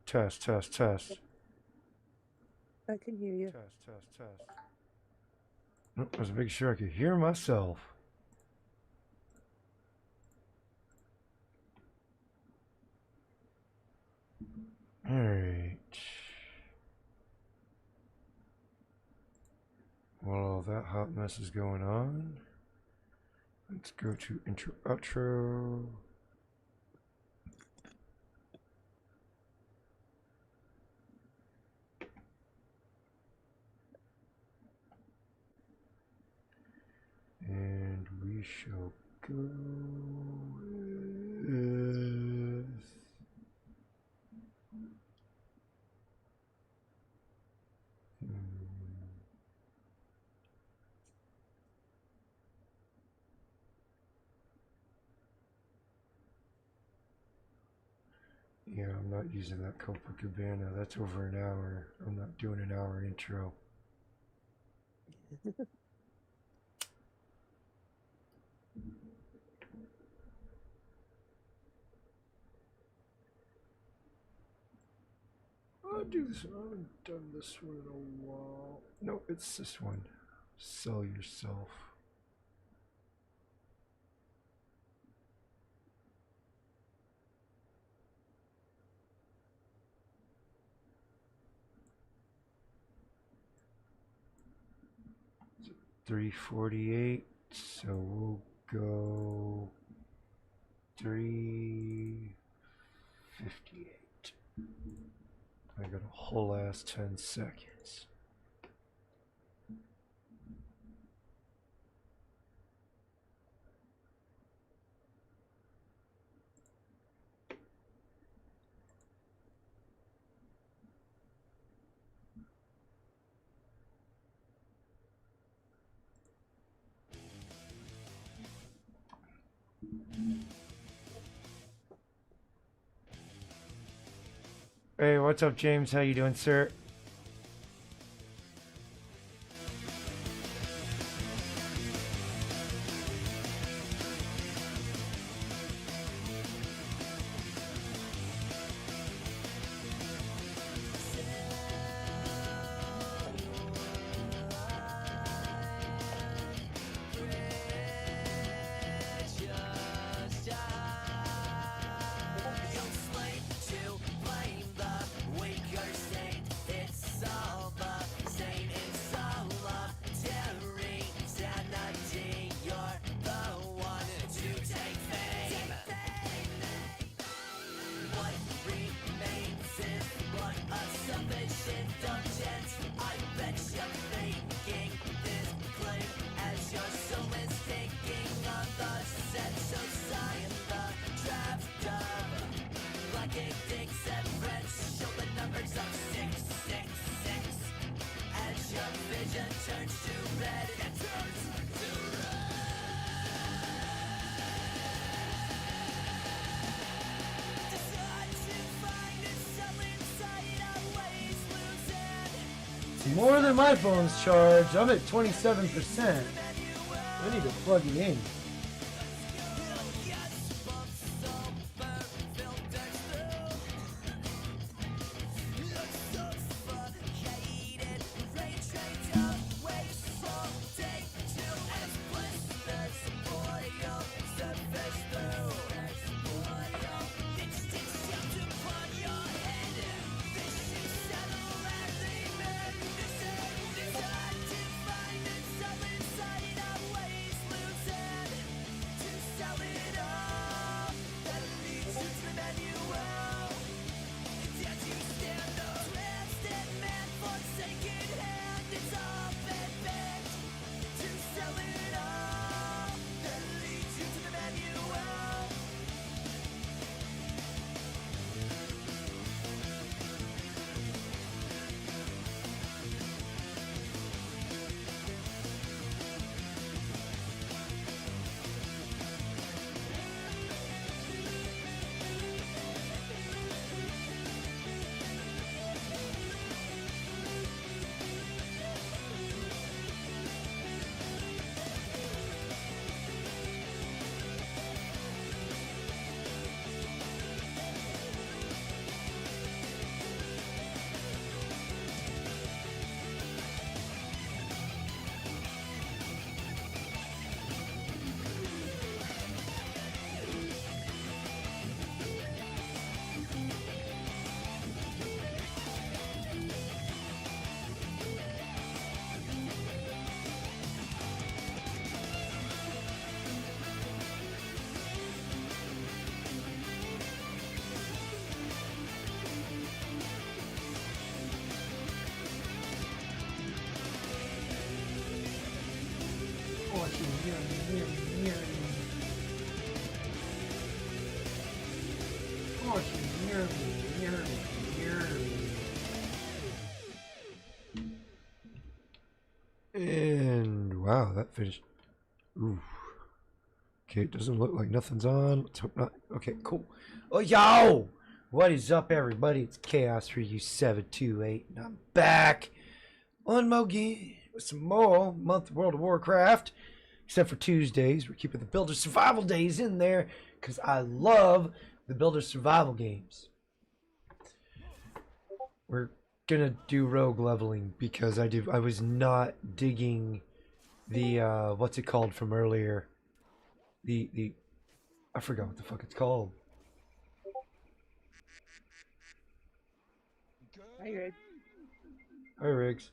Test, test, test. I can hear you. Test, test, test. Nope, I was making sure I could hear myself. Alright. While all that hot mess is going on, let's go to intro outro. And we shall go with yeah, I'm not using that Copacabana. That's over an hour. I'm not doing an hour intro. I'll do this one. I haven't done this one in a while. No, it's this one. Sell yourself. It's 348, so we'll go 358. I got a whole ass 10 seconds. Hey, what's up, James? How you doing, sir? More than my phone's charged. I'm at 27%. I need to plug it in. And wow, that finished. Ooh. Okay, it doesn't look like nothing's on. Let's hope not. Okay, cool. Oh, yo! What is up, everybody? It's Chaosforyou 728, and I'm back on Mogi with some more month of World of Warcraft. Except for Tuesdays, we're keeping the Builder Survival days in there because I love the Builder Survival games. We're gonna do rogue leveling because I was not digging the what's it called from earlier. The I forgot what the fuck it's called. Hi, Rig. Hi, Riggs.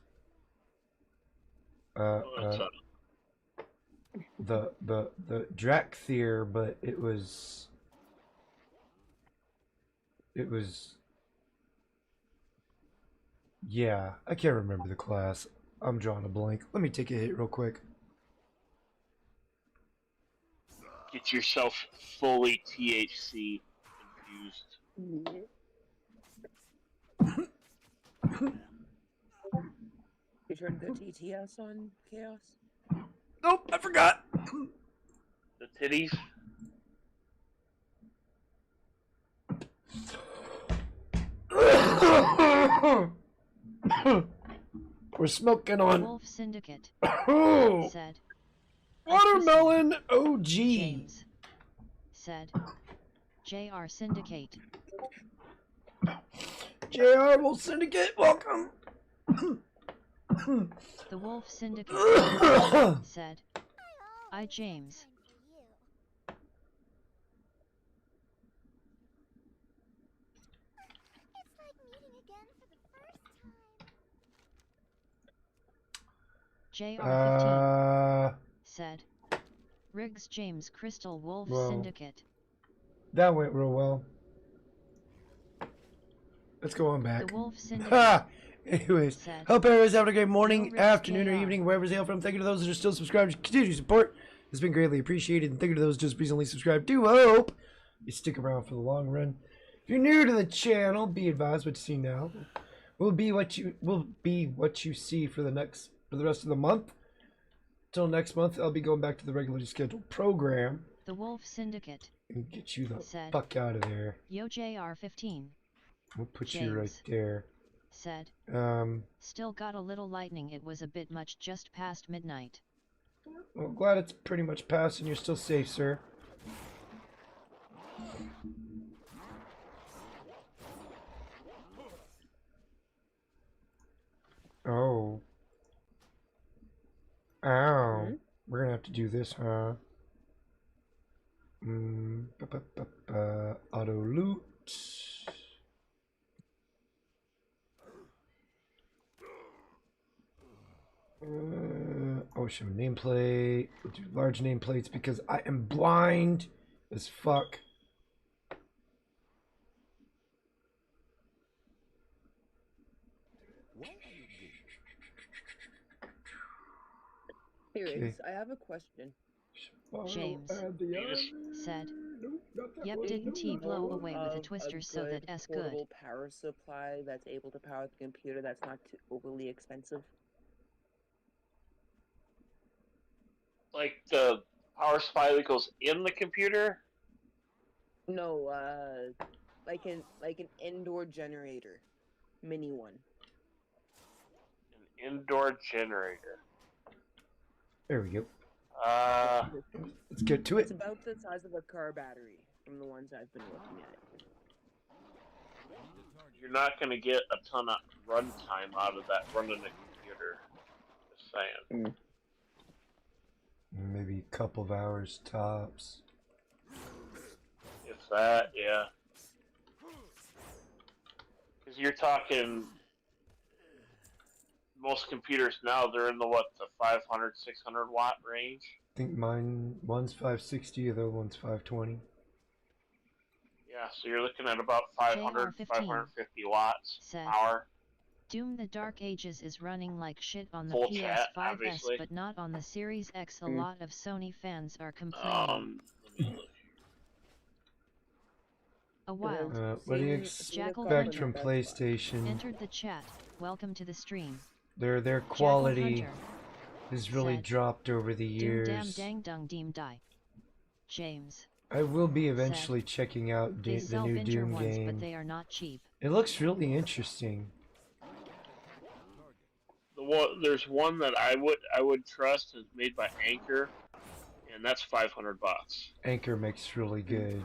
The Drakthir, but it was yeah, I can't remember the class. I'm drawing a blank. Let me take a hit real quick. Get yourself fully THC infused. You turned the TTS on, Chaos? Nope, I forgot. The titties. We're smoking on Wolf Syndicate said Watermelon OG. James said JR Syndicate. JR Wolf Syndicate, welcome. The Wolf Syndicate said I James. JR15 said Riggs James Crystal Wolf Syndicate. That went real well. Let's go on back. The Wolf Syndicate. Anyways, said, hope everyone's having a great morning, no afternoon, or JR. evening, wherever they hail from. Thank you to those that are still subscribed. Continue to support. It's been greatly appreciated. And thank you to those just recently subscribed. Do hope you stick around for the long run. If you're new to the channel, be advised what you see now will be what you see for the rest of the month. Until next month, I'll be going back to the regularly scheduled program. The Wolf Syndicate. And get you the said, fuck out of there. Yo JR15. We'll put James you right there. Said. Still got a little lightning. It was a bit much just past midnight. Well, glad it's pretty much past and you're still safe, sir. Oh. Ow. We're gonna have to do this, huh? Auto loot. Ocean nameplate. We'll do large nameplates because I am blind as fuck. Hey, Riggs, I have a question. James said, yep, didn't he blow away with a twister so that S good? Portable power supply that's able to power the computer that's not too overly expensive. Like the power supply that goes in the computer? No, like an indoor generator, mini one. An indoor generator. There we go. Let's get to it. It's about the size of a car battery from the ones I've been looking at. You're not going to get a ton of runtime out of that running a computer. Just saying. Maybe a couple of hours tops. If that, yeah. Because you're talking... Most computers now, they're in the 500, 600 watt range? I think one's 560, the other one's 520. Yeah, so you're looking at about 500, 550 watts power. Doom the Dark Ages is running like shit on the Full chat, PS5s obviously. but not on the Series X. A Mm. lot of Sony fans are complaining. Let me look. A wild What do you Seen a couple expect in from the Best Buy. PlayStation? entered the chat. Welcome to the stream. Their Jackal quality Hunter has really said, dropped over the Doom dam years. dang dung deem die. James. I will be eventually checking out They the sell new Venture Doom ones but game. they are not cheap. It looks really interesting. There's one that I would trust. Is made by Anchor, and that's $500. Anchor makes really good.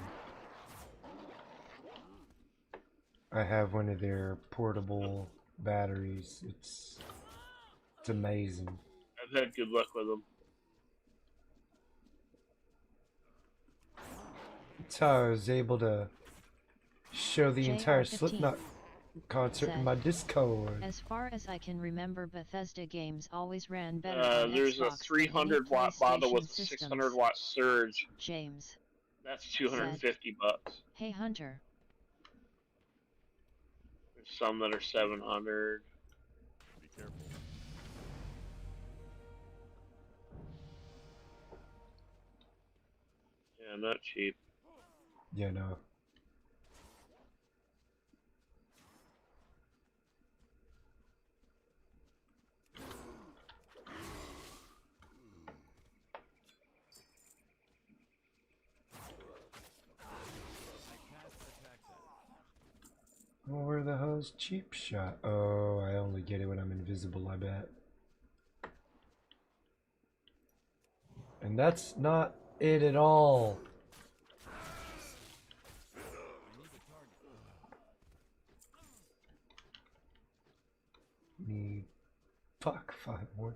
I have one of their portable batteries. It's amazing. I've had good luck with them. That's how I was able to show the entire JR15 Slipknot concert in said, my Discord. As far as I can remember, Bethesda games always ran better on There's Xbox a 300 than any watt bottle with PlayStation a 600 systems. watt surge. James. That's $250. Hey Hunter. There's some that are 700. Be careful. Yeah, not cheap. Yeah, no. Well, where the hell's cheap shot? Oh, I only get it when I'm invisible, I bet. And that's not it at all. Need fuck 5 more.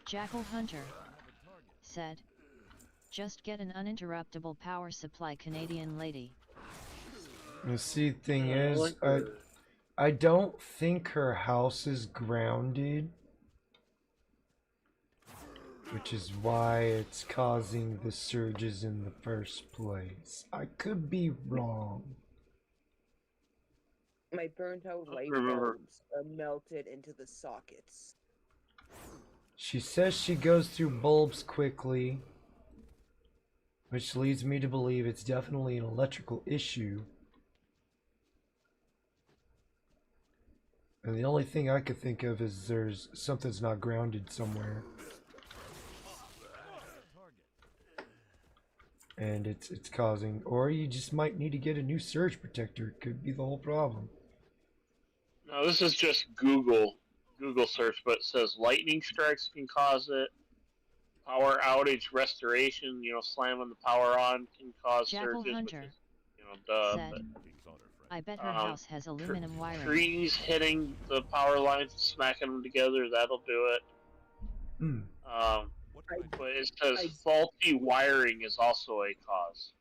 Jackal Hunter said, just get an uninterruptible power supply, Canadian lady. The see, thing I is, like her. I don't think her house is grounded, which is why it's causing the surges in the first place. I could be wrong. My burnt out light Remember. bulbs are melted into the sockets. She says she goes through bulbs quickly, which leads me to believe it's definitely an electrical issue. And the only thing I could think of is there's something's not grounded somewhere. And it's causing, or you just might need to get a new surge protector. It could be the whole problem. No, this is just Google search, but it says lightning strikes can cause it. Power outage restoration, slamming the power on can cause Jackal surges, Hunter which is, duh. said, But King's Honor, friend. I bet her house has aluminum wiring. trees hitting the power lines, smacking them together, that'll do it. Hmm. What can I do? But it says faulty wiring is also a cause.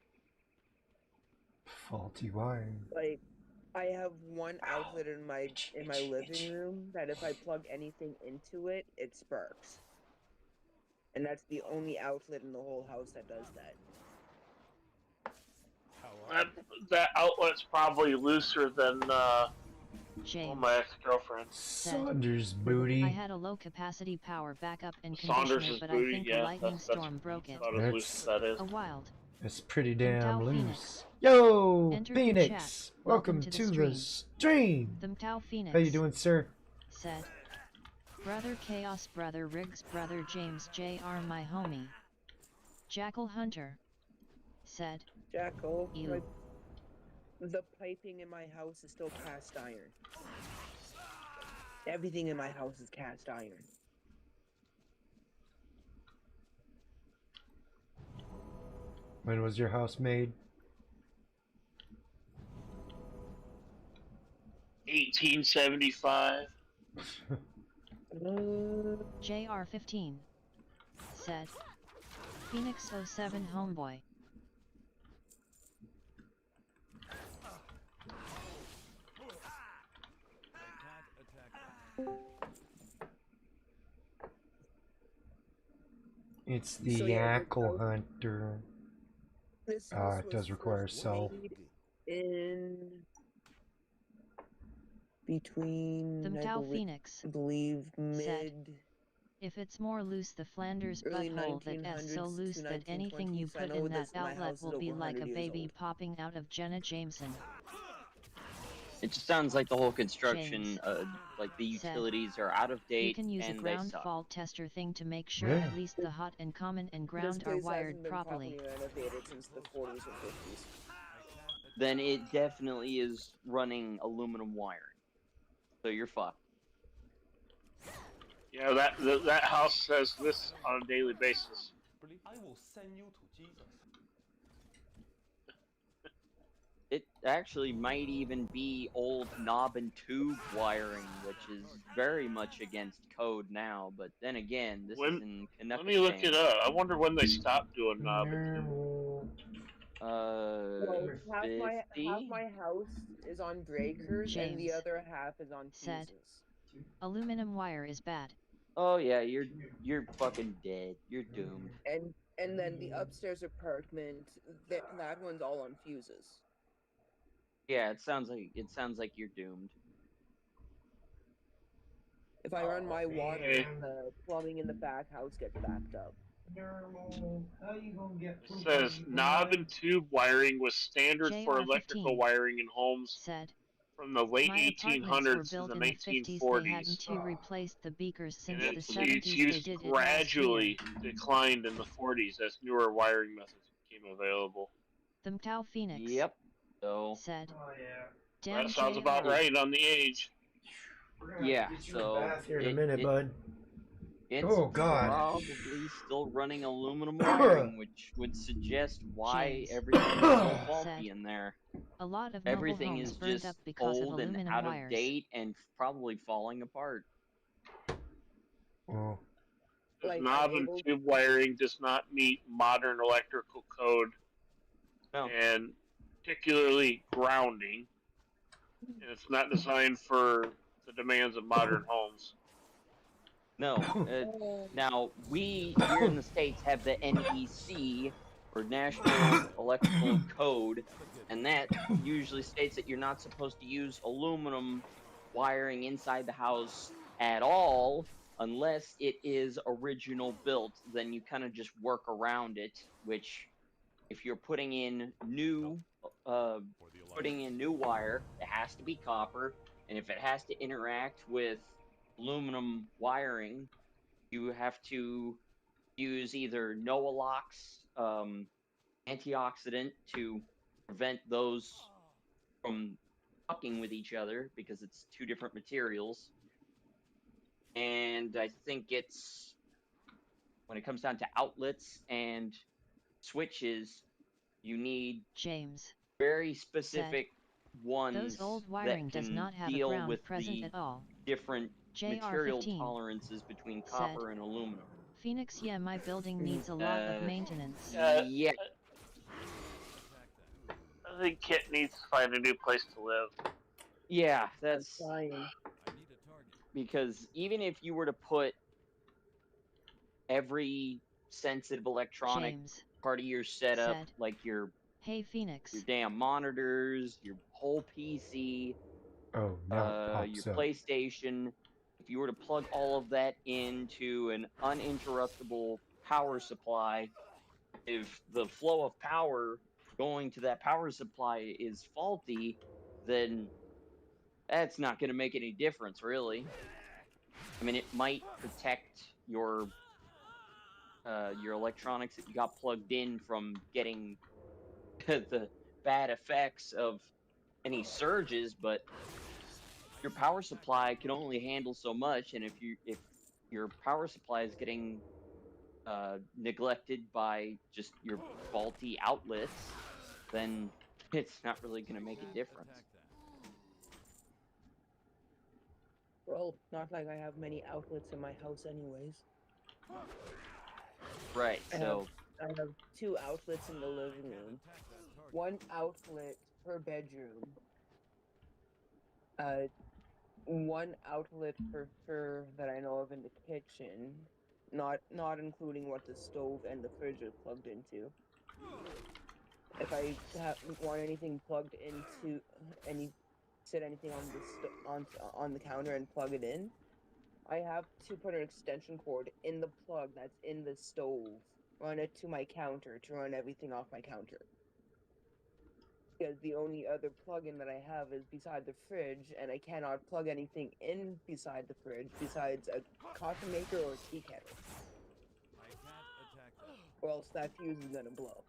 Faulty wiring. Like, I have one outlet in my living room that if I plug anything into it, it sparks. And that's the only outlet in the whole house that does that. How are That outlet's probably looser than James my ex-girlfriend. Saunders I booty. had a low capacity power backup and Saunders' conditioner, but booty, I think yeah, a lightning that's storm broke it. about as loose as that is. A wild. It's pretty Tao damn loose. Phoenix. Yo, Entered the Phoenix. chat. Welcome Welcome to to the the stream. Them Tao Phoenix How you doing, sir? said, Brother Chaos, Brother Riggs, Brother James Jr. my homie. Jackal Hunter said, Jackal, Ew. the piping in my house is still cast iron. Everything in my house is cast iron. When was your house made? 1875. JR15 said, Phoenix 07 homeboy. It's the So yeah, Yackle Hunter. this house It was does require first cell. made in between, The Mtau Phoenix I believe said, mid if it's more loose the Flanders early butthole that is so 1900s loose to that anything you 1920s. I put know in that my outlet house is will over be like 100 a years baby old. popping out of Jenna Jameson. It just sounds like the whole construction, James like the said, utilities are out of you date can use a and they ground suck. fault tester thing to make sure Yeah. at least the hot and common and This ground are place wired hasn't been properly. properly renovated since the 40s or 50s. Then it definitely is running aluminum wiring. So you're fucked. Yeah, that house says this on a daily basis. I will send you to Jesus. It actually might even be old knob and tube wiring, which is very much against code now. But then again, this is in Let me look it up. I wonder when they stopped doing knob and tube. Well, half 50? my house is on breakers and the James other half is on said, fuses. aluminum wire is bad. Oh yeah, you're fucking dead. You're doomed. And then the upstairs apartment, that one's all on fuses. Yeah, it sounds like you're doomed. If I run my water, Okay. the plumbing in the back house gets backed up. It says knob and tube wiring was standard for electrical JR15 wiring in homes said, from the late my apartments were 1800s to built the in the 50s. They 1940s. hadn't to replaced the beakers And since the it's 70s. They used did it last year. gradually declined in the 40s as newer wiring methods became available. The Mtau Phoenix Yep. So said, That damn sounds about JR. right on the age. yeah, so Here in a minute, bud. it's Oh, God. probably still running aluminum wiring, which would suggest why James everything is so said, faulty in there. a lot of mobile Everything homes is burned just up because of old and aluminum out of wires. date and probably falling apart. Oh. Like, Knob and tube wiring does not meet modern electrical code, No. and particularly grounding, and it's not designed for the demands of modern homes. No. Now, we here in the States have the NEC, or National Electrical Code, and that usually states that you're not supposed to use aluminum wiring inside the house at all unless it is original built. Then you kind of just work around it, which if you're putting in new wire, it has to be copper, and if it has to interact with aluminum wiring, you have to use either Noalox antioxidant to prevent those from fucking with each other because it's two different materials. And I think it's when it comes down to outlets and switches, you need James very specific ones those old that wiring does can not have a deal ground with present the at all. different material JR15 tolerances between said, copper and aluminum. Phoenix, yeah, my building needs a lot of maintenance. Yeah. I think Kit needs to find a new place to live. Yeah, that's fine. because even if you were to put every sensitive electronic James part of your setup, said, like your hey Phoenix, damn monitors, your whole PC, Oh, now it your pops up. PlayStation, if you were to plug all of that into an uninterruptible power supply, if the flow of power going to that power supply is faulty, then that's not going to make any difference, really. I mean, it might protect your electronics that you got plugged in from getting the bad effects of any surges, but your power supply can only handle so much, and if your power supply is getting neglected by just your faulty outlets, then it's not really going to make a difference. Well, not like I have many outlets in my house anyways. Right, so I have 2 outlets in the living room. 1 outlet per bedroom. one outlet for that I know of in the kitchen, not including what the stove and the fridge are plugged into. If I want anything plugged into sit anything on the on the counter and plug it in, I have to put an extension cord in the plug that's in the stove, run it to my counter to run everything off my counter. Because the only other plug-in that I have is beside the fridge, and I cannot plug anything in beside the fridge besides a coffee maker or a tea kettle. Or else that fuse is gonna blow.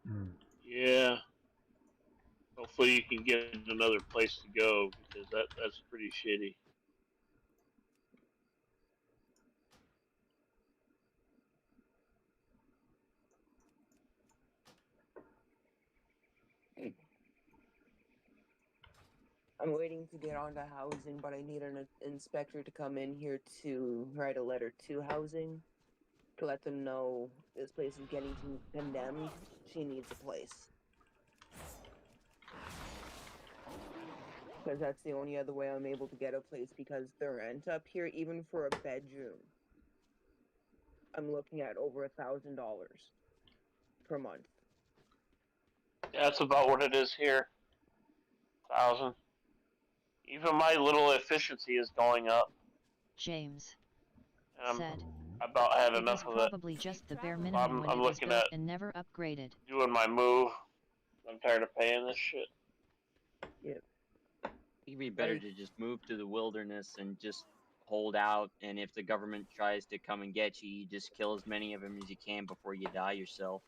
Hmm. Yeah. Hopefully you can get another place to go because that's pretty shitty. I'm waiting to get onto housing, but I need an inspector to come in here to write a letter to housing to let them know this place is getting condemned. She needs a place. Because that's the only other way I'm able to get a place, because the rent up here, even for a bedroom, I'm looking at over $1,000 per month. That's about what it is here. 1,000. Even my little efficiency is going up. James And said. I about had It enough was of it. probably just the bare minimum when I'm it was looking built at and never upgraded. doing my move. I'm tired of paying this shit. Yep. It'd be better to just move to the wilderness and just hold out. And if the government tries to come and get you, you just kill as many of them as you can before you die yourself.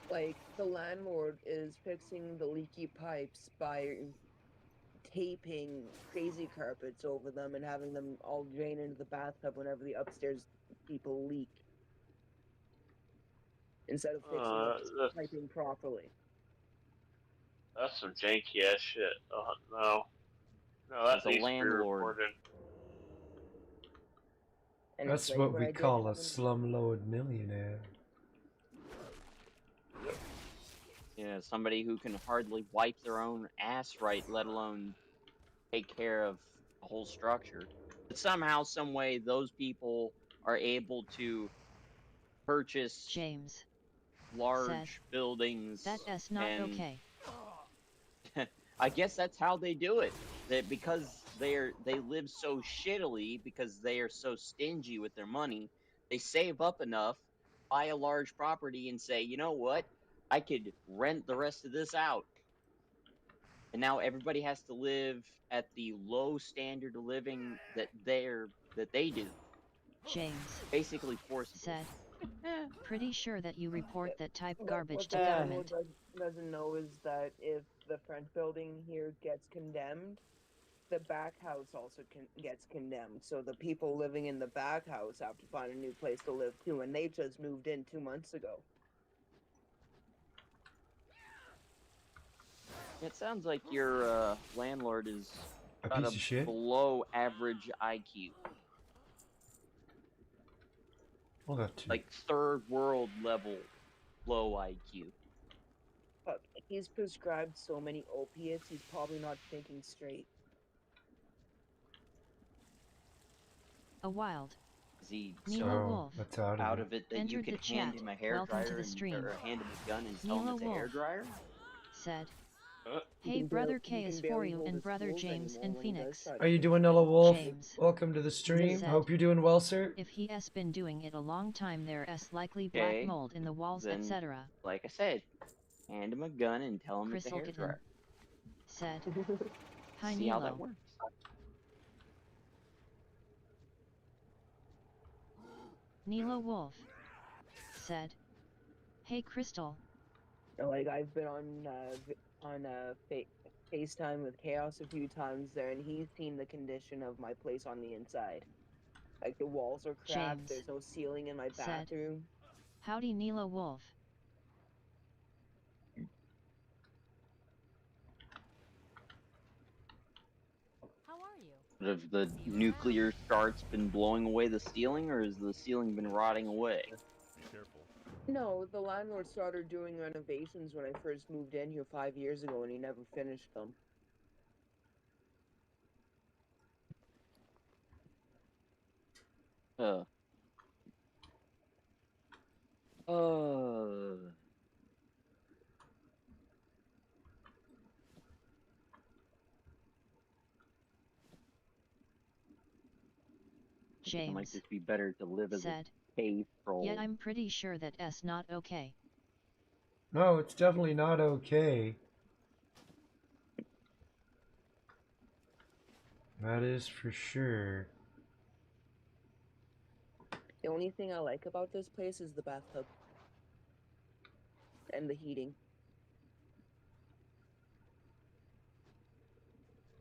Like, the landlord is fixing the leaky pipes by taping crazy carpets over them and having them all drain into the bathtub whenever the upstairs people leak, instead of fixing the piping properly. That's some janky ass shit. No. No, that As a needs to be landlord, reported. And That's like, what when we I did call a have slumlord millionaire. yeah, somebody who can hardly wipe their own ass right, let alone take care of the whole structure. But somehow, some way, those people are able to purchase James large said. buildings, That's not and okay. I guess that's how they do it. That because they live so shittily, because they are so stingy with their money, they save up enough, buy a large property, and say, you know what, I could rent the rest of this out. And now everybody has to live at the low standard of living that they do. James Basically forced. said. Pretty sure that you report that type what garbage the to government. landlord doesn't know is that if the front building here gets condemned, the back house also gets condemned. So the people living in the back house have to find a new place to live too, and they just moved in 2 months ago. It sounds like your landlord is A got piece a of shit. below average IQ. Well, that too. Like third world level low IQ. But he's prescribed so many opiates, he's probably not thinking straight. A wild Is he Nilo so Wolf that's out of out it. of it that you entered could the hand chat. him a hair Welcome to dryer the stream. or hand him a gun and tell him Nilo it's a Wolf hair dryer? said. He Hey, can brother he can barely Chaosforyou hold and his brother tools James anymore in when he does Phoenix. try to How you fix doing, it. Nella Wolf? James Welcome to the stream. said. Hope you're doing well, sir. If he has been doing it a long time, there's likely black Okay, mold in the walls, then, etc. like I said, hand him a gun and tell him it's a Crystal hair Kitten dryer. said. Hi, See how that Nilo. works. Nilo Wolf said. Hey, Crystal. Like, I've been on FaceTime with Chaos a few times there, and he's seen the condition of my place on the inside. Like, the walls are cracked, James there's no ceiling in my said. bathroom. Howdy, Nilo Wolf. How are you? Have the nuclear starts been blowing away the ceiling, or has the ceiling been rotting away? Be careful. No, the landlord started doing renovations when I first moved in here 5 years ago, and he never finished them. Uh. Uh. I think it might James just be better to live as a said. cave troll. Yeah, I'm pretty sure that S not okay. No, it's definitely not okay. That is for sure. The only thing I like about this place is the bathtub. And the heating.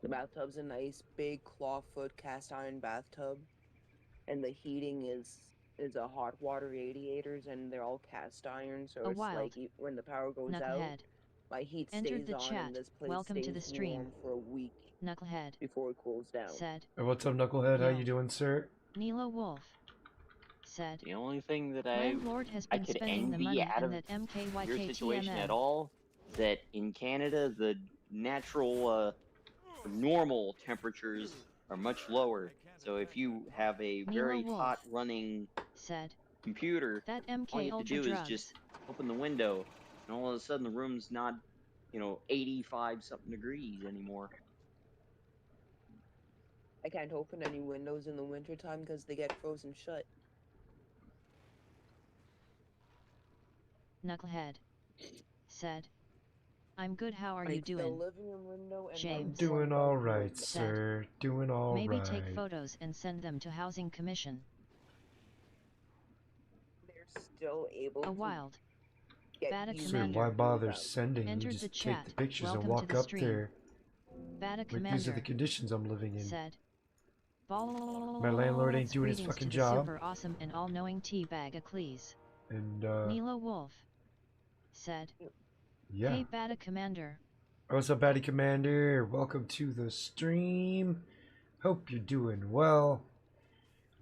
The bathtub's a nice big clawfoot cast iron bathtub. And the heating is a hot water radiators, and they're all cast iron, so A it's wild like when the power goes out, Knucklehead my heat entered stays the on chat. and this place Welcome to the stays stream. warm for a week Knucklehead before it cools down. said. Hey, what's up, Knucklehead? How Yo. you doing, sir? Nilo Wolf said. The only thing that Landlord has I been could spending the envy money out and of that your situation at MKYKTMM. all is that in Canada the natural normal temperatures are much lower. So if you have a very Nilo Wolf hot running said. computer, That all you MK have to Ultra do is drugs. just open the window, and all of a sudden the room's not, 85 something degrees anymore. I can't open any windows in the wintertime because they get frozen shut. Knucklehead said. I'm good, how are you Like the doing? living room window and James I'm my doing one all bedroom right, window. sir. Doing all right. Maybe take photos and send them to Housing Commission. They're still able A to wild get Bata used Sir, to Commander why bother them. sending? You entered the just chat. take the pictures and Welcome walk to the up stream. there. Bata Like, Commander these are the conditions I'm living in. said. My landlord ain't doing his Greetings fucking to the job. super awesome and all-knowing Teabag Eccles. And, Nilo Wolf said. yeah. Hey Bata Commander. What's up, Batty Commander? Welcome to the stream. Hope you're doing well.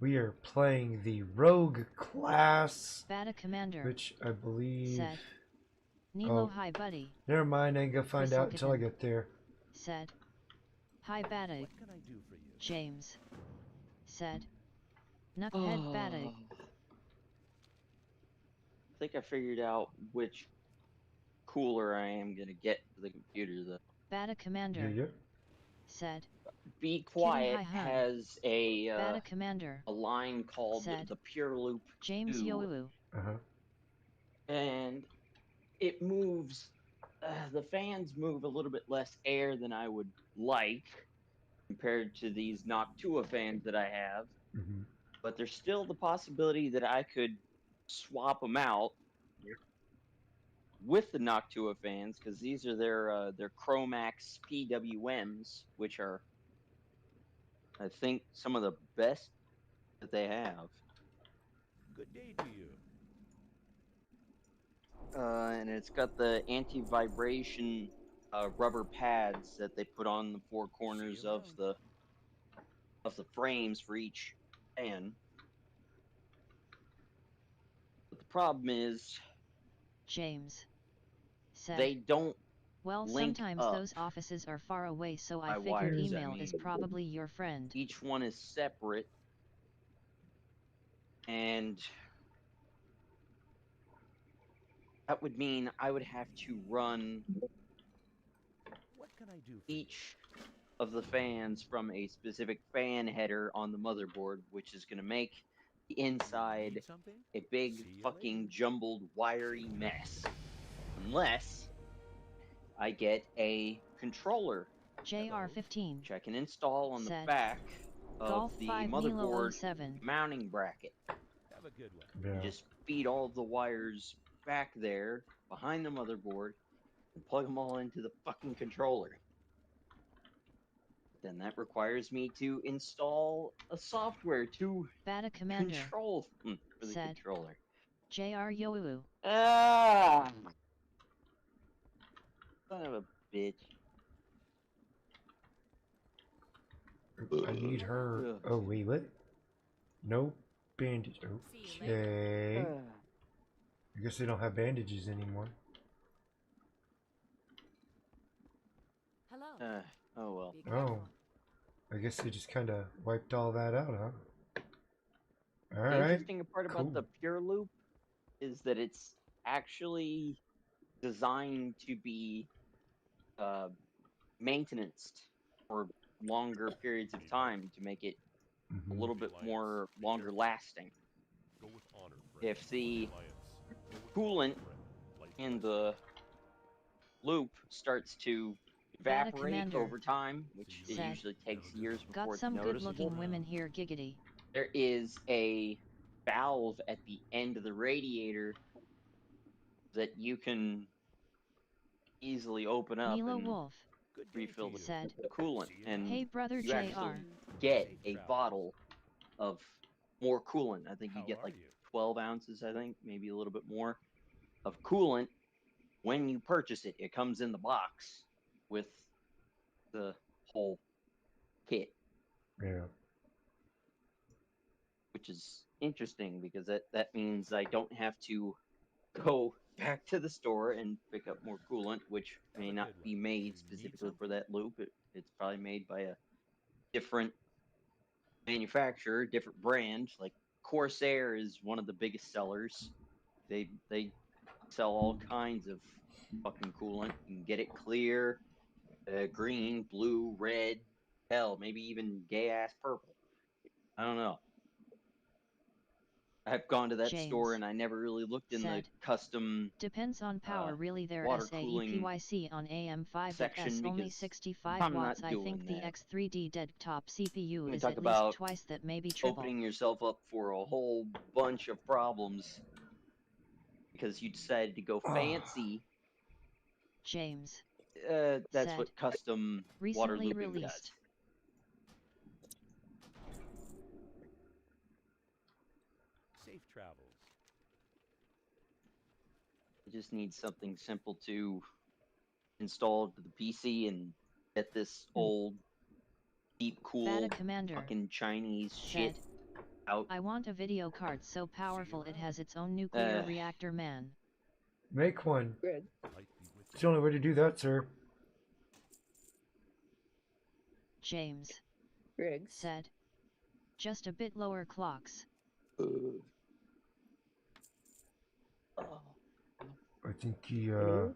We are playing the Rogue class, Bata Commander which I believe... said. Nilo, hi buddy. Never mind, I ain't gonna find out until I get there. Said. Hi Bata. What can I do for you? James said. Knuckhead Bata. I think I figured out which cooler I am gonna get for the computer though. Bata Commander Yeah. said. Be Kitty Quiet hi hun. has a Bata Commander line called said. the Pure Loop James 2, Youu Uh-huh. and it moves. The fans move a little bit less air than I would like compared to these Noctua fans that I have, Mm-hmm. but there's still the possibility that I could swap them out with the Noctua fans because these are their Chromax PWMs, which are I think some of the best that they have. Good day to you. And it's got the anti-vibration rubber pads that they put on the four corners of the frames for each fan. But the problem is James said. they don't Well, link sometimes up those offices are far away, so I by figured wires. email is probably your friend. Each one is separate, and that would mean I would have to run What can I do for you? each of the fans from a specific fan header on the motherboard, which is going to make the inside Need something? a big See you fucking later. jumbled wiry mess. Unless I get a controller, JR15 which I can install on the said. back of Golf the 5 Nilo motherboard 07 mounting bracket. Have a good one. Yeah. And just feed all of the wires back there behind the motherboard and plug them all into the fucking controller. Then that requires me to install a software to Bata Commander control for the said. controller. JR Youu Ah! Son of a bitch. I need her. Ugh. Oh, wait, what? No bandage. Okay. I guess they don't have bandages anymore. Hello. Oh well. Be careful. I guess they just kind of wiped all that out, huh? The Alright. interesting part about the cool. pure loop is that it's actually designed to be maintenanced for longer periods of time to make it a Mhm. little bit more longer lasting. Go with honor, friend. If the Alliance. Go with coolant honor, friend. Light in the loop starts to Bata evaporate Commander over time, which it said, usually takes years got before it's some good noticeable, looking women here, giggity. there is a valve at the end of the radiator that you can easily open up Mila and Wolf Good day refill to you. said, the coolant, See you and hey brother you actually JR. get Safe a travels. bottle of more coolant. I think you How get are like you? 12 ounces, I think, maybe a little bit more of coolant when you purchase it. It comes in the box with the whole kit, Yeah. which is interesting because that means I don't have to go back to the store and pick up more coolant, which Have may a not good one. be made You need specifically for something? that loop. It's probably made by a different manufacturer, different brand. Like Corsair is one of the biggest sellers. They sell all kinds of fucking coolant. You can get it clear, green, blue, red, hell, maybe even gay ass purple. I don't know. I've gone to that store James and I never really looked in the said, custom depends on power really there water cooling SAEPYC on AM5 but S section only because 65 I'm watts. not I think doing the that. X3D dead top CPU We is talk at least about twice that, maybe triple. opening yourself up for a whole bunch of problems because you decided to go fancy. James That's said, what custom water recently looping does. released. Safe travels. I just need something simple to install to the PC and get this old, deep, cool, Bata Commander fucking Chinese said, shit out. I want a video card so powerful it has its own nuclear Uh, reactor, man. Make one. Good. Light be with It's the only way to do that, sir. James Griggs. said, just a bit lower clocks. I think he Anyway.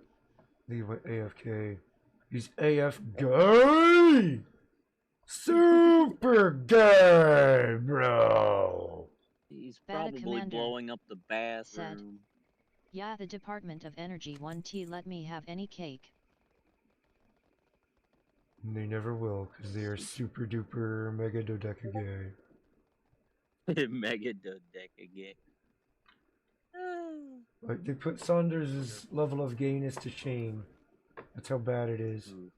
he went AFK. He's AF gay! Super gay, bro! He's Bata probably Commander blowing up the bathroom. Yeah, the Department of Energy 1T let me have any cake. And they never will, because they are super duper mega dodeca gay. Mega dodecagay. Like, they put Saunders' level of gayness to shame. That's how bad it is. Ooh.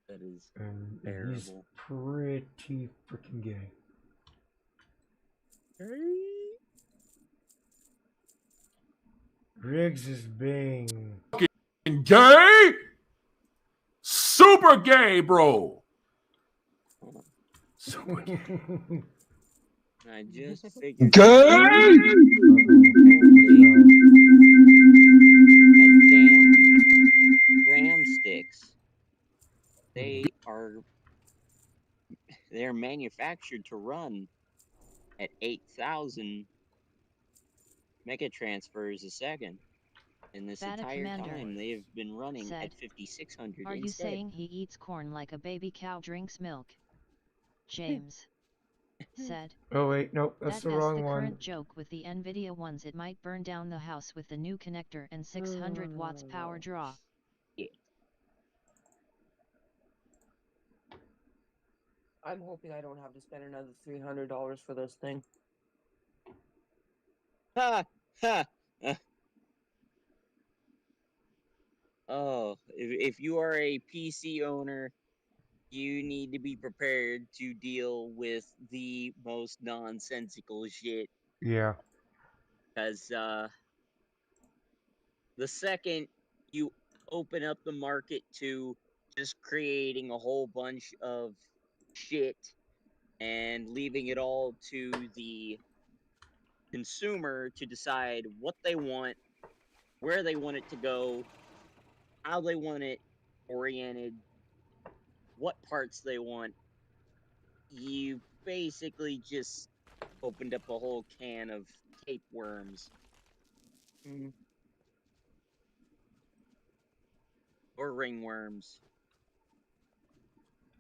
That is And he's terrible. pretty freaking gay. Riggs is being Gay? Super gay, bro. so I just figured. Gay? Apparently, like damn ram sticks. They're manufactured to run at 8,000 mega transfers a second. And this Bata entire Commander time they've been running said, at 5,600 are you instead. saying he eats corn like a baby cow drinks milk? James said, Oh wait, nope, that's the the wrong one. current joke with the Nvidia ones, it might burn down the house with the new connector and 600 watts power draw. Yeah. I'm hoping I don't have to spend another $300 for this thing. Ha! Ha! Oh, if you are a PC owner, you need to be prepared to deal with the most nonsensical shit. Yeah. Because the second you open up the market to just creating a whole bunch of shit and leaving it all to the consumer to decide what they want, where they want it to go, how they want it oriented, what parts they want. You basically just opened up a whole can of tapeworms. Mm. Or ringworms.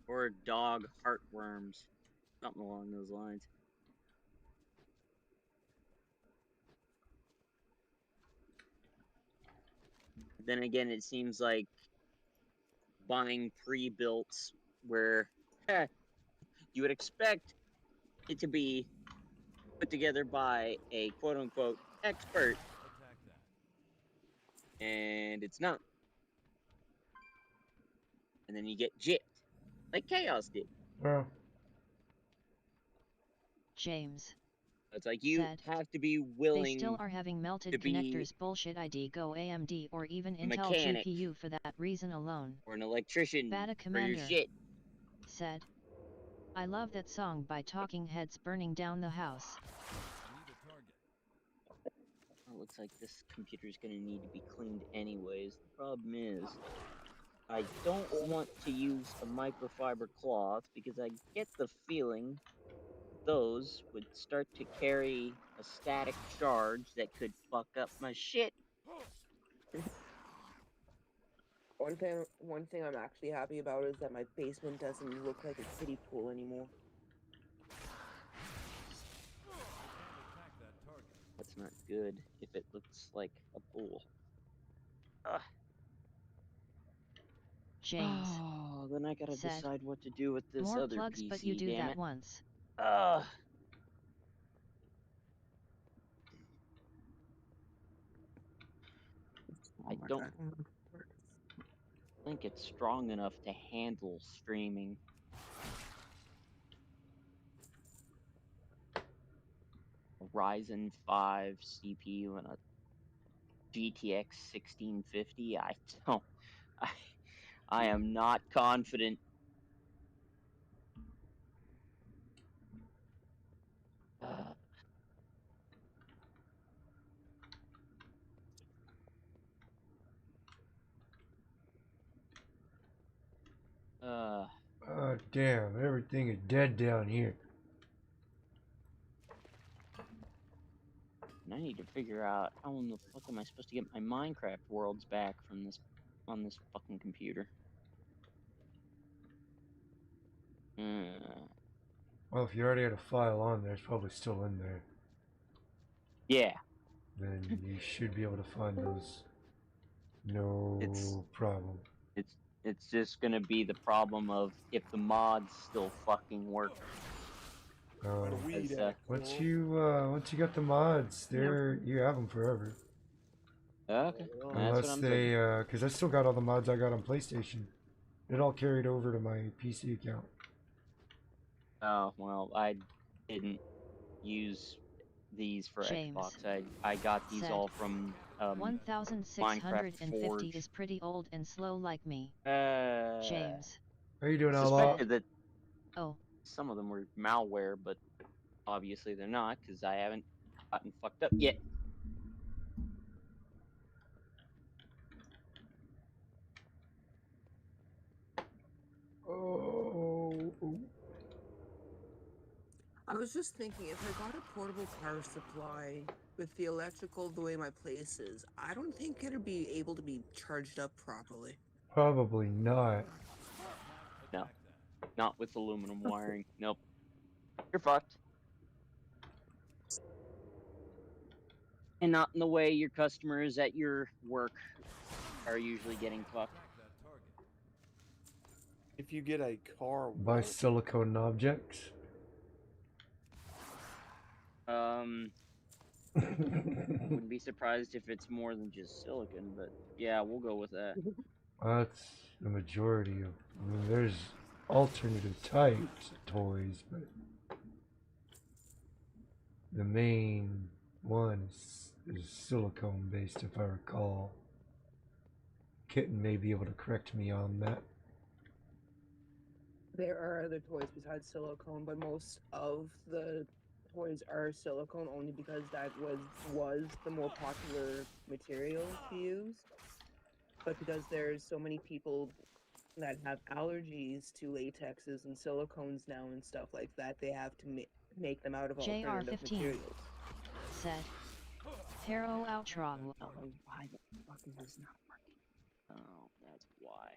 Or dog heartworms. Something along those lines. Then again, it seems like buying pre-builts where you would expect it to be put together by a quote-unquote expert, Attack that. and it's not. And then you get gypped, like Chaos did. Well, James. It's like you Said, have to be They willing still are having melted to be connectors bullshit ID go AMD or even a Intel mechanic GPU for that reason alone. or an electrician Bata for your Commander. shit. Said, I love that song by Talking Heads burning down the house. Need a target. Well, it looks like this computer is going to need to be cleaned anyways. The problem is, I don't want to use a microfiber cloth because I get the feeling those would start to carry a static charge that could fuck up my shit. One thing I'm actually happy about is that my basement doesn't look like a kiddie pool anymore. Attack that target. That's not good if it looks like a pool. Ugh. James. Oh, then I gotta Said, decide what to do with this More other plugs, PC, but you do damn that it. once. Ugh. I don't think it's strong enough to handle streaming. A Ryzen 5 CPU and a GTX 1650. I, I am not confident. oh damn, everything is dead down here. And I need to figure out how in the fuck am I supposed to get my Minecraft worlds back from this on this fucking computer. Well, if you already had a file on there, it's probably still in there. Yeah, Then you should be able to find those. No It's- problem. it's just gonna be the problem of if the mods still fucking work. Um, As, once you got the mods, you have them forever. okay, that's what Unless I'm they, thinking. because I still got all the mods I got on PlayStation. It all carried over to my PC account. Oh well, I didn't use these for James. Xbox. I got these Said, all from Minecraft 1650 Forge. is pretty old and slow like me. James. How you doing, Outlaw? Suspected that Oh, some of them were malware, but obviously they're not because I haven't gotten fucked up yet. Oh. I was just thinking, if I got a portable power supply with the electrical the way my place is, I don't think it'd be able to be charged up properly. Probably not. No, not with aluminum wiring. Nope, you're fucked. And not in the way your customers at your work are usually getting fucked. Attack that target. If you get a car By warp, silicone objects. Wouldn't be surprised if it's more than just silicon, but yeah, we'll go with that. That's the majority of. I mean, there's alternative types of toys, but the main one is silicone based, if I recall. Kitten may be able to correct me on that. There are other toys besides silicone, but most of the toys are silicone only because that was the more popular material to use. But because there's so many people that have allergies to latexes and silicones now and stuff like that, they have to make them out of alternative JR15 materials. said, Hero outro. Oh, why the fuck is this not working? Oh, that's why.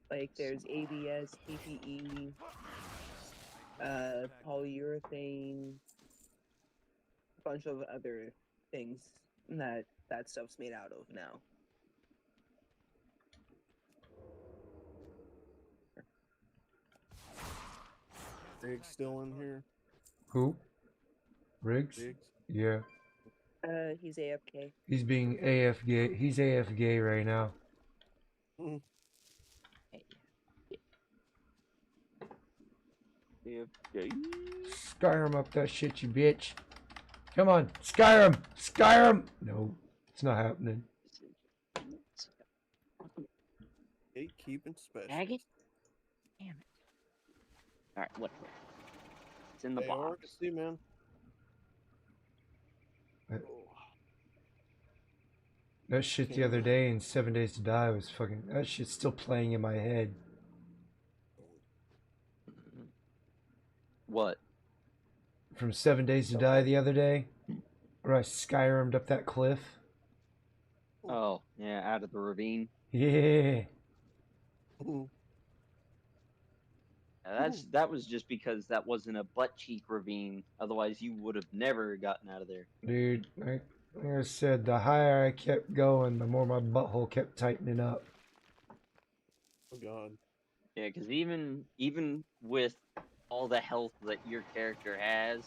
Like there's ABS, PPE, polyurethane, a bunch of other things that stuff's made out of now. Riggs still in here? Who? Riggs? Riggs? Yeah. He's AFK. He's being AFK. He's AFK right now. Mm. Skyrim up that shit, you bitch. Come on, Skyrim! Skyrim! No, it's not happening. Gatekeeping special. Tag it? Damn it. Alright, whatever. It's in the Hey, box. I can see, man. That shit the other day in 7 Days to Die was fucking... That shit's still playing in my head. What? From 7 Days to Die the other day, where I Skyrim'd up that cliff. Oh, yeah, out of the ravine. Yeah. That was just because that wasn't a butt cheek ravine. Otherwise, you would have never gotten out of there. Dude, like I said, the higher I kept going, the more my butthole kept tightening up. Oh god. Yeah, because even with all the health that your character has,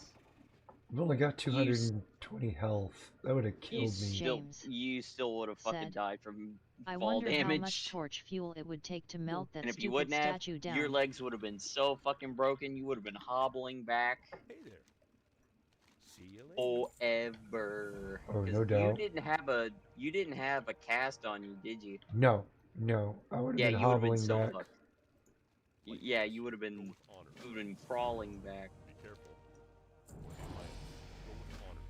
I've only got 220 health. That would have killed me. James you still would have fucking said, died from I fall wonder damage. how much torch fuel it would take to melt that And if you stupid wouldn't have, statue down. your legs would have been so fucking broken, you would have been hobbling back Hey there. See you later. forever. Oh, 'Cause no doubt. you didn't have a cast on you, did you? No, no. I would have Yeah, been you would have been hobbling so back. fucked. Yeah, you would have been, Go with honor. you would have been crawling back. Be careful. Go with honor,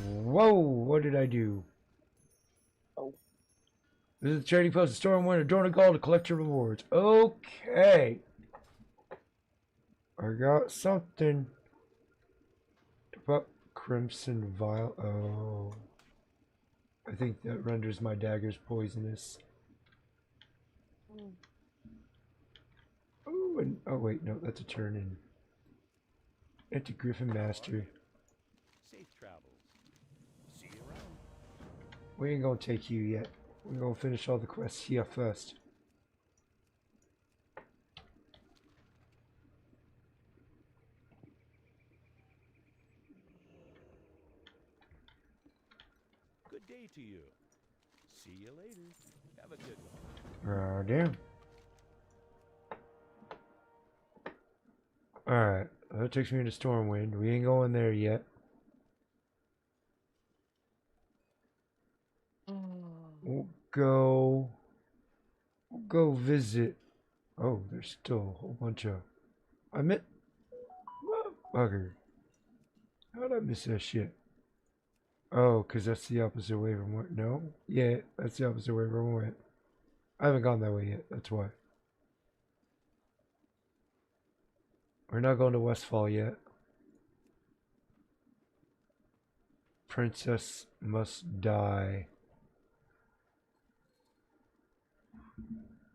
friend. Whoa, what did I do? Oh. This is a charity post. A storm winner. Join a call to collect your rewards. Okay. I got something. About Crimson Vial. Oh. I think that renders my daggers poisonous. Oh, and oh wait, no, that's a turn in. Anti-Griffin Master. Safe travels. See you around. We ain't gonna take you yet. We're gonna finish all the quests here first. Good day to you. See you later. Have a good one. Oh, damn. Alright, that takes me into Stormwind. We ain't going there yet. We'll go visit. Oh, there's still a whole bunch of... I met... Bugger. How'd I miss that shit? Oh, because that's the opposite way from where... No? Yeah, that's the opposite way from where... I haven't gone that way yet, that's why. We're not going to Westfall yet. Princess must die.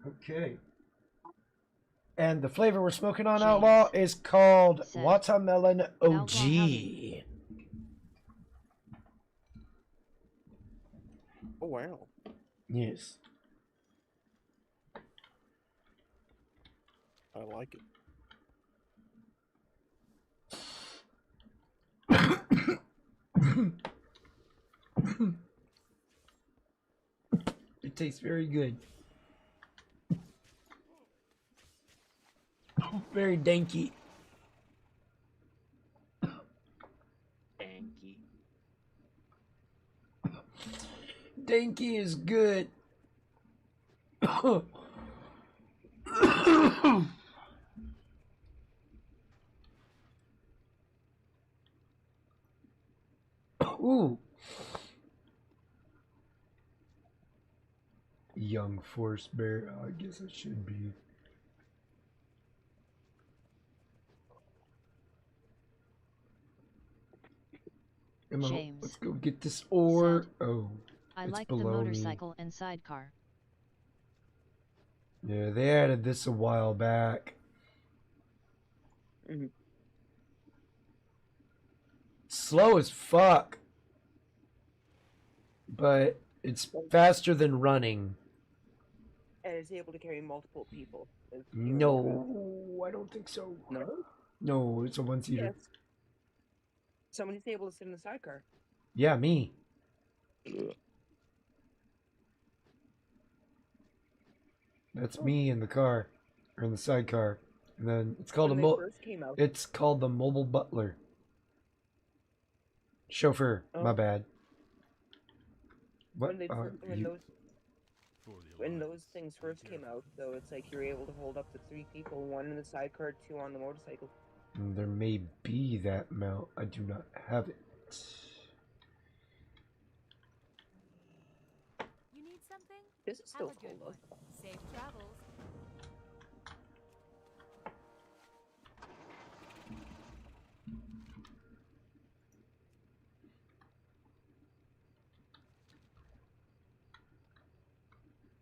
Okay. And the flavor we're smoking on, Outlaw, is called Watermelon OG. Oh wow. Yes. I like it. It tastes very good. Very danky. Danky. Danky is good. Ooh. Young force bear. I guess it should be. Emma, James let's go get this ore. Oh, I it's like the below me. motorcycle and sidecar. Yeah, they added this a while back. Mhm. Slow as fuck. But it's faster than running. And it's able to carry multiple people. No, I don't think so. No? No, it's a one-seater. Yes. Somebody's able to sit in the sidecar. Yeah, me. That's me in the car, or in the sidecar, and then it's called When a they first came out. It's called the mobile butler. Chauffeur. My Oh. bad. What? When they when You- those things first came out, though, it's like you're able to hold up to 3 people, 1 in the sidecar, 2 on the motorcycle. There may be that mount. I do not have it. You need something? This is still Have a good full one. of. Safe travels.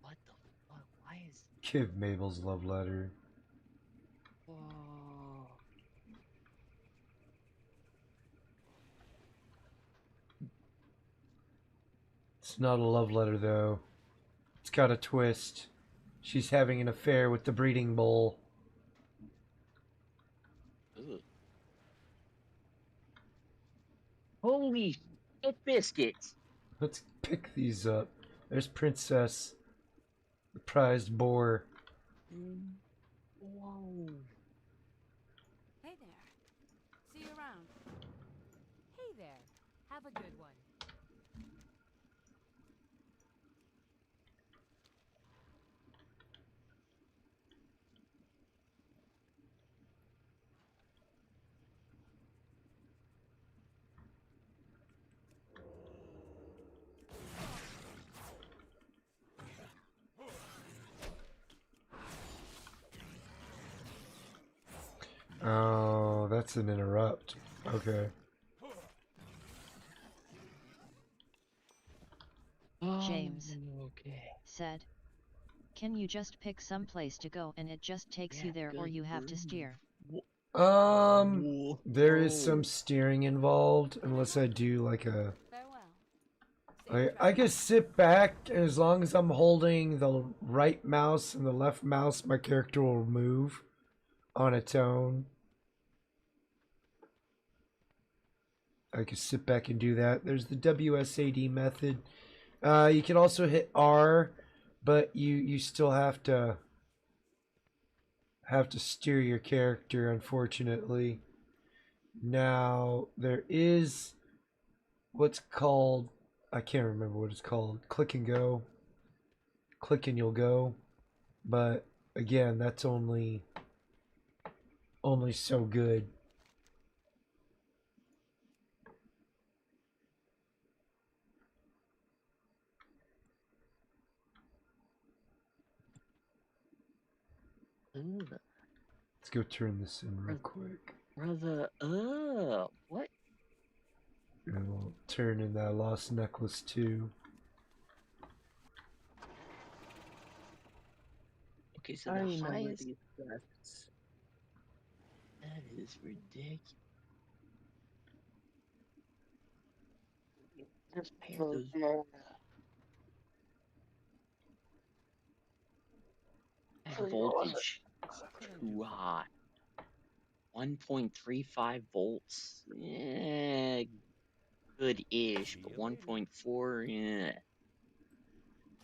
What the fuck? Why is... Give Mabel's love letter. Whoa. It's not a love letter though. It's got a twist. She's having an affair with the breeding bull. Ugh. Holy shit biscuits! Let's pick these up. There's Princess, the prized boar. Whoa. Hey there. See you around. Hey there. Have a good one. Oh, that's an interrupt. Okay. James Okay. said, "Can you just pick some place to go and it just takes you there, or you have to steer?" There is some steering involved, unless I do like a... Farewell. I can sit back, and as long as I'm holding the right mouse and the left mouse, my character will move on its own. I can sit back and do that. There's the WSAD method. You can also hit R, but you still have to steer your character, unfortunately. Now there is what's called, I can't remember what it's called, click and go. Click and you'll go. But again, that's only so good. Let's go turn this in real quick. Brother, what? And we'll turn in that lost necklace too. Okay, so I the remember highest... these quests. That is ridiculous. Just pay those... That voltage is too high. 1.35 volts. Yeah, good-ish, but 1.4, yeah.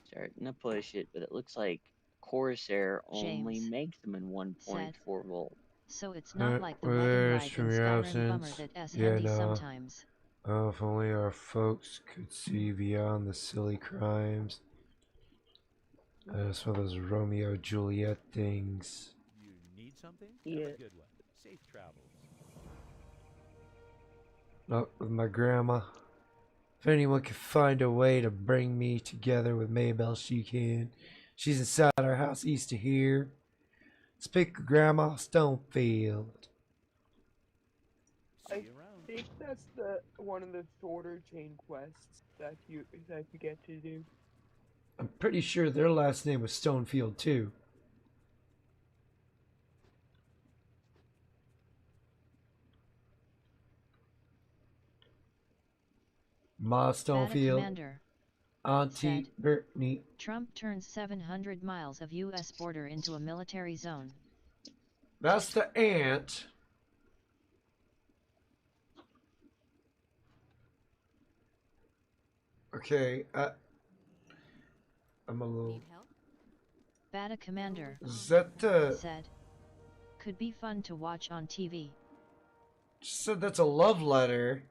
Starting to push it, but it looks like Corsair only James makes them in 1.4 volts. So it's not like the wagon Where's ride from in your Skyrim bummer absence? that S Yeah, handy no. sometimes. Oh, if only our folks could see beyond the silly crimes. It's one of those Romeo Juliet things. You need something? Yeah. Have a good one. Safe travels. Oh, with my grandma. If anyone can find a way to bring me together with Maybelle, she can. She's inside our house east of here. Speak of Grandma Stonefield. I think that's the one of the shorter chain quests that you get to do. I'm pretty sure their last name was Stonefield too. Ma Stonefield, Commander Auntie said, Brittany. Trump turns 700 miles of U.S. border into a military zone. That's the aunt. Okay, I'm a little. Need help? Bata Commander Is that the? said, could be fun to watch on TV. She said that's a love letter.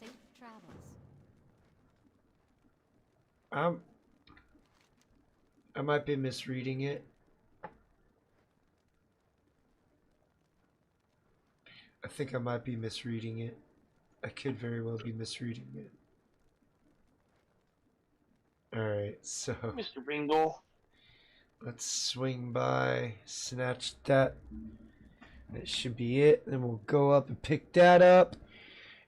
Safe travels. I might be misreading it. I think I might be misreading it. I could very well be misreading it. Alright, so Mr. Bingle. let's swing by, snatch that. That should be it. Then we'll go up and pick that up.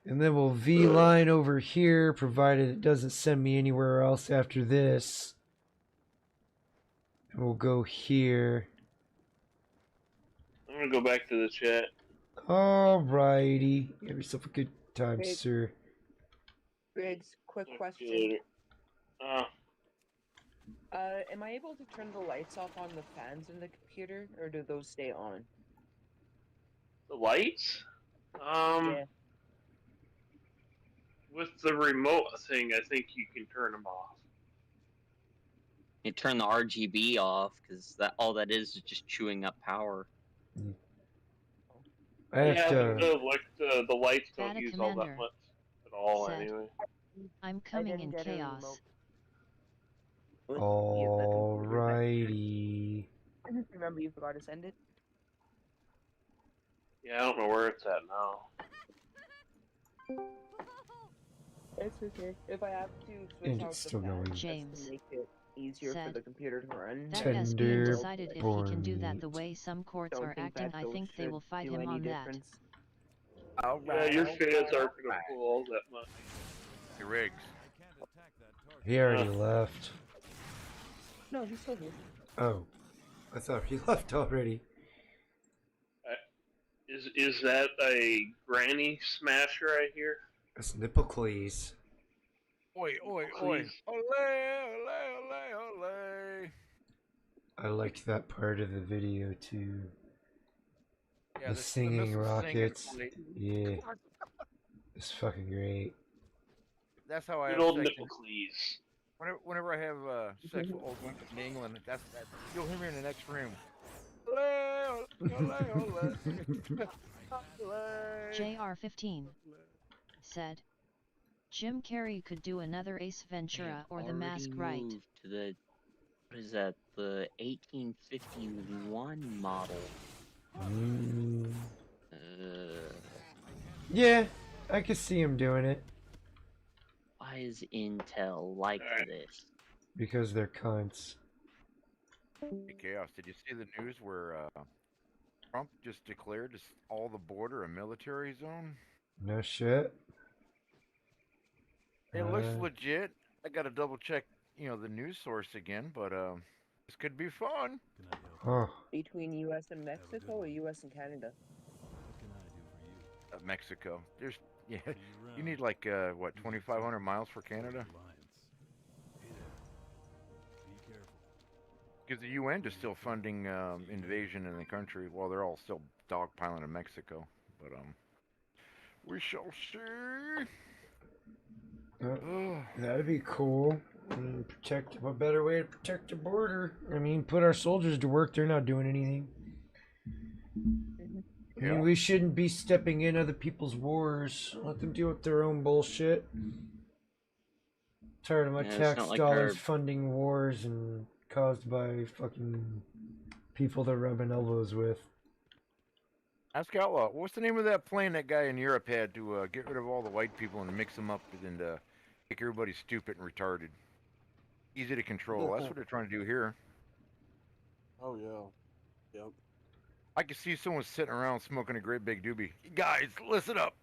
And then we'll V-line over here, provided it doesn't send me anywhere else after this. And we'll go here. I'm gonna go back to the chat. Alrighty. Have yourself a good time, Wait. sir. Riggs, quick See you question. later. Am I able to turn the lights off on the fans in the computer, or do those stay on? The lights? Yeah. With the remote thing, I think you can turn them off. You turn the RGB off because that all that is just chewing up power. I have Yeah, to. the lights don't Bata use all that Commander much at all said, anyway. I'm coming in didn't get a chaos. remote. Let's see if that computer back here. Alrighty. Remember, you forgot to send it? Yeah, I don't know where it's at now. It's okay. If I have to switch And out it's the still fans going. just James to make it easier for said, the computer to run. That Tender SPN decided if he can do born that the meat. way some courts Don't are think acting, that I those think they should will fight do him any on that. difference. Yeah, your fans aren't gonna pull all that much. Hey, Riggs. He already left. No, he's still here. Oh. I thought he left already. Is that a granny smasher I hear? It's Nipplecles. Oi, oi, oi. Please. Ole, ole, ole, ole. I liked that part of the video too. Yeah, The the singing missile rockets. singing. Yeah. It's fucking great. That's how I Good have old sex. Nipplecles. Whenever I have sex with old women in England, that's you'll hear me in the next room. Ole, ole, ole, ole. JR15 said, Jim Carrey could do another Ace Ventura or The Mask right. Moved to the what is that? The 1851 model. Mm. Uh, Yeah, I could see him doing it. why is Intel like this? Because they're cunts. Hey, Chaos, did you see the news where Trump just declared all the border a military zone? No shit. It looks legit. I gotta double check, the news source again, but this could be fun. Huh. Between U.S. and Mexico or U.S. and Canada? Mexico. You need like 2,500 miles for Canada? Because the UN is still funding invasion in the country while they're all still dogpiling in Mexico. But we shall see. That'd be cool. Protect a better way to protect the border. I mean, put our soldiers to work. They're not doing anything. I mean, we shouldn't be stepping in other people's wars. Let them deal with their own bullshit. Tired of my tax like dollars funding wars and caused by fucking people they're rubbing elbows with. Ask Outlaw, what's the name of that plane that guy in Europe had to get rid of all the white people and mix them up and make everybody stupid and retarded? Easy to control. That's what they're trying to do here. Oh yeah. Yep. I can see someone sitting around smoking a great big doobie. Guys, listen up.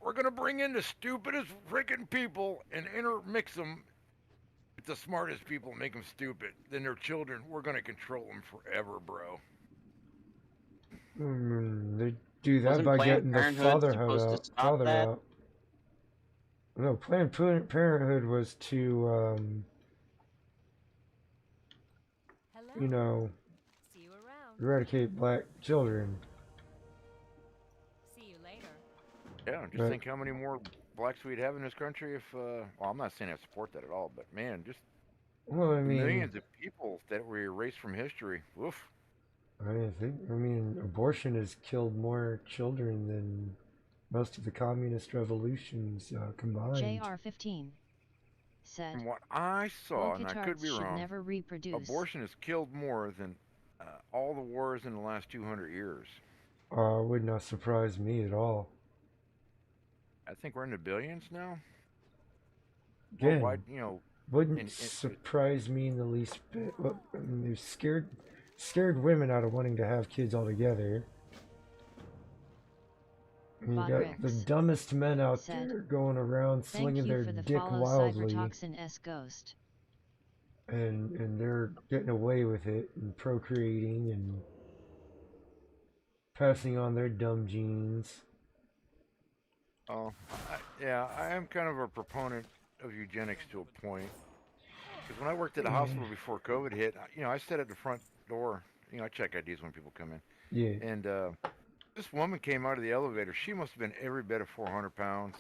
We're gonna bring in the stupidest freaking people and intermix them with the smartest people, and make them stupid. Then their children, we're gonna control them forever, bro. They do that Wasn't by Planned getting the Parenthood fatherhood supposed to out. stop Father that? out. No, Planned Parenthood was to, Hello. you know, See you around. eradicate black children. See you later. Yeah, just Right. think how many more blacks we'd have in this country if, well, I'm not saying I support that at all, but man, just Well, I mean, millions of people that were erased from history. Woof. I mean, abortion has killed more children than most of the communist revolutions combined. JR15 said, From what I saw, and I could Woketards be should wrong, never reproduce. abortion has killed more than all the wars in the last 200 years. Would not surprise me at all. I think we're in the billions now. Again, Worldwide, you know, wouldn't surprise me in the least bit. Well, I mean, they've scared women out of wanting to have kids altogether. You got the dumbest men out there going around slinging their dick wildly, Cybertoxin S Ghost. and they're getting away with it and procreating and passing on their dumb genes. Oh, yeah, I am kind of a proponent of eugenics to a point. Because when I worked at a hospital before COVID hit, I sat at the front door. I check IDs when people come in. Yeah. And this woman came out of the elevator. She must have been every bit of 400 pounds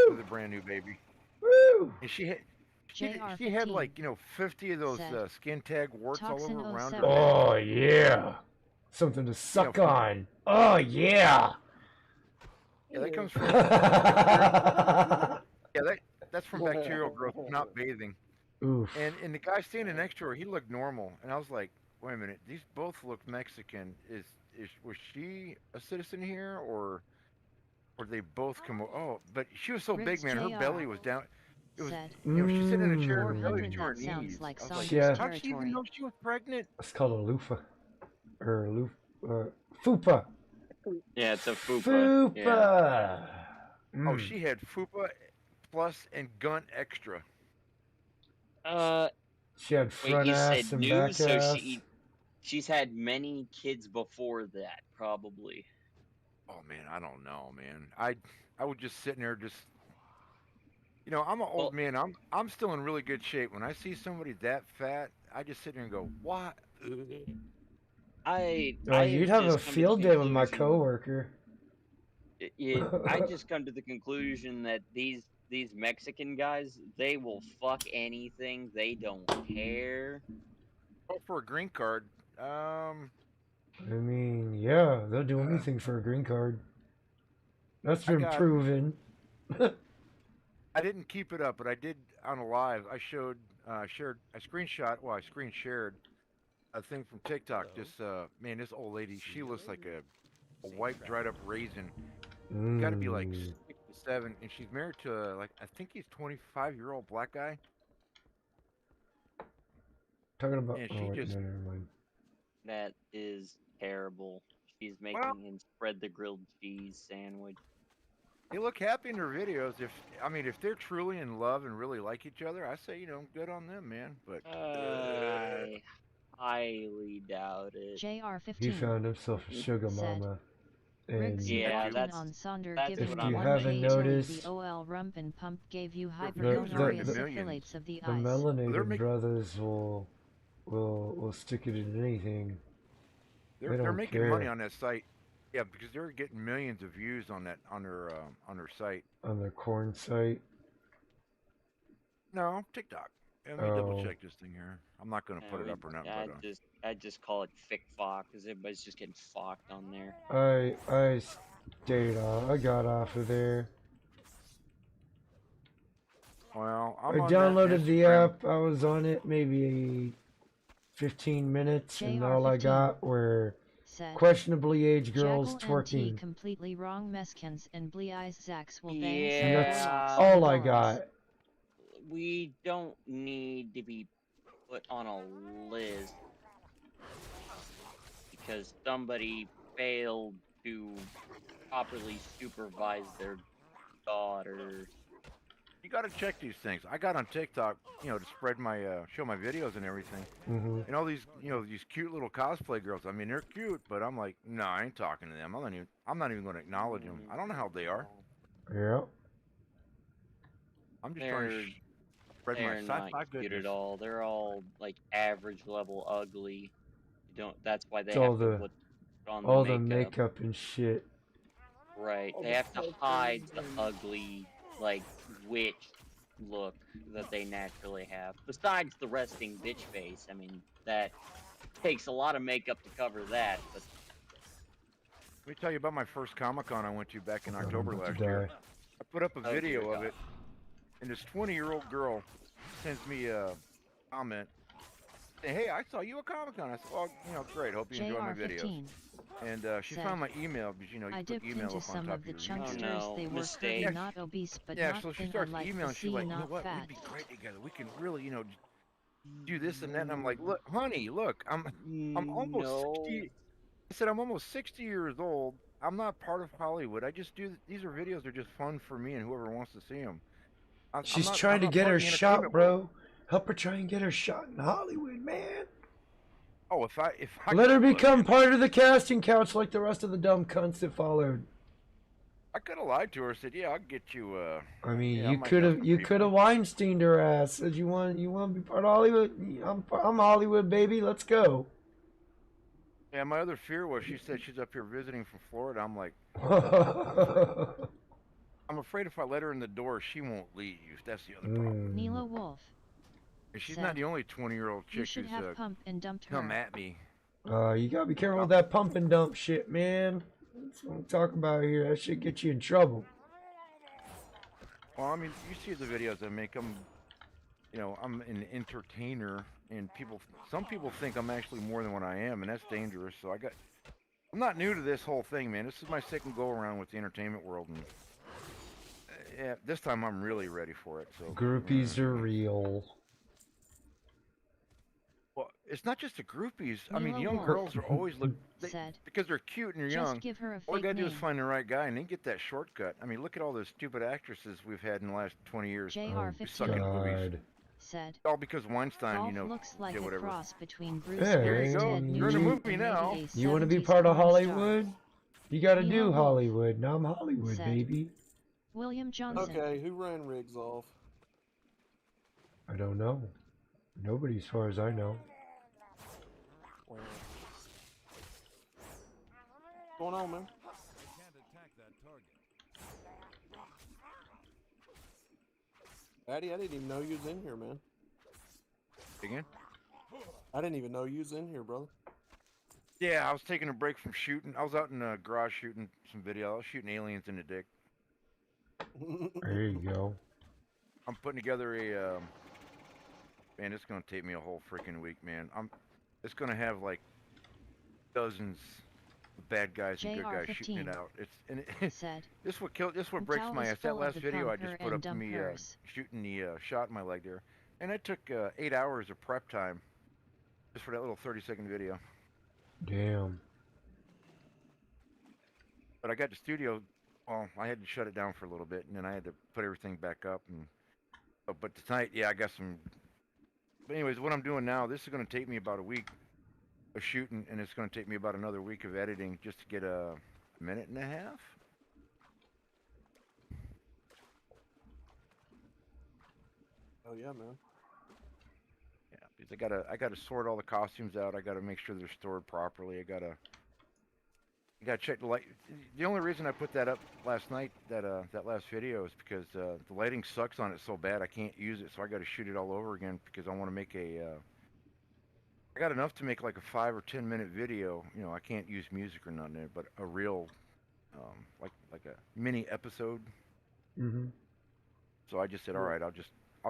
with a brand new baby. Woo! And she had like 50 of those skin tag warts all over around her. Oh yeah, something to suck on. Oh yeah. Yeah, that comes from that's from bacterial growth, not bathing. Oof. And the guy standing next to her, he looked normal, and I was like, wait a minute, these both look Mexican. Was she a citizen here, or they both come? Oh, but she was so big, man. Her belly was down. It was, she's sitting in a chair, her belly was to her knees. Like I was yeah. How'd she even know she was pregnant? It's called a loofah, or fupa. Yeah, it's a fupa. Fupa. Yeah. Oh, she had fupa plus and gun extra. She had front ass and back ass. She's had many kids before that, probably. Oh man, I don't know, man. I was just sitting there, just I'm an old man. I'm still in really good shape. When I see somebody that fat, I just sit there and go, what? You'd have a field day with my coworker. I just come to the conclusion that these Mexican guys, they will fuck anything. They don't care. Oh, for a green card. I mean, yeah, they'll do anything for a green card. That's been proven. I didn't keep it up, but I did on a live. I showed, shared, I screen shared a thing from TikTok. Man, this old lady, she looks like a white dried up raisin. Got to be like 67, and she's married to I think he's 25-year-old black guy. Talking about. And No, never mind. That is terrible. She's making him spread the grilled cheese sandwich. They look happy in their videos. If they're truly in love and really like each other, I say good on them, man. But I highly doubt it. JR15 He found himself a sugar mama. And yeah, that's on Sonder that's given what if you I'm haven't saying. noticed, the OL rump and pump gave you they're hypergonorious making affiliates of the the eyes. melanated brothers will stick it in anything. They're making money on that site. Yeah, because they're getting millions of views on their site. On their corn site. No, TikTok. Let me double check this thing here. I'm not gonna put it up or not. I just call it fick fuck because everybody's just getting fucked on there. I stayed off. I got off of there. Well, I downloaded the app. I was on it maybe 15 minutes, and all I got were said. Questionably aged girls Jackal NT twerking. completely wrong Meskins and Blee Eyes Zax will bang And some that's Yeah, all I warlocks. got. we don't need to be put on a list because somebody failed to properly supervise their daughter. You got to check these things. I got on TikTok, you know, to spread my show my videos and everything. Mm-hmm. And all these, you know, these cute little cosplay girls. I mean, they're cute, but I'm like, no, I ain't talking to them. I'm not even going to acknowledge them. I don't know how they are. Yeah. I'm just trying to They're spread my they're not sci-fi cute goodness. at all. They're all like average level ugly. You don't. That's why they It's all have to the put on all the the makeup. makeup and shit. Right. All They the have to filters hide the and- ugly, like, witch look that they naturally have. Besides the resting bitch face. I mean, that takes a lot of makeup to cover that, but Let me tell you about my first Comic-Con I went to back in I'm October about to last year. die. I put up a Oh, dear video of God. it, and this 20-year-old girl sends me a comment saying, "Hey, I saw you at Comic-Con." I said, "Well, you know, great. Hope you enjoy my videos." JR15 And she said, found my email because you know you I put dipped email into up on some top of of the your chunksters. YouTube. no, They were mistake. curvy, not obese, but Yeah, not so she thin. starts Unlike the emailing. She's C, like, "You know not what? fat. We'd be great together. We can really, you know, do this and that." And I'm like, "Look, honey, look, I'm almost No. 60. I said I'm almost 60 years old. I'm not part of Hollywood. I just do these are videos. They're just fun for me and whoever wants to see them. She's I'm trying to not get part her of the shot, entertainment world. bro. Help her try and get her shot in Hollywood, man. Oh, if I Let her look, become man, part of the casting couch like the rest of the dumb cunts that followed. I could have lied to her. Said, "Yeah, I'll get you." I mean, Yeah, I you might could know have some you people. could have Weinsteined her ass. Said you want to be part of Hollywood. I'm Hollywood, baby. Let's go. Yeah, my other fear was she said she's up here visiting from Florida. I'm like, I'm afraid if I let her in the door, she won't leave. That's the other problem. Nila Wolf And she's said, not the only 20-year-old you chick should who's have pumped and dumped come her. at me. You gotta be careful with that pump and dump shit, man. That's what I'm talking about here. That shit gets you in trouble. Well, I mean, you see the videos I make. You know, I'm an entertainer, and some people think I'm actually more than what I am, and that's dangerous. So I'm not new to this whole thing, man. This is my second go around with the entertainment world, and yeah, this time I'm really ready for it. So Groupies are real. well, it's not just the groupies. I mean, Mila young Wolf girls are always said, because they're cute and they're just young. give her a All you fake gotta do is name. find the right guy and then get that shortcut. I mean, look at all those stupid actresses we've had in the last 20 years who suck at movies. JR15 said, All because Weinstein, Golf you know, looks like did a whatever. cross between Bruce Hey, Here Willis, you go. Ted You're in a Nugent, movie and now. maybe a You want to be 70s part of porn star. Hollywood? You gotta Mila do Wolf Hollywood. Now I'm Hollywood, said, baby. William Johnson. Okay, who ran rigs off? I don't know. Nobody, as far as I know. Well, what's going on, man? They can't attack that target. Addy, I didn't even know you was in here, man. Again? I didn't even know you was in here, brother. Yeah, I was taking a break from shooting. I was out in the garage shooting some video. I was shooting aliens in the dick. There you go. I'm putting together a man, it's gonna take me a whole freaking week, man. It's gonna have like dozens of bad guys and good guys shooting it out. Said, this what breaks my ass. That last video I just put up to me shooting the shot in my leg there, and it took 8 hours of prep time just for that little 30-second video. Damn. But I got the studio. Well, I had to shut it down for a little bit, and then I had to put everything back up. And but tonight, yeah, I got some. But anyways, what I'm doing now, this is going to take me about a week of shooting, and it's going to take me about another week of editing just to get a minute and a half. Oh yeah, man. Yeah, because I gotta sort all the costumes out. I gotta make sure they're stored properly. I gotta check the light. The only reason I put that up last night, that last video, is because the lighting sucks on it so bad I can't use it. So I gotta shoot it all over again because I want to make I got enough to make like a 5 or 10 minute video. You know, I can't use music or nothing in it, but a real, like a mini episode. Mm-hmm. So I just said, all right, I'll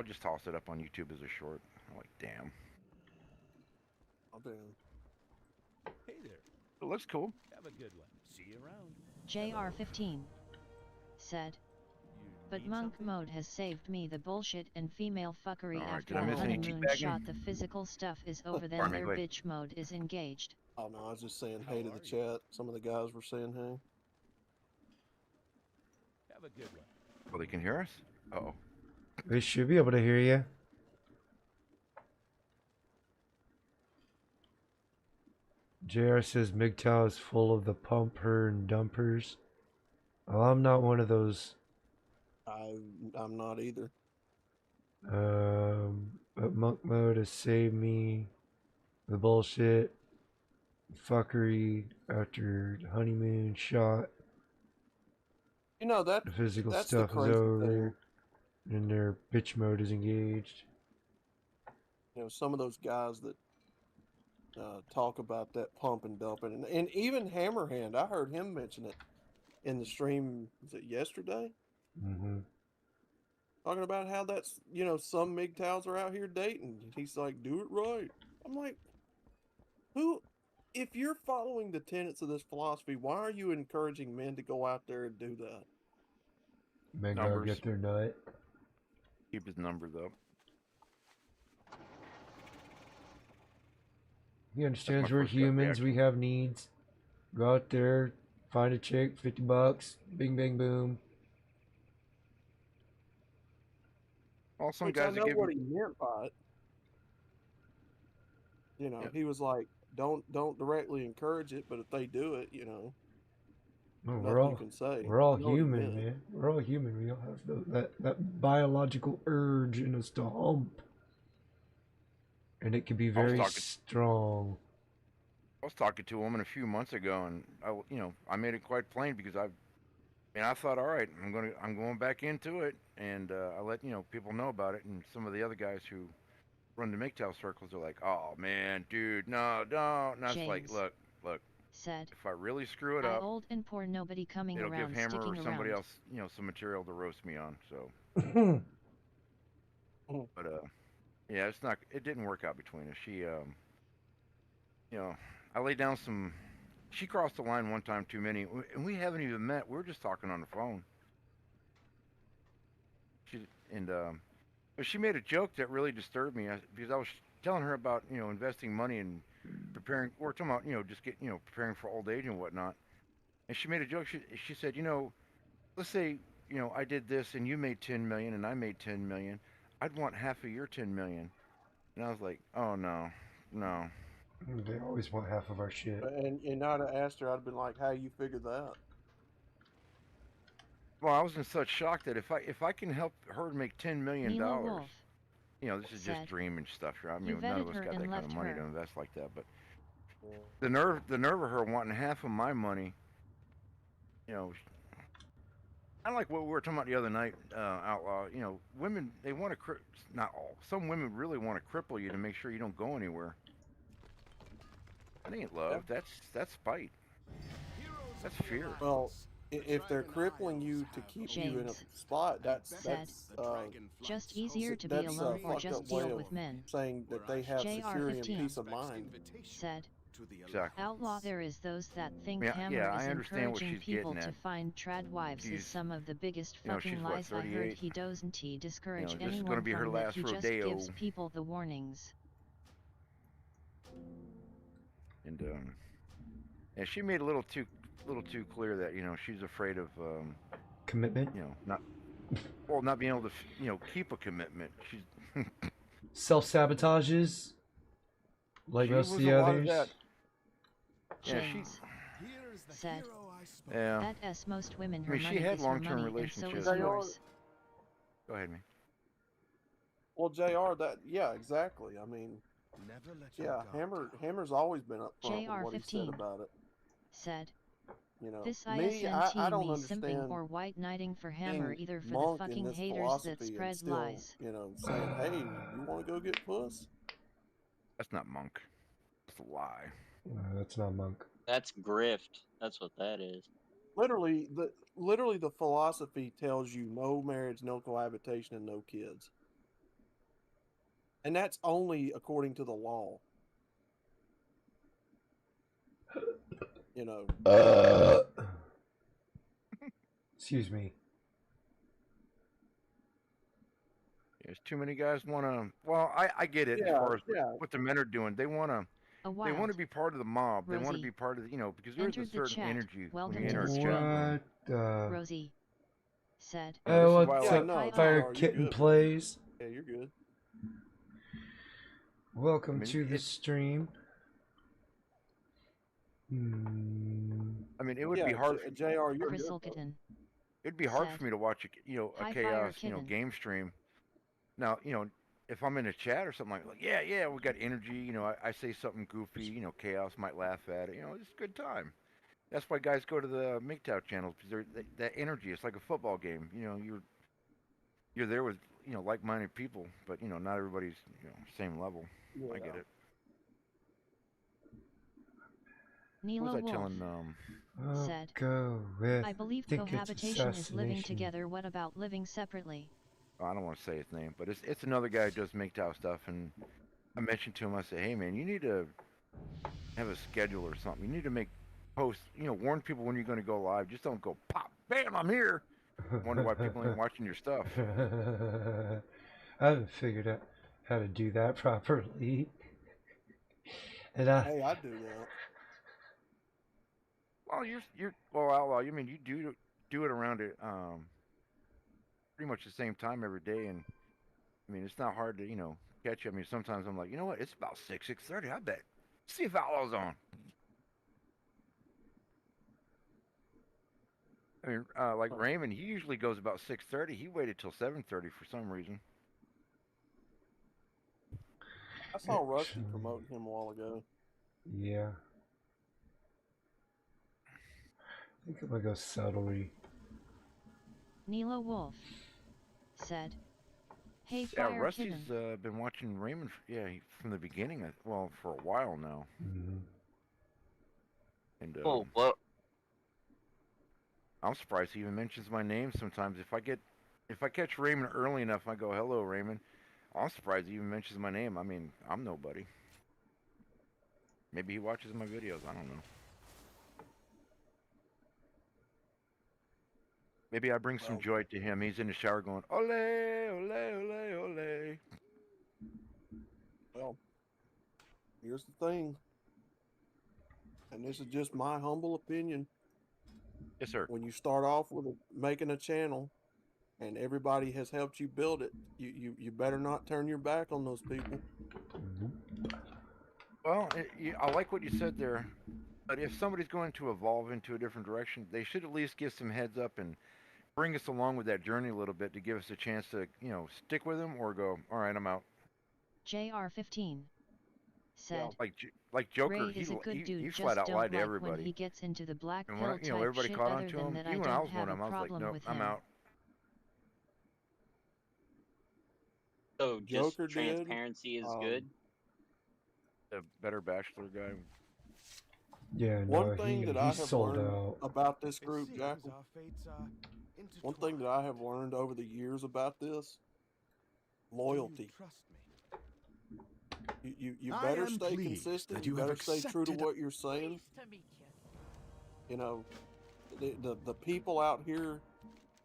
just toss it up on YouTube as a short. I'm like, damn. Oh damn. Hey there. It looks cool. Have a good one. See you around. JR15 said, but Need monk something? mode has saved me the bullshit and female fuckery Alright, after did I the miss any honeymoon teabagging? shot. The physical stuff is over, then Pardon me, their go ahead. bitch mode is engaged. Oh no, I was just saying How hey to the are you? chat. Some of the guys were saying hey. Have a good one. Oh, they can hear us? Uh-oh. They should be able to hear you. JR says MGTOW is full of the pumper and dumpers. Well, I'm not one of those. I'm not either. But monk mode has saved me the bullshit, fuckery after the honeymoon shot. You know that The physical that's the stuff is crazy over, thing. and their bitch mode is engaged. You know, some of those guys that talk about that pump and dumping, and even Hammerhand, I heard him mention it in the stream. Was it yesterday? Mm-hmm. Talking about how that's, you know, some MGTOWs are out here dating. He's like, do it right. I'm like, who? If you're following the tenets of this philosophy, why are you encouraging men to go out there and do that? Men go Numbers. get their nut. Keep his number, though. He understands my we're first gut humans. reaction. We have needs. Go out there, find a chick, $50, bing, bang, boom. Well, some Which I guys know are giving. what he meant by it. You know, Yeah. he was like, don't directly encourage it, but if they do it, you know, No, nothing you can say. we're all I know what he human, meant. man. We're all human. We all have that biological urge in us to hump, and it can be very talking- strong. I was talking to a woman a few months ago, and I made it quite plain because I thought, all right, I'm going back into it, and I let people know about it, and some of the other guys who run the MGTOW circles are like, oh man, dude, no, don't. And I was like, James look, said, if I really screw it I up, old and poor, nobody coming it'll give around Hammer or sticking somebody around. else, some material to roast me on. So, but yeah, it didn't work out between us. She, I laid down some. She crossed the line one time too many, and we haven't even met. We're just talking on the phone. But she made a joke that really disturbed me because I was telling her about investing money and preparing. We're talking about just preparing for old age and whatnot. And she made a joke. She said, let's say I did this and you made 10 million and I made 10 million. I'd want half of your 10 million. And I was like, oh no. They always want half of our shit. And I'd have asked her, I'd have been like, how you figured that? Well, I was in such shock that if I can help her make $10 million, Mila Wolf this is just said, dreaming stuff here. I "You mean, none of vetted us her got and that kind of left money her." to invest like that. But the nerve of her wanting half of my money. I like what we were talking about the other night, Outlaw. Women, they want to, not all, some women really want to cripple you to make sure you don't go anywhere. That ain't love. That's spite. That's fear. Well, if they're crippling you to keep you in a James spot, that's just easier to be that's alone or fucked just up way deal of with men. saying that they have security and JR15 peace of mind. said, Exactly. Outlaw, there is those that think Yeah, Hammer I is understand what encouraging she's people getting to at. find trad wives is She's- some of the biggest she's fucking what, lies I heard. 38? He doesn't discourage this is gonna anyone be her from that. last He just rodeo. gives people the warnings. And she made a little too clear that she's afraid of Commitment. not being able to keep a commitment. She's Self-sabotages. Like she most was of the a lot of others. that. Yeah, James said, yeah. that S most women, I her mean, she money had is her long-term money and so is relationships. yours. Go ahead, man. Well, JR, exactly. I mean, Hammer's always been upfront with what he said JR15 about it. said, this me, ISNT I don't me understand simping or white knighting for Hammer, being either for the monk in fucking this haters that philosophy and spread still, lies. saying, hey, you want to go get puss? That's not monk. That's a lie. No, that's not monk. That's grift. That's what that is. Literally, the philosophy tells you no marriage, no cohabitation, and no kids. And that's only according to the law. You know, Excuse me. There's too many guys want to. Well, I get it as yeah, far as yeah. what the men are doing. They want to. A They want wild. to be part of the mob. They want to Rosie. be part of, because there's a Entered the certain chat. energy when Welcome you to enter the a stream. chat room. What the? Rosie. Said. You know, this is What's why I Yeah, up, like. no, Hi, Fire you're Kitten good. Plays? Yeah, you're good. Welcome I mean, to the it's- stream. I mean, it would Yeah, be hard. Jr. You're good. Crystal Bro. Kitten. It'd be hard said. for me to watch a Hi, Fire chaos, Kitten. game stream. Now, if I'm in a chat or something like, yeah, we got energy. I say something goofy. Chaos might laugh at it. It's a good time. That's why guys go to the MGTOW channels because that energy. It's like a football game. You're there with like-minded people, but not everybody's same level. I get it. What Nilo was I Wolf. telling said. Go with. I believe think it's cohabitation is living assassination. together. What about living separately? I don't want to say his name, but it's another guy who does MGTOW stuff, and I mentioned to him, I said, hey man, you need to have a schedule or something. You need to make posts, warn people when you're going to go live. Just don't go pop, bam, I'm here. Wonder why people ain't watching your stuff. I haven't figured out how to do that properly. And Hey, I do that. Well, well, Outlaw. You mean you do it around it, pretty much the same time every day, and I mean it's not hard to catch you. I mean sometimes I'm like, you know what? It's about 6:30. I bet. See if Outlaw's on. I mean, like Raymond, he usually goes about 6:30. He waited till 7:30 for some reason. I saw Rusty promoting him a while ago. Yeah. I think I'm gonna go subtly. Nilo Wolf. Said. Hey, Yeah, Fire Rusty's Kitten. been watching Raymond. From the beginning. Well, for a while now. Mm-hmm. And well, I'm surprised he even mentions my name sometimes. If I catch Raymond early enough, I go, "Hello, Raymond." I'm surprised he even mentions my name. I mean, I'm nobody. Maybe he watches my videos. I don't know. Maybe I bring some joy to him. He's in the shower going, "Ole, ole, ole, ole." Well, here's the thing, and this is just my humble opinion. Yes, sir. When you start off with making a channel, and everybody has helped you build it, you better not turn your back on those people. Well, I like what you said there, but if somebody's going to evolve into a different direction, they should at least give some heads up and bring us along with that journey a little bit to give us a chance to, stick with them or go, all right, I'm out. JR15. Said. Like Joker, Ray is a good dude, he just flat out don't lied to like everybody. when he gets into the black And pill when type everybody shit. caught on Other to than him, that, even I when I don't was have one a of them, I was like, problem nope, with I'm him. out. So just Joker did, transparency is good. The better bachelor guy. Yeah, no, one thing that I he's have sold learned out. about this group, Jackal, one thing that I have learned over the years about this, loyalty. You better stay consistent. You better stay true to what you're saying. The people out here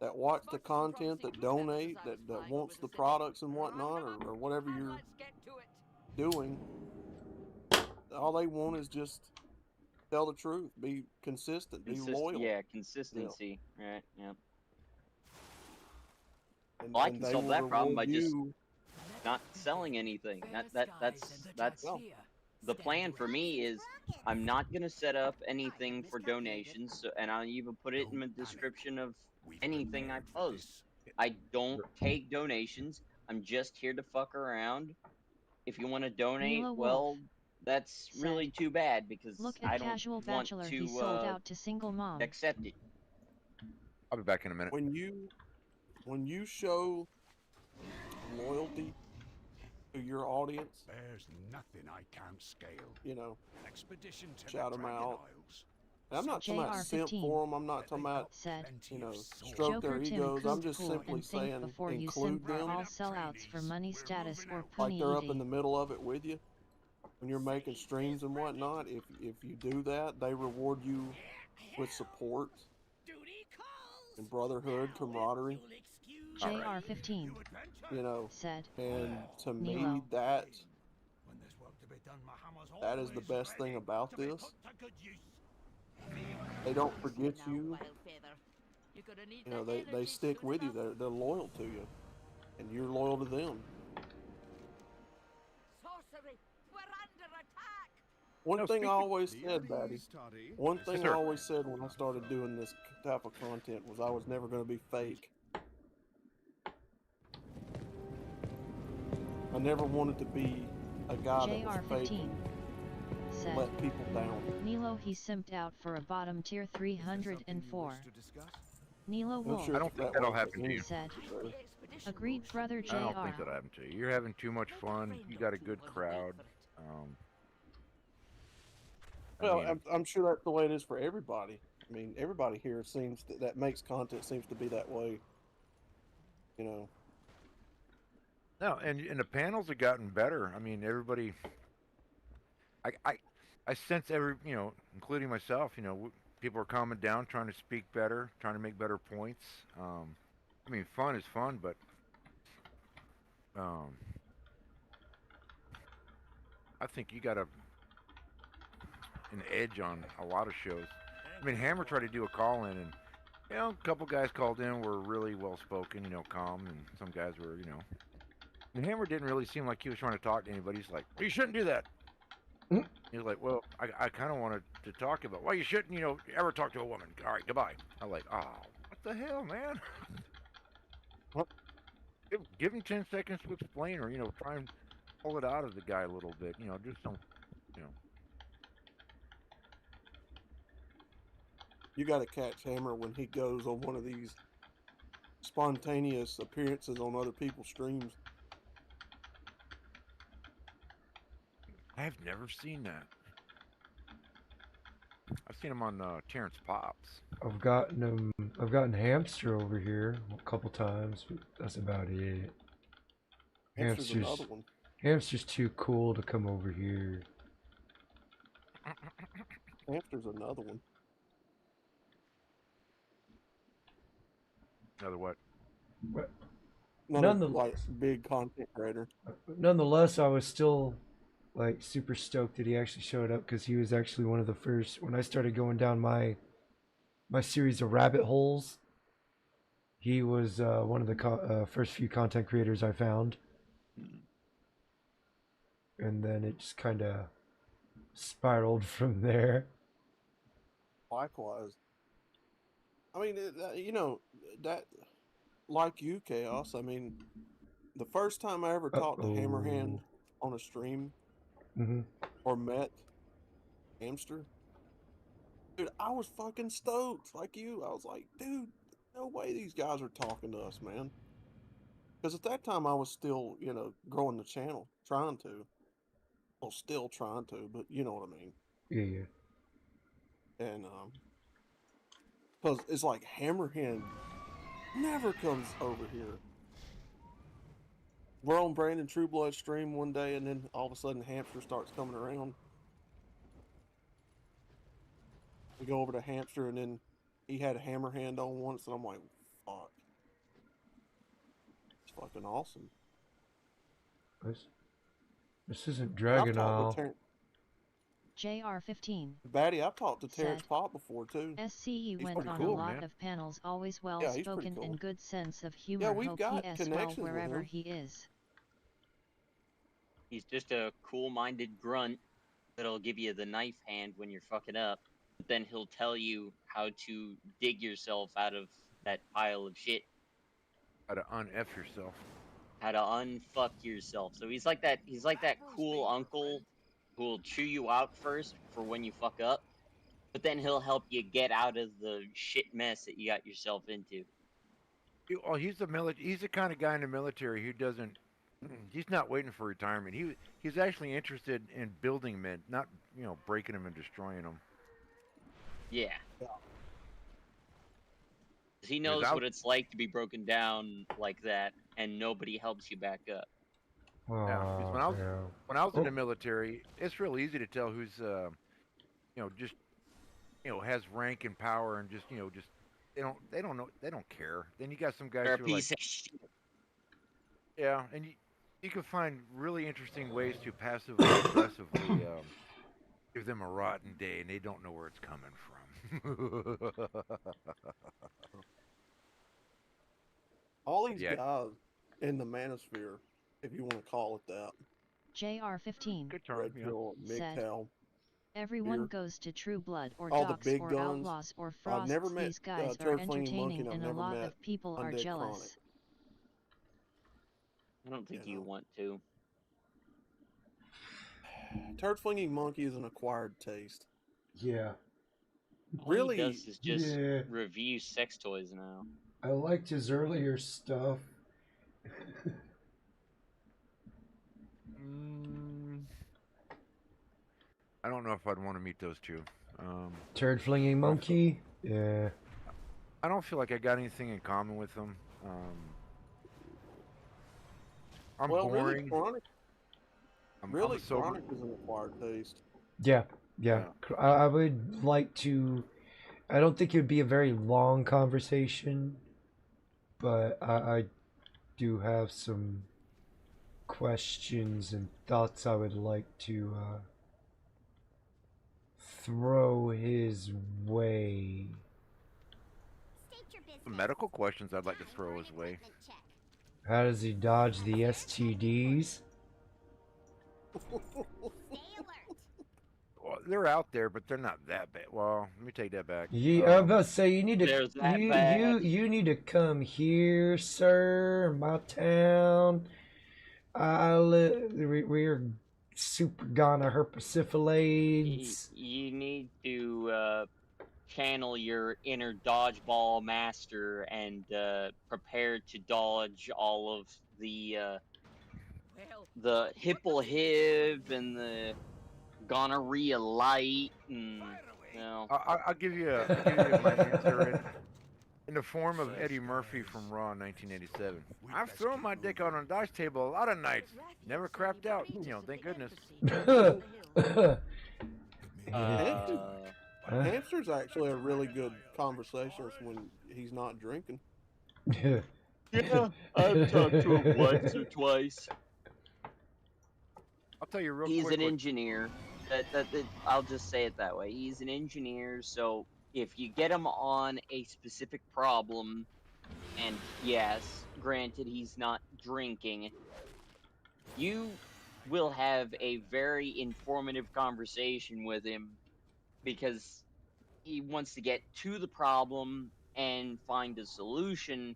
that watch the content, that donate, that wants the products and whatnot, or whatever you're doing, all they want is just tell the truth, be consistent, be loyal. Yeah, consistency. Right. Yeah. And, Well, I and can they solve will that problem by reward just you. not selling anything. That's the plan for me. Is I'm not gonna set up anything for donations, and I'll even put it in the description of anything I post. I don't take donations. I'm just here to fuck around. If you want to donate, Nilo well, Wolf that's really said. too bad because Look I at don't Casual want Bachelor. He sold to out to single mom. accept it. I'll be back in a minute. When you show loyalty to your audience, There's nothing I can't scale. Expedition to shout the them Dragon out. Isles. And I'm not talking about simp JR15 for them. I'm not talking about said. stroke their Joker Tim egos. I'm Coop just cool simply and think saying before you include simp for them all sellouts for money, status, or like they're up in punity. the middle of it with you. when you're making streams and whatnot, if you do that, they reward you with support and brotherhood, camaraderie. JR15 You know, said, and to me, Nilo. that is the best thing about this. They don't forget you. You know, they stick with you. They're loyal to you, and you're loyal to them. One thing I always said, Batty, one thing I always said when I started doing this type of content was I was never going to be fake. I never wanted to be a guy that was fake JR15 and said, let people down. Nilo he simped out for a bottom tier 304. Nilo I'm Wolf sure I don't think that'll happen to you. said, agreed brother JR. I don't think that'll happen to you. You're having too much fun. You got a good crowd. Well, I'm sure that's the way it is for everybody. I mean, everybody here seems that makes content seems to be that way. You know. No, and the panels have gotten better. I mean, everybody. I sense including myself. People are calming down, trying to speak better, trying to make better points. I mean, fun is fun, but I think you got an edge on a lot of shows. I mean, Hammer tried to do a call in, and a couple guys called in were really well spoken, calm, and some guys were, And Hammer didn't really seem like he was trying to talk to anybody. He's like, well, you shouldn't do that. He's like, well, I kind of wanted to talk about, well, you shouldn't, ever talk to a woman. All right, goodbye. I'm like, oh, what the hell, man? What? Give him 10 seconds to explain, or, try and pull it out of the guy a little bit. Do some, You got to catch Hammer when he goes on one of these spontaneous appearances on other people's streams. I've never seen that. I've seen him on Terrence Pops. I've gotten Hamster over here a couple times, but that's about it. Hamster's another one. Hamster's too cool to come over here. Hamster's another one. Another what? What? Another like big content creator. Nonetheless, I was still like super stoked that he actually showed up, because he was actually one of the first when I started going down my series of rabbit holes. He was one of the first few content creators I found, and then it just kind of spiraled from there. Likewise. I mean, that like you, Chaos. I mean, the first time I ever talked to Hammerhand on a stream or met Hamster, dude, I was fucking stoked like you. I was like, dude, no way these guys are talking to us, man. Because at that time I was still, growing the channel, trying to. Well, still trying to, but you know what I mean. Yeah. And because it's like Hammerhand never comes over here. We're on Brandon Trueblood's stream one day, and then all of a sudden Hamster starts coming around. We go over to Hamster, and then he had a Hammerhand on once, and I'm like, fuck. It's fucking awesome. This isn't Dragonal. JR15 Batty, I've talked to Terrence Pop before too. SCE went on cool, a lot man. of panels, always well spoken cool. and good sense of humor. Yeah, we've Hope got he as connections well with wherever him. he is. He's just a cool-minded grunt that'll give you the knife hand when you're fucking up, but then he'll tell you how to dig yourself out of that pile of shit. How to un-F yourself. How to unfuck yourself. So he's like that cool uncle who will chew you out first for when you fuck up, but then he'll help you get out of the shit mess that you got yourself into. Oh, he's the kind of guy in the military who doesn't. He's not waiting for retirement. He's actually interested in building men, not breaking them and destroying them. Yeah. He knows what it's like to be broken down like that, and nobody helps you back up. Yeah, Oh, because yeah. when I was in Oh. the military, it's real easy to tell who's just has rank and power and just just they don't know they don't care. Then you got some guys You're a who are like, piece of shit. yeah, and you can find really interesting ways to passively aggressively give them a rotten day, and they don't know where it's coming from. All these Yeah, guys in the manosphere, if you want to call it that, JR15 good term. Red Yeah. Pill, said, MGTOW, everyone here, goes to True Blood or all the Jocks big or guns. Outlaws or I've never Frosts. met These guys are Turd Flinging Monkey, entertaining and I've and a never lot met of people are Undead Chronic. jealous. I don't think You you know. want to. Turd Flinging Monkey is an acquired taste. Yeah. All Really? he does is just Yeah. review sex toys now. I liked his earlier stuff. I don't know if I'd want to meet those two. Turd flinging monkey. Yeah. I don't feel like I got anything in common with them. I'm Well, boring. really, Chronic, I'm really, a sober. Chronic is an acquired taste. Yeah. Yeah. I would like to. I don't think it would be a very long conversation, but I do have some questions and thoughts I would like to throw his way. Some medical questions I'd like to throw his way. How does he dodge the STDs? Well, they're out there, but they're not that bad. Well, let me take that back. I'm about to say you need to There's that bad. you need to come here, sir, my town. We're super gonna herpesiphilates. You need to channel your inner dodgeball master and prepare to dodge all of the hipple-hiv and the gonorrhea light and I'll give you my answer in the form of Eddie Murphy from Raw in 1987. I've thrown my dick out on a dice table a lot of nights. Never crapped out. Thank goodness. Hamster's actually a really good conversationalist when he's not drinking. yeah, I've talked to him once or twice. I'll tell you real He's quick. an engineer. I'll just say it that way. He's an engineer, so if you get him on a specific problem, and yes, granted he's not drinking, you will have a very informative conversation with him because he wants to get to the problem and find a solution.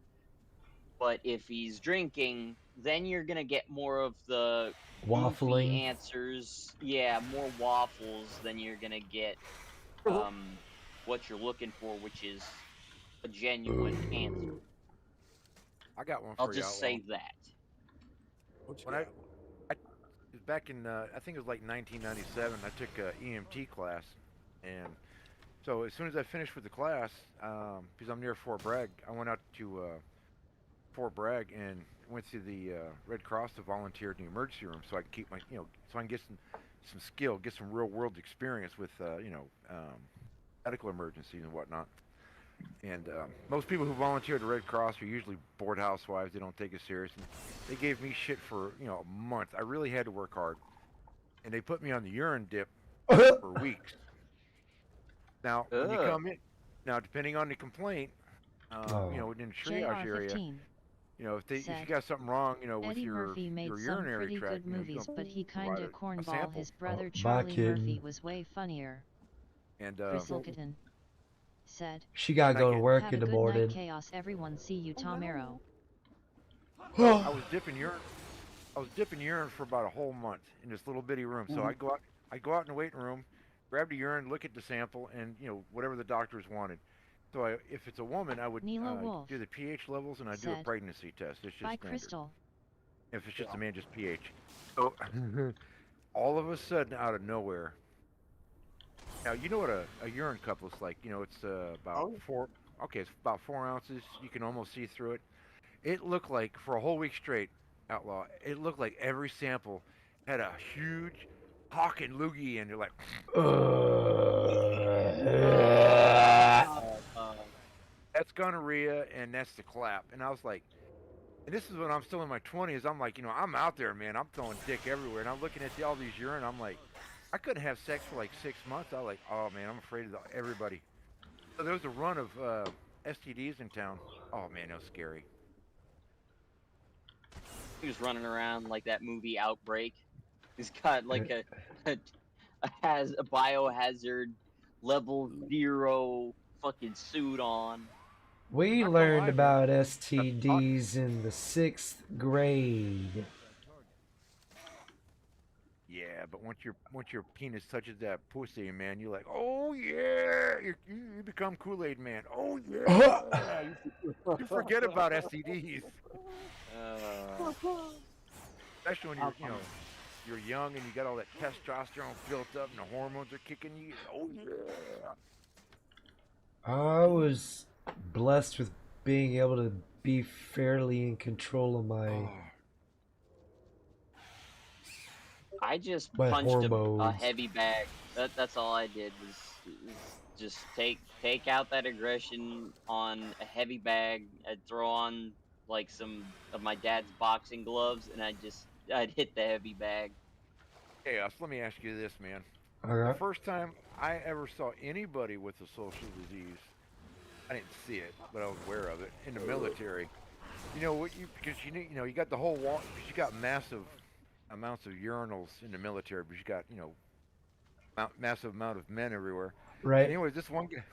But if he's drinking, then you're gonna get more of the goofy Waffling. answers. Yeah, more waffles than you're gonna get what you're looking for, which is a genuine answer. I got one for I'll you. just say that. When I back in I think it was like 1997, I took a EMT class, and so as soon as I finished with the class, because I'm near Fort Bragg, I went out to Fort Bragg and went to the Red Cross to volunteer in the emergency room, so I can keep my so I can get some skill, get some real world experience with medical emergencies and whatnot. And most people who volunteer at the Red Cross are usually bored housewives. They don't take it serious. And they gave me shit for a month. I really had to work hard, and they put me on the urine dip for weeks. Now when you come in, depending on the complaint, within the triage area, if you got something wrong, with Eddie your Murphy made your some urinary pretty tract, good movies, but he provide kinda a cornball sample. his brother Bye, Charlie kid. Murphy was way funnier. And Bristleton said, She gotta go to work "Have in a the good night, morning. Chaos. Everyone see you, Tom Arrow." I was dipping urine. I was dipping urine for about a whole month in this little bitty room. So I go out in the waiting room, grab the urine, look at the sample, and whatever the doctors wanted. So if it's a woman, I would do the pH levels, and I do a pregnancy test. It's just Bye, standard. Crystal. If it's just a man, just pH. So all of a sudden, out of nowhere. Now you know what a urine cup looks like. It's about four. Okay, it's about 4 ounces. You can almost see through it. It looked like for a whole week straight, Outlaw. It looked like every sample had a huge hawk and loogie, and you're like, that's gonorrhea, and that's the clap. And I was like, and this is when I'm still in my 20s. I'm like, I'm out there, man. I'm throwing dick everywhere, and I'm looking at all these urine. I'm like, I couldn't have sex for like 6 months. I was like, oh man, I'm afraid of everybody. So there was a run of STDs in town. Oh man, that was scary. He was running around like that movie Outbreak. He's got like has a biohazard level 0 fucking suit on. We learned about STDs in the 6th grade. Yeah, but once your penis touches that pussy, man, you're like, oh yeah, you become Kool-Aid man. Oh yeah, you forget about STDs. Especially when you're young and you got all that testosterone built up and the hormones are kicking you. Oh yeah. I was blessed with being able to be fairly in control of my I just my punched a hormones. heavy bag. That's all I did was just take out that aggression on a heavy bag. I'd throw on like some of my dad's boxing gloves, and I'd hit the heavy bag. Hey, let me ask you this, man. Okay. The first time I ever saw anybody with a social disease, I didn't see it, but I was aware of it in the military. Because you got the whole wall, because you got massive amounts of urinals in the military, but you got massive amount of men everywhere. Right. Anyways, this one guy,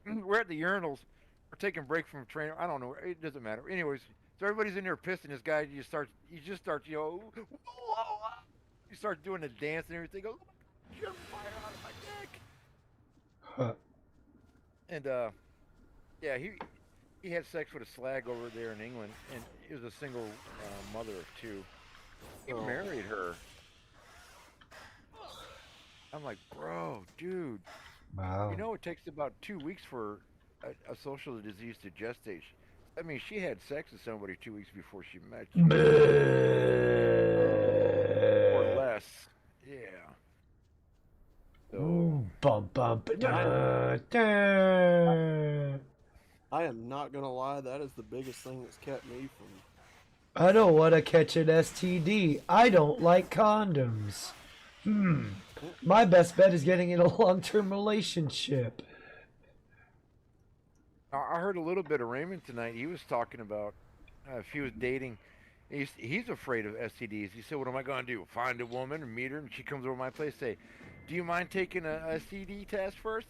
we're at the urinals, we're taking a break from training. I don't know, it doesn't matter. Anyways, so everybody's in there pissing. This guy, you just start, you start doing the dance and everything. Goes, you're on fire out of my neck. Huh. And yeah, he had sex with a slag over there in England, and he was a single mother of 2. He married her. I'm like, bro, dude. Wow. It takes about 2 weeks for a social disease to gestate. I mean, she had sex with somebody 2 weeks before she met you. Or less. Yeah. So, ooh, bum, da, da. I am not gonna lie, that is the biggest thing that's kept me from. I don't want to catch an STD. I don't like condoms. My best bet is getting in a long-term relationship. I heard a little bit of Raymond tonight. He was talking about if he was dating. He's afraid of STDs. He said, "What am I going to do? Find a woman and meet her, and she comes over to my place, say, do you mind taking a STD test first?"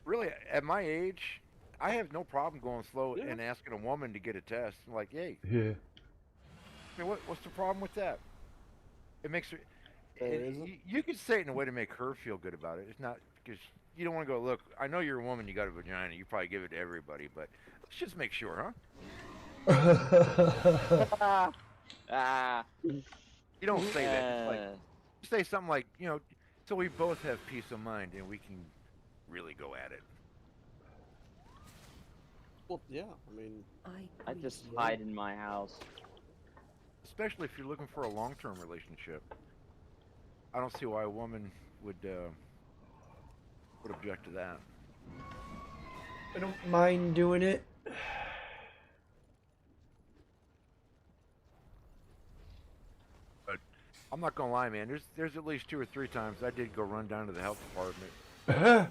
Really, at my age, I have no problem going slow and asking a woman to get a test. I'm like, hey. Yeah. I mean, what's the problem with that? It makes her. You can say it in a way to make her feel good about it. It's not because you don't want to go, look, I know you're a woman, you got a vagina, you probably give it to everybody, but let's just make sure, huh? You don't say that. It's like, you say something like, so we both have peace of mind and we can really go at it. Well, yeah, I mean, I just hide in my house. Especially if you're looking for a long-term relationship. I don't see why a woman would object to that. I don't mind doing it. But I'm not gonna lie, man. There's at least 2 or 3 times I did go run down to the health department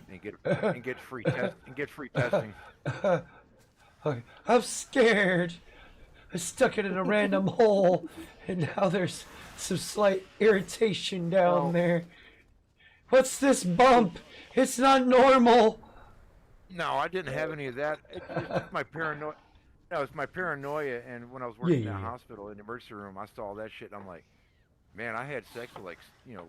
and get free testing. I'm scared. I stuck it in a random hole, and now there's some slight irritation down there. What's this bump? It's not normal. No, I didn't have any of that. It's my paranoia. No, it's my paranoia. And when I was working in the hospital in the emergency room, I saw all that shit. And I'm like, man, I had sex with a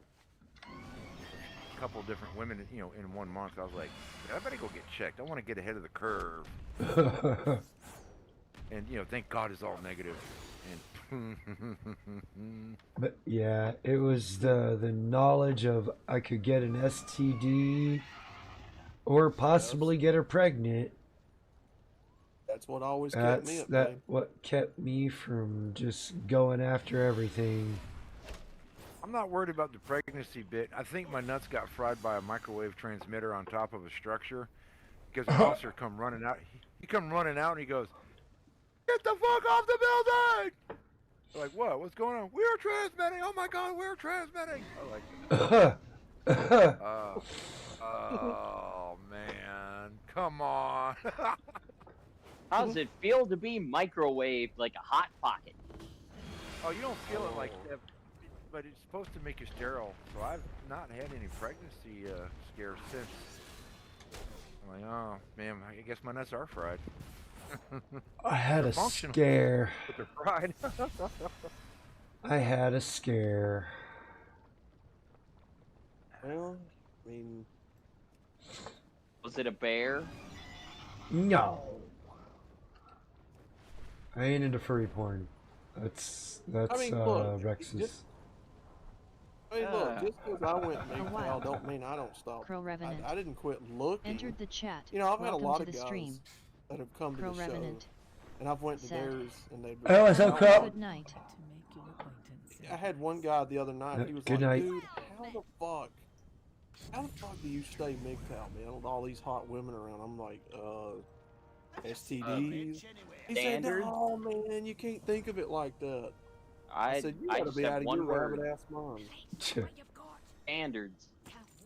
couple of different women, in 1 month. I was like, I better go get checked. I want to get ahead of the curve. And thank God it's all negative. And but yeah, it was the knowledge of I could get an STD or possibly get her pregnant. That's what always kept me That's at bay. what kept me from just going after everything. I'm not worried about the pregnancy bit. I think my nuts got fried by a microwave transmitter on top of a structure because an officer come running out. He come running out and he goes, "Get the fuck off the building!" I'm like, what? What's going on? We're transmitting. Oh my god, we're transmitting. I'm like, oh man, come on. How does it feel to be microwaved like a hot pocket? Oh, you don't feel it like that, but it's supposed to make you sterile. So I've not had any pregnancy scares since. I'm like, oh man, I guess my nuts are fried. I had They're a functional, scare. but they're fried. I had a scare. Well, I mean, Was it a bear? No. I ain't into furry porn. That's I mean, look, Rex's. hey, look, just because I went A MGTOW while. don't mean I don't stop. Crow Revenant. I didn't quit looking. Entered the chat. You know, I've had a Welcome lot to of the guys stream. that have come to Crow the show, Revenant. and I've went to Said. theirs, and they've Oh, what's up, Crow? Good night. I had one guy the other night. He was Good like, night. "Dude, how the fuck do you stay MGTOW, man? With all these hot women around." I'm like, STDs. He said, Standards? "Oh man, you can't think of it like that." I said, "You I gotta just be have out of one your word. rabbit ass mind." Standards.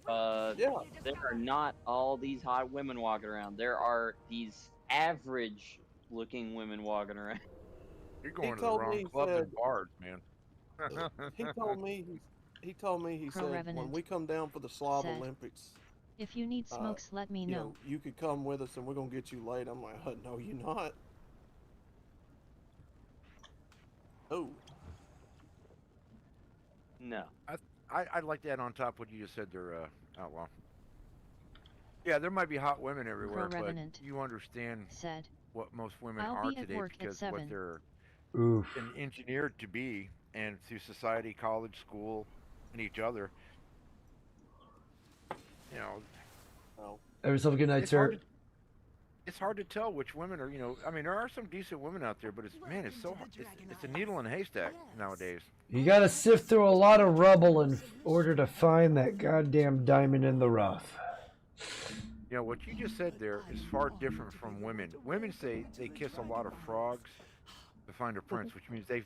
Yeah. There are not all these hot women walking around. There are these average looking women walking around. You're going to the told me, wrong he clubs said- and bars, man. He told me, he Crow said, Revenant when we come down for the Slav said, Olympics, If you need smokes, let me you know. know, you could come with us and we're gonna get you laid. I'm like, no, you're not. Oh, No. I'd like to add on top what you just said there, Outlaw. Yeah, there might be hot women everywhere, but Revenant you understand Said, what most women I'll are be at today work at because 7. what they're Oof. been engineered to be, and through society, college, school, and each other. You know, well, Have yourself a good night, it's sir. it's hard to tell which women are. You know, I mean, there are some decent women out there, but it's so hard. It's a needle in a haystack nowadays. You gotta sift through a lot of rubble in order to find that goddamn diamond in the rough. You know, what you just said there is far different from women. Women say they kiss a lot of frogs to find a prince, which means they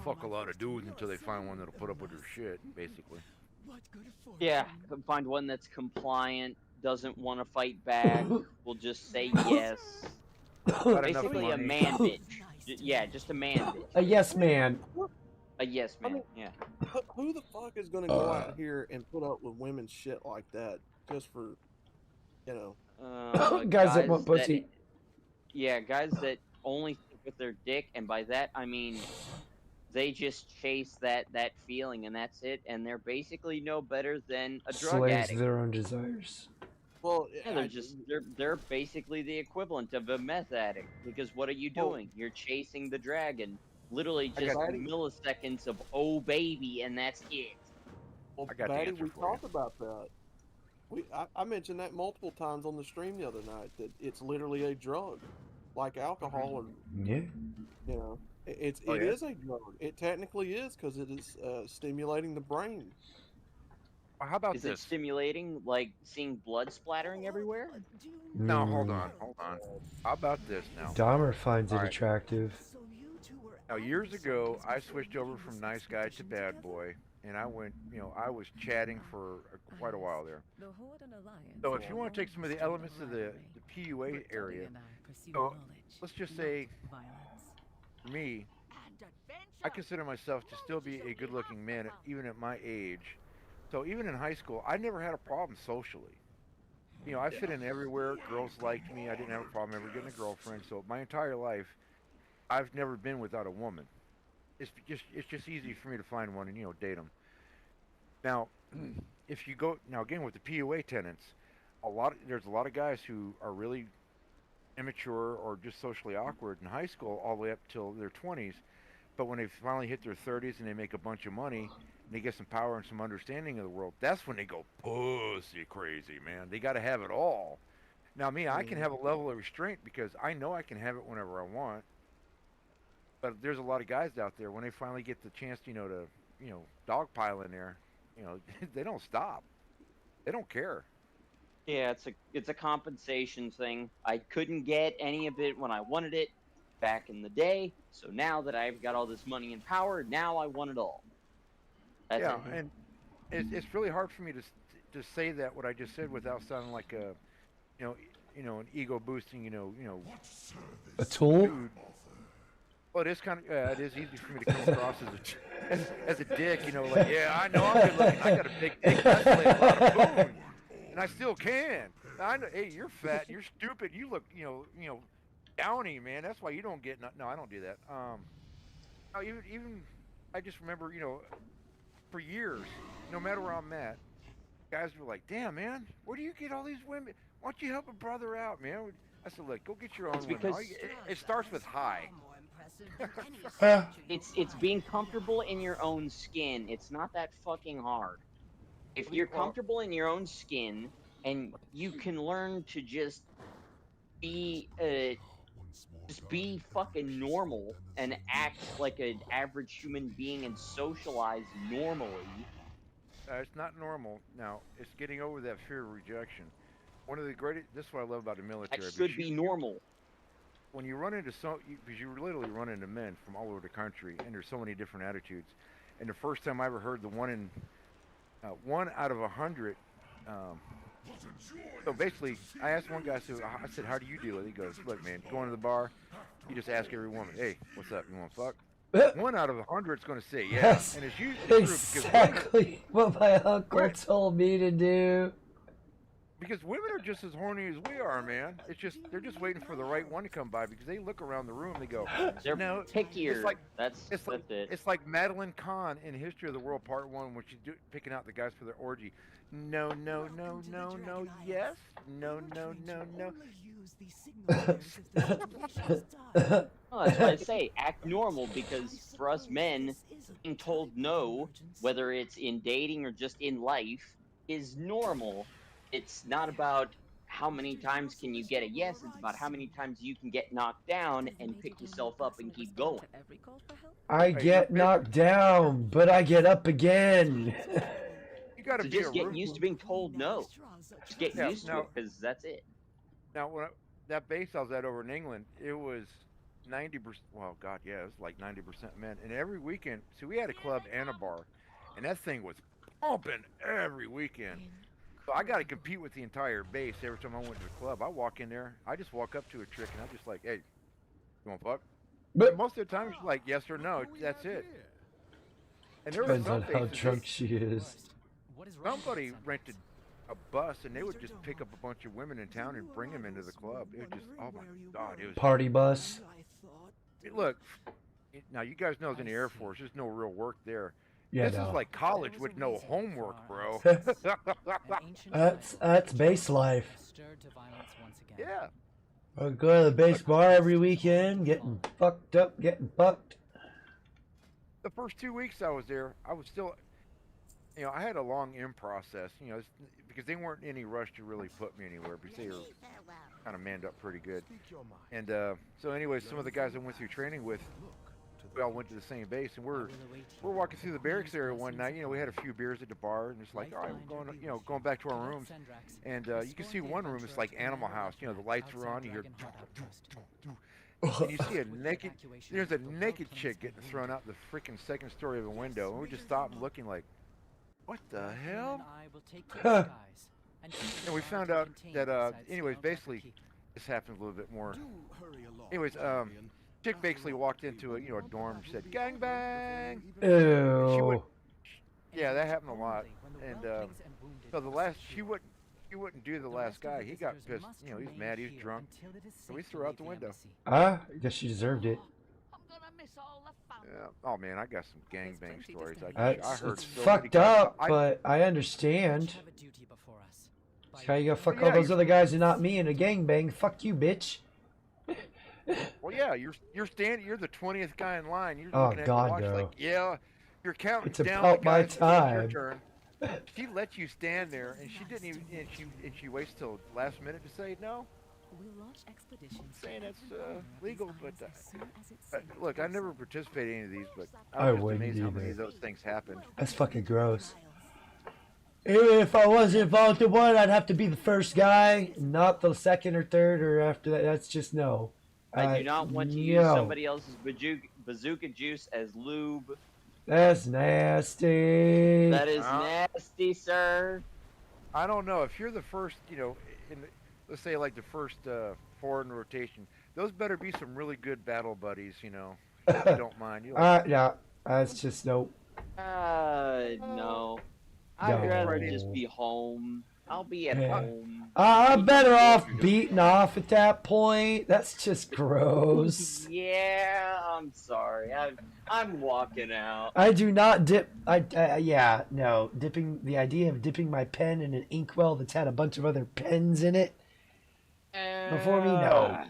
fuck a lot of dudes until they find one that'll put up with their shit, basically. Yeah, find one that's compliant, doesn't want to fight back, will just say yes. Not enough Basically a money. man bitch. Yeah, just a man bitch. A yes man. A yes man, yeah. who the fuck is gonna go out here and put up with women's shit like that just for, you know? Guys that want pussy. Yeah, guys that only think with their dick, and by that I mean they just chase that feeling, and that's it. And they're basically no better than a drug Slaves addict. to their own desires. Well, Yeah, they're basically the equivalent of a meth addict. Because what are you doing? You're chasing the dragon. Literally just milliseconds of oh baby, and that's it. Well, I got the Batty, answer we for you. talked about that. I mentioned that multiple times on the stream the other night, that it's literally a drug, like alcohol, or Yeah. you know, it Oh, yeah? is a drug. It technically is, because it is stimulating the brain. Well, how about Is it this? stimulating, like seeing blood splattering everywhere? No, hold on. How about this now? Dahmer finds it All right. attractive. Now, years ago, I switched over from nice guy to bad boy, and I went, you know, I was chatting for quite a while there. So if you want to take some of the elements of the PUA area, so let's just say, for me, I consider myself to still be a good-looking man, even at my age. So even in high school, I never had a problem socially. You know, I fit in everywhere. Girls liked me. I didn't have a problem ever getting a girlfriend. So my entire life, I've never been without a woman. It's just easy for me to find one and, you know, date them. Now, if you go now again with the PUA tenants, there's a lot of guys who are really immature or just socially awkward in high school all the way up till their 20s. But when they finally hit their 30s and they make a bunch of money and they get some power and some understanding of the world, that's when they go pussy crazy, man. They got to have it all. Now me, I can have a level of restraint because I know I can have it whenever I want. But there's a lot of guys out there when they finally get the chance, to dogpile in there, they don't stop. They don't care. Yeah, it's a compensation thing. I couldn't get any of it when I wanted it back in the day, so now that I've got all this money and power, now I want it all. That's Yeah, it. and it's really hard for me to say that what I just said without sounding like a, an ego boosting, A tool? dude. Well, it is kind of it is easy for me to come across as a dick, like yeah, I know I'm good looking, I got a big dick, I play a lot of food, and I still can. I know, hey, you're fat, you're stupid, you look, downy, man. That's why you don't get no. I don't do that. No, even I just remember, for years, no matter where I'm at, guys were like, "Damn, man, where do you get all these women? Why don't you help a brother out, man?" I said, "Look, go get your own women." because- It starts with hi. It's being comfortable in your own skin. It's not that fucking hard. If you're comfortable in your own skin and you can learn to just be fucking normal and act like an average human being and socialize normally. It's not normal. Now, it's getting over that fear of rejection. One of the greatest. This is what I love about the military. That should be normal. When you run into because you literally run into men from all over the country, and there's so many different attitudes. And the first time I ever heard the one out of 100. So basically, I asked one guy. I said, "How do you do it?" He goes, "Look, man, going to the bar, you just ask every woman, hey, what's up? You want to fuck?" 1 out of 100 is going to say yeah, That's and it's usually exactly what my uncle told me to do. because women are just as horny as we are, man. It's just they're just waiting for the right one to come by because they look around the room, they go, They're no, pickier. It's like That's it. it's like Madeline Kahn in History of the World Part 1 when she's picking out the guys for their orgy. No, no, no, no, no, yes, no, no, no, no. Well, that's why I say act normal, because for us men, being told no, whether it's in dating or just in life, is normal. It's not about how many times can you get a yes, it's about how many times you can get knocked down and pick yourself up and keep going. I get knocked down, but I get up again. You got to So be just get used to being told no. Just get used to it, because that's it. Now, that base I was at over in England, it was 90%. Well, God, yeah, it was like 90% men. And every weekend, see, we had a club and a bar, and that thing was pumping every weekend. So I got to compete with the entire base every time I went to the club. I walk in there, I just walk up to a chick, and I'm just like, hey, you want to fuck? But most of the time, it's like yes or no. That's it. And there was Depends some on how bases, drunk she is. somebody rented a bus, and they would just pick up a bunch of women in town and bring them into the club. It was just, oh my God, it was Party bus. Look, now you guys know it's in the Air Force. There's no real work there. Yeah, This no. is like college with no homework, bro. That's base life. Yeah. I go to the base bar every weekend, getting fucked up, getting fucked. The first 2 weeks I was there, I was still, I had a long in process, because they weren't in any rush to really put me anywhere because they were kind of manned up pretty good. And so anyway, some of the guys I went through training with, we all went to the same base, and we're walking through the barracks area one night. We had a few beers at the bar, and it's like, all right, we're going, going back to our rooms, and you can see one room. It's like Animal House. The lights are on. You hear, and you see there's a naked chick getting thrown out the freaking second story of a window, and we just stopped and looking like, what the hell? And we found out that, anyways, basically, this happened a little bit more. Anyways, chick basically walked into a dorm, said gangbang. Ew. Yeah, that happened a lot. And so she wouldn't do the last guy. He got pissed. He's mad. He's drunk. So we threw out the window. I guess she deserved it. Yeah. Oh man, I got some gangbang stories. I heard It's so many fucked guys- up, but I understand. That's how you gotta fuck all Yeah, those other guys and not me in a gangbang. Fuck you, bitch. Well, yeah, you're the 20th guy in line. You're Oh, looking at God, the watch no. like, yeah, you're counting It's down about the my guys until it's your time. turn. She let you stand there, and she didn't even. And she waits till last minute to say no. We'll launch expeditions Saying to that's every world legal, design but as soon as it's look, I safe to never do so. participated in any of these, but I I was just wouldn't amazed how many either. of those things happened. That's fucking gross. Even if I wasn't involved in one, I'd have to be the first guy, not the second or third or after that. That's just no. I do not want to use somebody else's bazooka juice as lube. That's nasty. That is nasty, sir. I don't know if you're the first, let's say like the first foreign rotation. Those better be some really good battle buddies, if you don't mind. No, that's just nope. No. I'd rather just be home. I'll be at home. I'm better off beating off at that point. That's just gross. Yeah, I'm sorry. I'm walking out. I do not dip. No. The idea of dipping my pen in an inkwell that's had a bunch of other pens in it before me, no.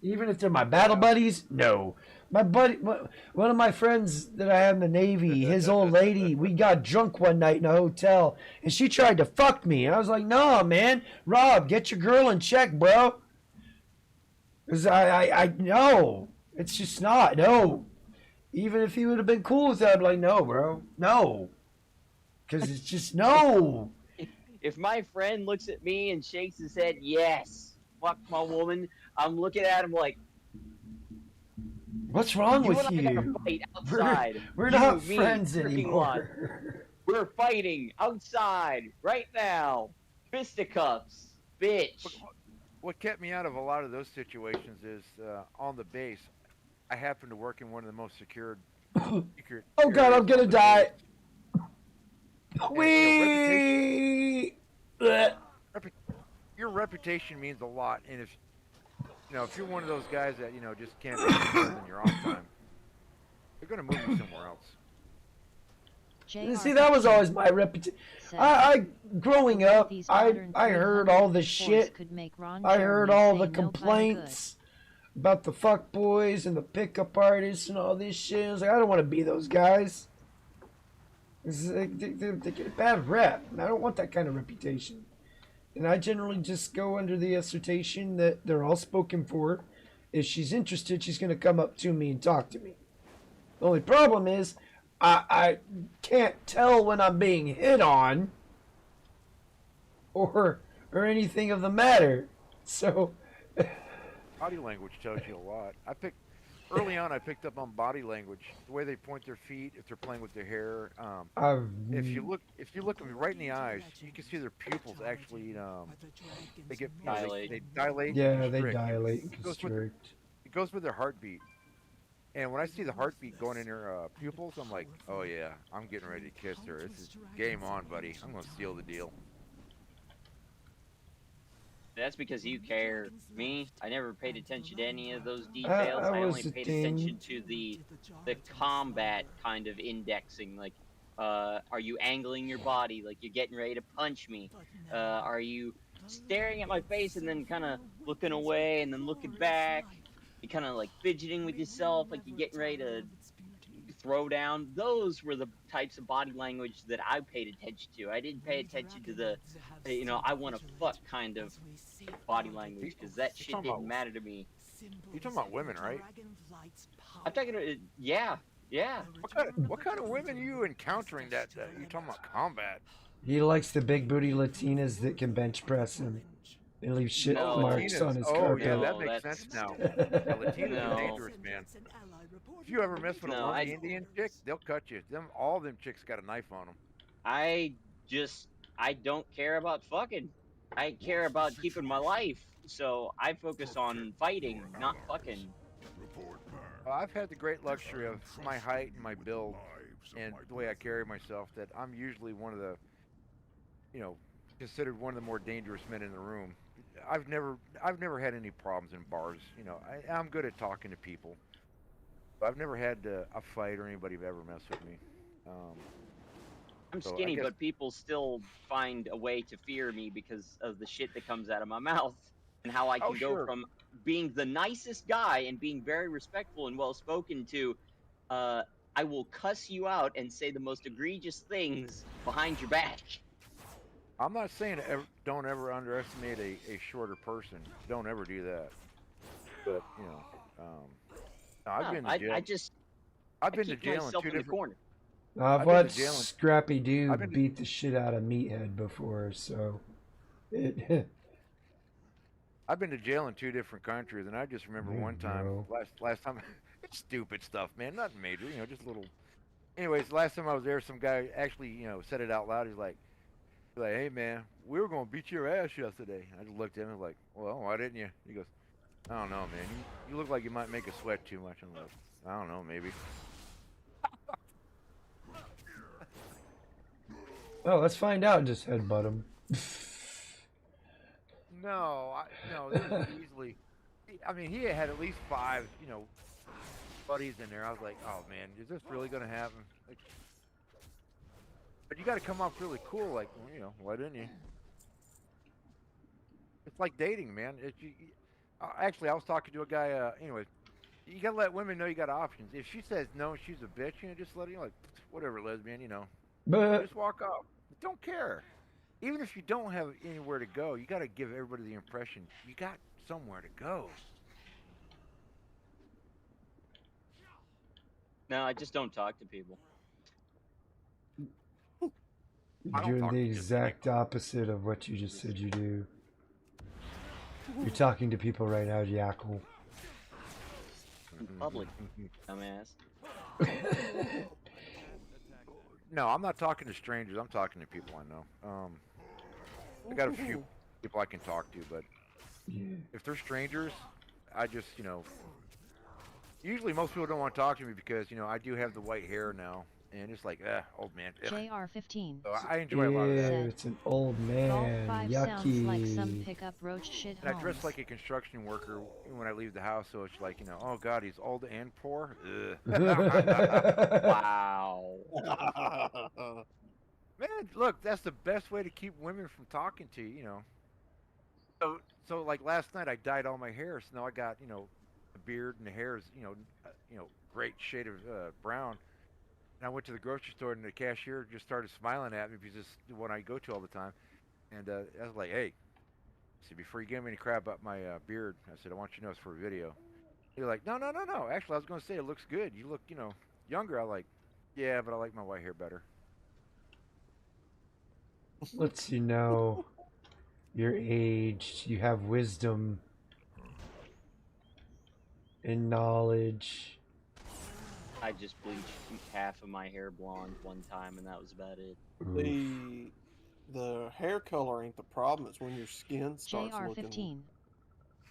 Even if they're my battle buddies, no. My buddy, one of my friends that I have in the Navy, his old lady, we got drunk one night in a hotel, and she tried to fuck me. And I was like, no, man. Rob, get your girl in check, bro. Because no. It's just not, no. Even if he would have been cool with that, I'd be like, no, bro. No. Because it's just, no. If my friend looks at me and shakes his head, yes, fuck my woman, I'm looking at him like, what's wrong with and I you? gotta fight outside. We're not friends anymore. We're fighting outside right now. Fisticuffs, bitch. What kept me out of a lot of those situations is on the base, I happened to work in one of the most secured. Oh God, I'm gonna die. Your reputation means a lot, and if you're one of those guys that just can't do in your off time, they're gonna move you somewhere else. See, that was always my reputation. Growing up, I heard all the shit. I heard all the complaints about the fuck boys and the pickup artists and all this shit. I was like, I don't want to be those guys. They get a bad rep, and I don't want that kind of reputation. And I generally just go under the assertion that they're all spoken for. If she's interested, she's going to come up to me and talk to me. The only problem is, I can't tell when I'm being hit on or anything of the matter. So body language tells you a lot. Early on, I picked up on body language, the way they point their feet, if they're playing with their hair. If you look them right in the eyes, you can see their pupils actually. They get they dilate. Yeah, they dilate and constrict. It goes with their heartbeat. And when I see the heartbeat going in their pupils, I'm like, oh yeah, I'm getting ready to kiss her. This is game on, buddy. I'm gonna seal the deal. That's because you care. Me, I never paid attention to any of those details. I only paid attention to the combat kind of indexing. Like, are you angling your body like you're getting ready to punch me? Are you staring at my face and then kind of looking away and then looking back? You kind of like fidgeting with yourself like you're getting ready to throw down. Those were the types of body language that I paid attention to. I didn't pay attention to the, I want to fuck kind of body language, because that shit didn't matter to me. You're talking about women, right? I'm talking about, yeah. What kind of women are you encountering that you're talking about combat? He likes the big booty Latinas that can bench press him and leave shit marks on his carpet. Oh yeah, that makes sense now. Yeah, Latinas are dangerous, man. If you ever mess with a lumpy Indian chick, they'll cut you. All them chicks got a knife on them. I don't care about fucking. I care about keeping my life. So I focus on fighting, not fucking. I've had the great luxury of my height and my build and the way I carry myself that I'm usually one of the, considered one of the more dangerous men in the room. I've never had any problems in bars. I'm good at talking to people. I've never had a fight or anybody ever messed with me. I'm skinny, but people still find a way to fear me because of the shit that comes out of my mouth and how I can go from being the nicest guy and being very respectful and well spoken to I will cuss you out and say the most egregious things behind your back. I'm not saying don't ever underestimate a shorter person. Don't ever do that. But no, I've been to jail. I've been to keep jail in myself 2 in the different. corner. I've I've been to watched jail in- Scrappy Doo I've been to- beat the shit out of Meathead before, so it. I've been to jail in 2 different countries, and I just remember There one you time, go. last time, it's stupid stuff, man, nothing major, just little. Anyways, last time I was there, some guy actually, said it out loud. He's like, hey man, we were gonna beat your ass yesterday. I just looked at him and was like, well, why didn't you? He goes, I don't know, man. You look like you might make us sweat too much. I'm like, I don't know, maybe. Oh, let's find out. Just headbutt him. No, this was easily. I mean, he had at least 5, buddies in there. I was like, oh man, is this really gonna happen? Like, but you got to come off really cool, like, why didn't you? It's like dating, man. Actually, I was talking to a guy. Anyways, you gotta let women know you got options. If she says no, she's a bitch. Just let her, like, whatever, lesbian. But Just walk off. Don't care. Even if you don't have anywhere to go, you got to give everybody the impression you got somewhere to go. No, I just don't talk to people. you're doing the exact opposite of what you just said you do. You're talking to people right now, Jackal. In public, dumbass. No, I'm not talking to strangers. I'm talking to people I know. I got a few people I can talk to, but if they're strangers, I just, usually most people don't want to talk to me because, I do have the white hair now, and it's like, old man. JR15. So I enjoy a lot of that. Ew, it's an old Golf man. 5 Yucky. sounds like some pickup roach shit And I dress homes. like a construction worker when I leave the house, so it's like, oh God, he's old and poor. Ugh. Wow. Man, look, that's the best way to keep women from talking to you, So like last night, I dyed all my hair, so now I got, the beard and the hair is, great shade of brown. And I went to the grocery store, and the cashier just started smiling at me because it's the one I go to all the time. And I was like, hey, I said, before you give me any crap about my beard, I said, I want you to know it's for a video. You're like, no. Actually, I was going to say it looks good. You look, younger. I'm like, yeah, but I like my white hair better. Lets you know you're aged, you have wisdom and knowledge. I just bleached half of my hair blonde one time, and that was about it. The hair color ain't the problem. It's when your skin starts JR15 looking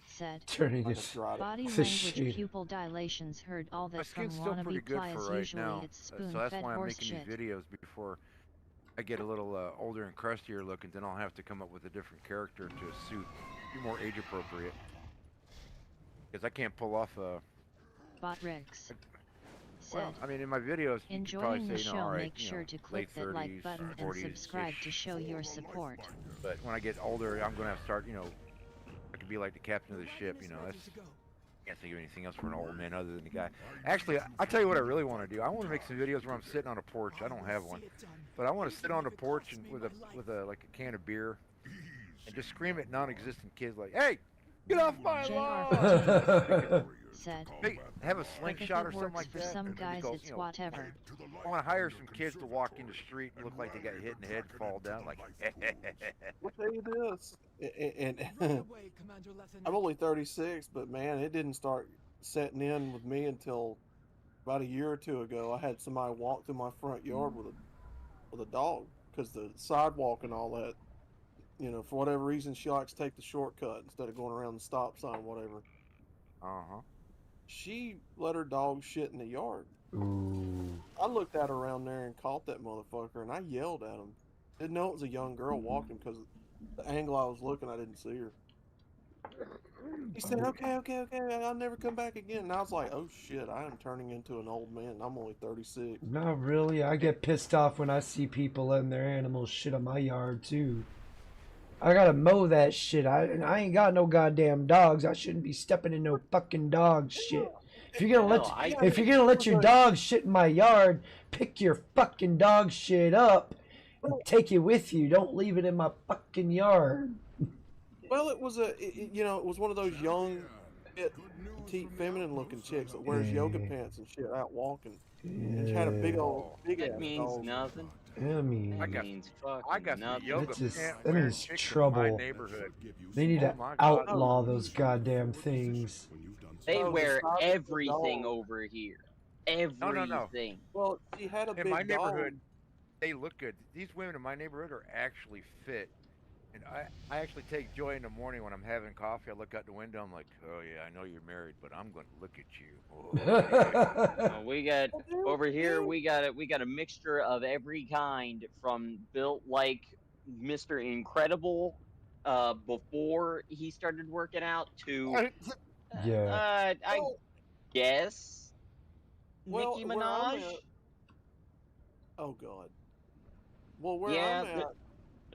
said. Turning like this. a dried Body It's a language shade. pupil dilations heard all My that from skin's still pretty wannabe good plies. for right Usually now, it's so that's spoon-fed why I'm horse making shit. these videos before I get a little older and crustier looking. Then I'll have to come up with a different character to suit, be more age appropriate. Because I can't pull off Bot Riggs said. well, I mean, in my videos, you could probably Enjoying the say, show, all right, make sure to late click that 30s, like button and 40s subscribe -ish. to show your support. But when I get older, I'm gonna have to start. I could be like the captain of the ship. That's. I can't think of anything else for an old man other than the guy. Actually, I'll tell you what I really want to do. I want to make some videos where I'm sitting on a porch. I don't have one, but I want to sit on the porch and with a like a can of beer and just scream at non-existent kids like, "Hey, get off my lawn!" Said. Have a But if slingshot it or something works like for that. some and guys, because, it's whatever. I want to hire some kids to walk in the street and look like they got hit in the head and fall down like. I'll tell you this, and I'm only 36, but man, it didn't start setting in with me until about a year or two ago. I had somebody walk through my front yard with a dog because the sidewalk and all that, for whatever reason, she likes to take the shortcut instead of going around the stop sign, whatever. She let her dog shit in the yard. Ooh. I looked at her around there and caught that motherfucker, and I yelled at him. Didn't know it was a young girl walking because the angle I was looking, I didn't see her. He said, okay, I'll never come back again. And I was like, oh shit, I am turning into an old man. I'm only 36. Not really. I get pissed off when I see people letting their animals shit on my yard too. I gotta mow that shit. I ain't got no goddamn dogs. I shouldn't be stepping in no fucking dog shit. If you're gonna No, if you're gonna let your dog shit in my yard, pick your fucking dog shit up and take it with you. Don't leave it in my fucking yard. Well, it was it was one of those young, fit, petite, feminine-looking chicks that wears yoga pants and shit out walking. And she had a big that ass means dog. nothing. I mean, That got- means I got fucking some nothing. yoga That's just- pant that wearing means chicks in trouble. my neighborhood. they need Oh to my God. outlaw those goddamn things. They Oh, the wear size of the everything dog. over here. Everything. Well, she had a In big my dog. neighborhood, they look good. These women in my neighborhood are actually fit. And I actually take joy in the morning when I'm having coffee. I look out the window. I'm like, oh yeah, I know you're married, but I'm going to look at you. Oh, yeah. We got over here. We got a mixture of every kind, from built like Mr. Incredible, before he started working out, to Yeah. I guess Well, Nicki where I'm Minaj. at- Oh God. Well, where Yeah, I'm at,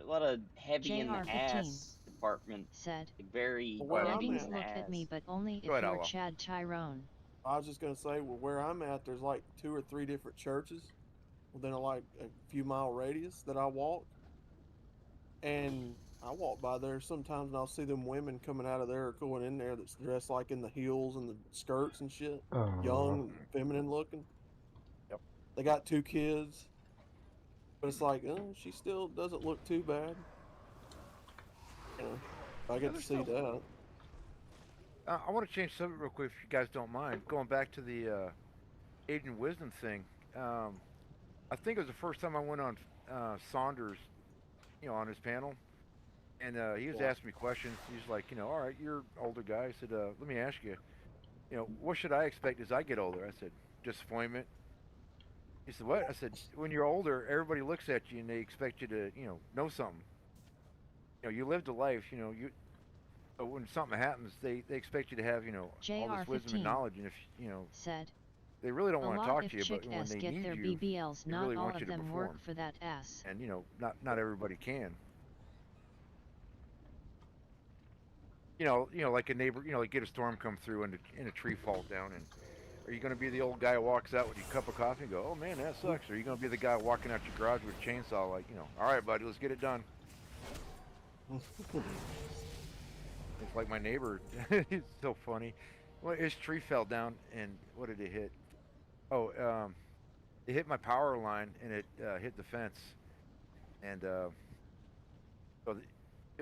a lot of heavy in the JR15 ass department. Said, Like, very Where I'm heavy in Greetings, the look ass. at me, but only if Go ahead, you're Aloe. Chad Tyrone. I was just gonna say, well, where I'm at, there's like 2 or 3 different churches within like a few mile radius that I walk, and I walk by there sometimes, and I'll see them women coming out of there or going in there that's dressed like in the heels and the skirts and shit, young, and feminine looking. Yep. They got 2 kids, but it's like, oh, she still doesn't look too bad. You know, I get to see that. I want to change subject real quick, if you guys don't mind. Going back to the age and wisdom thing. I think it was the first time I went on Saunders, on his panel, and he was asking me questions. He's like, all right, you're an older guy. I said, let me ask you, what should I expect as I get older? I said, disappointment. He said, what? I said, when you're older, everybody looks at you and they expect you to, know something. You lived a life, but when something happens, they expect you to have, all this wisdom and JR15 knowledge. And if, Said, they really don't a want to lot talk if to you, but chick when s they get need their you, BBLs, they not really all want of you to them perform. work for that ass. And, not everybody can. Like a neighbor, like get a storm come through and a tree falls down, and are you going to be the old guy who walks out with your cup of coffee and go, oh man, that sucks? Or are you going to be the guy walking out your garage with a chainsaw like, all right, buddy, let's get it done. It's like my neighbor. It's so funny. Well, his tree fell down, and what did it hit? Oh, it hit my power line, and it hit the fence. And it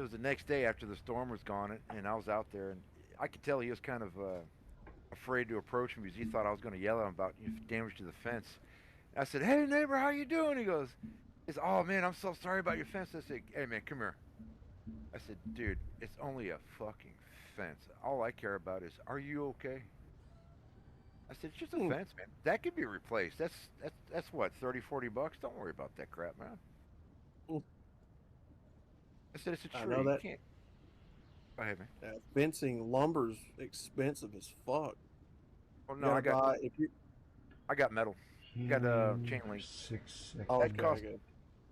was the next day after the storm was gone, and I was out there, and I could tell he was kind of afraid to approach me because he thought I was going to yell at him about damage to the fence. I said, hey, neighbor, how you doing? He goes, oh, man, I'm so sorry about your fence. I said, hey, man, come here. I said, dude, it's only a fucking fence. All I care about is, are you okay? I said, it's just a fence, man. That could be replaced. That's what, 30, 40 bucks? Don't worry about that crap, man. I said, it's a tree. I know that. You can't. Go ahead, man. Fencing lumber's expensive as fuck. Well, no, I got metal. Got chain link. 6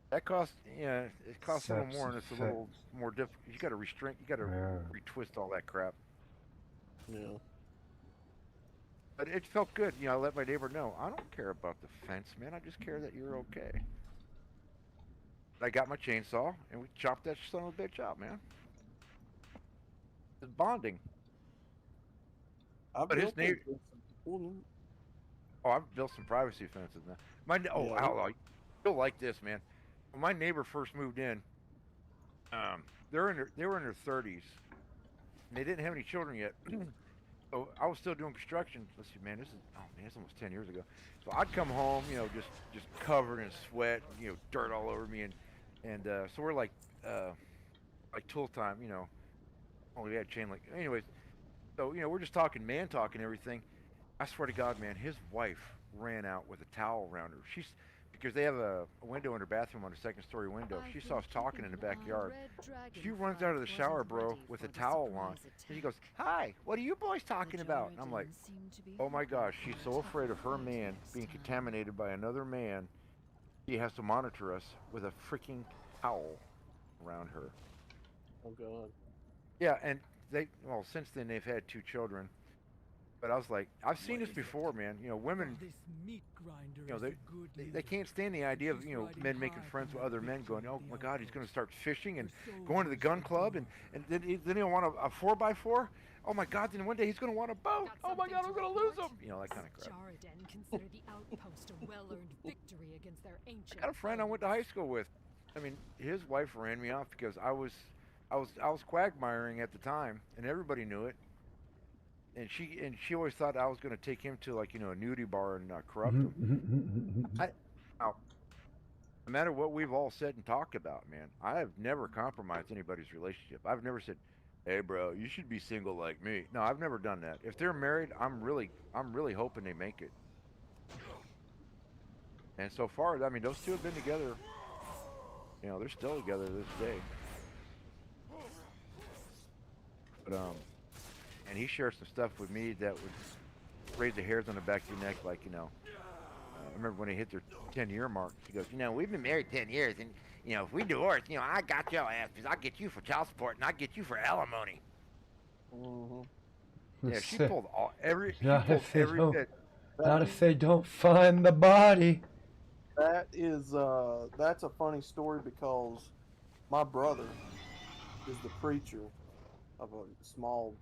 That costs, it costs a little more, and it's a little more difficult. You got to retwist all that crap. Yeah. But it felt good, I let my neighbor know, I don't care about the fence, man. I just care that you're okay. I got my chainsaw, and we chopped that son of a bitch out, man. It's bonding. But his neighbor. Oh, I've built some privacy fences now. You'll like this, man. When my neighbor first moved in, they were in their 30s, and they didn't have any children yet. So I was still doing construction. Let's see, man, it's almost 10 years ago. So I'd come home, just covered in sweat, dirt all over me, and so we're like tool time, only we had chain link. Anyways, so we're just talking man talk and everything. I swear to God, man, his wife ran out with a towel around her. Because they have a window in her bathroom on a second-story window. She saw us talking in the backyard. She runs out of the shower, bro, with a towel on. And she goes, hi, what are you boys talking about? And I'm like, oh my gosh, she's so afraid of her man being contaminated by another man. She has to monitor us with a freaking towel around her. Oh, God. Yeah, and since then they've had 2 children. But I was like, I've seen this before, man. You know, women, you know, they can't stand the idea of, you know, men making friends with other men going, oh my God, he's going to start fishing and going to the gun club, and then he'll want a 4x4. Oh my God, then one day he's going to want a boat. Oh my God, I'm going to lose him. You know, that kind of crap. Jaraden consider the outpost a well-earned victory against their ancient I got a friend I went to high school with. I mean, his wife ran me off because I was quagmiring at the time, and everybody knew it. And she always thought I was going to take him to, like, you know, a nudie bar and corrupt him. Now, no matter what we've all said and talked about, man, I have never compromised anybody's relationship. I've never said, "Hey, bro, you should be single like me." No, I've never done that. If they're married, I'm really hoping they make it. And so far, I mean, those two have been together. You know, they're still together to this day. But and he shared some stuff with me that would raise the hairs on the back of your neck, like, you know. I remember when they hit their 10-year mark. He goes, you know, we've been married 10 years, and, you know, if we divorce, you know, I got your ass, because I'll get you for child support, and I'll get you for alimony. Yeah, she pulled every bit. Not if they don't find the body. That is, that's a funny story because my brother is the preacher of a small,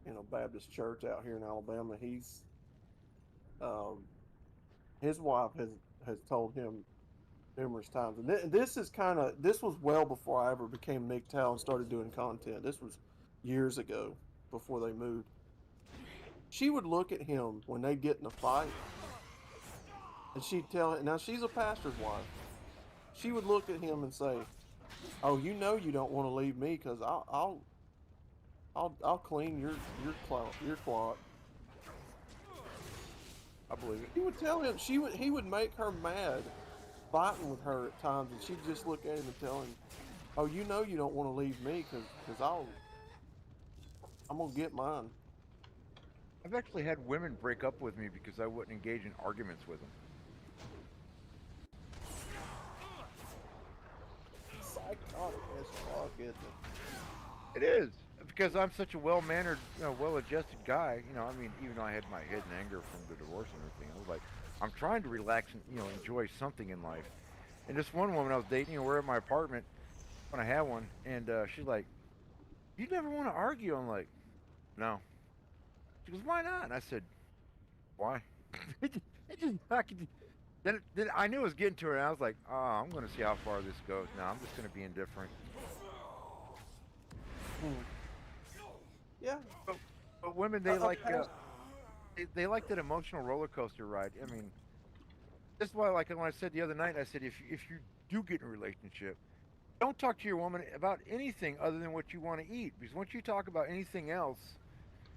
you know, Baptist church out here in Alabama. He's, his wife has told him numerous times, and this was well before I ever became MGTOW and started doing content. This was years ago before they moved. She would look at him when they get in a fight, and she'd tell him. Now she's a pastor's wife. She would look at him and say, "Oh, you know you don't want to leave me because I'll clean your clot." I believe it. He would tell him he would make her mad, fighting with her at times, and she'd just look at him and tell him, "Oh, you know you don't want to leave me because I'm gonna get mine." I've actually had women break up with me because I wouldn't engage in arguments with them. Psychotic as fuck, isn't it? It is, because I'm such a well-mannered, you know, well-adjusted guy. You know, I mean, even though I had my head in anger from the divorce and everything, I was like, I'm trying to relax and, you know, enjoy something in life. And this one woman I was dating, you know, we're at my apartment when I had one, and she's like, "You never want to argue?" I'm like, "No." She goes, "Why not?" And I said, "Why?" Then I knew it was getting to her, and I was like, "Oh, I'm going to see how far this goes. Now I'm just going to be indifferent." Yeah. But women, they like they like that emotional roller coaster ride. I mean, this is why, like when I said the other night, I said if you do get in a relationship, don't talk to your woman about anything other than what you want to eat, because once you talk about anything else,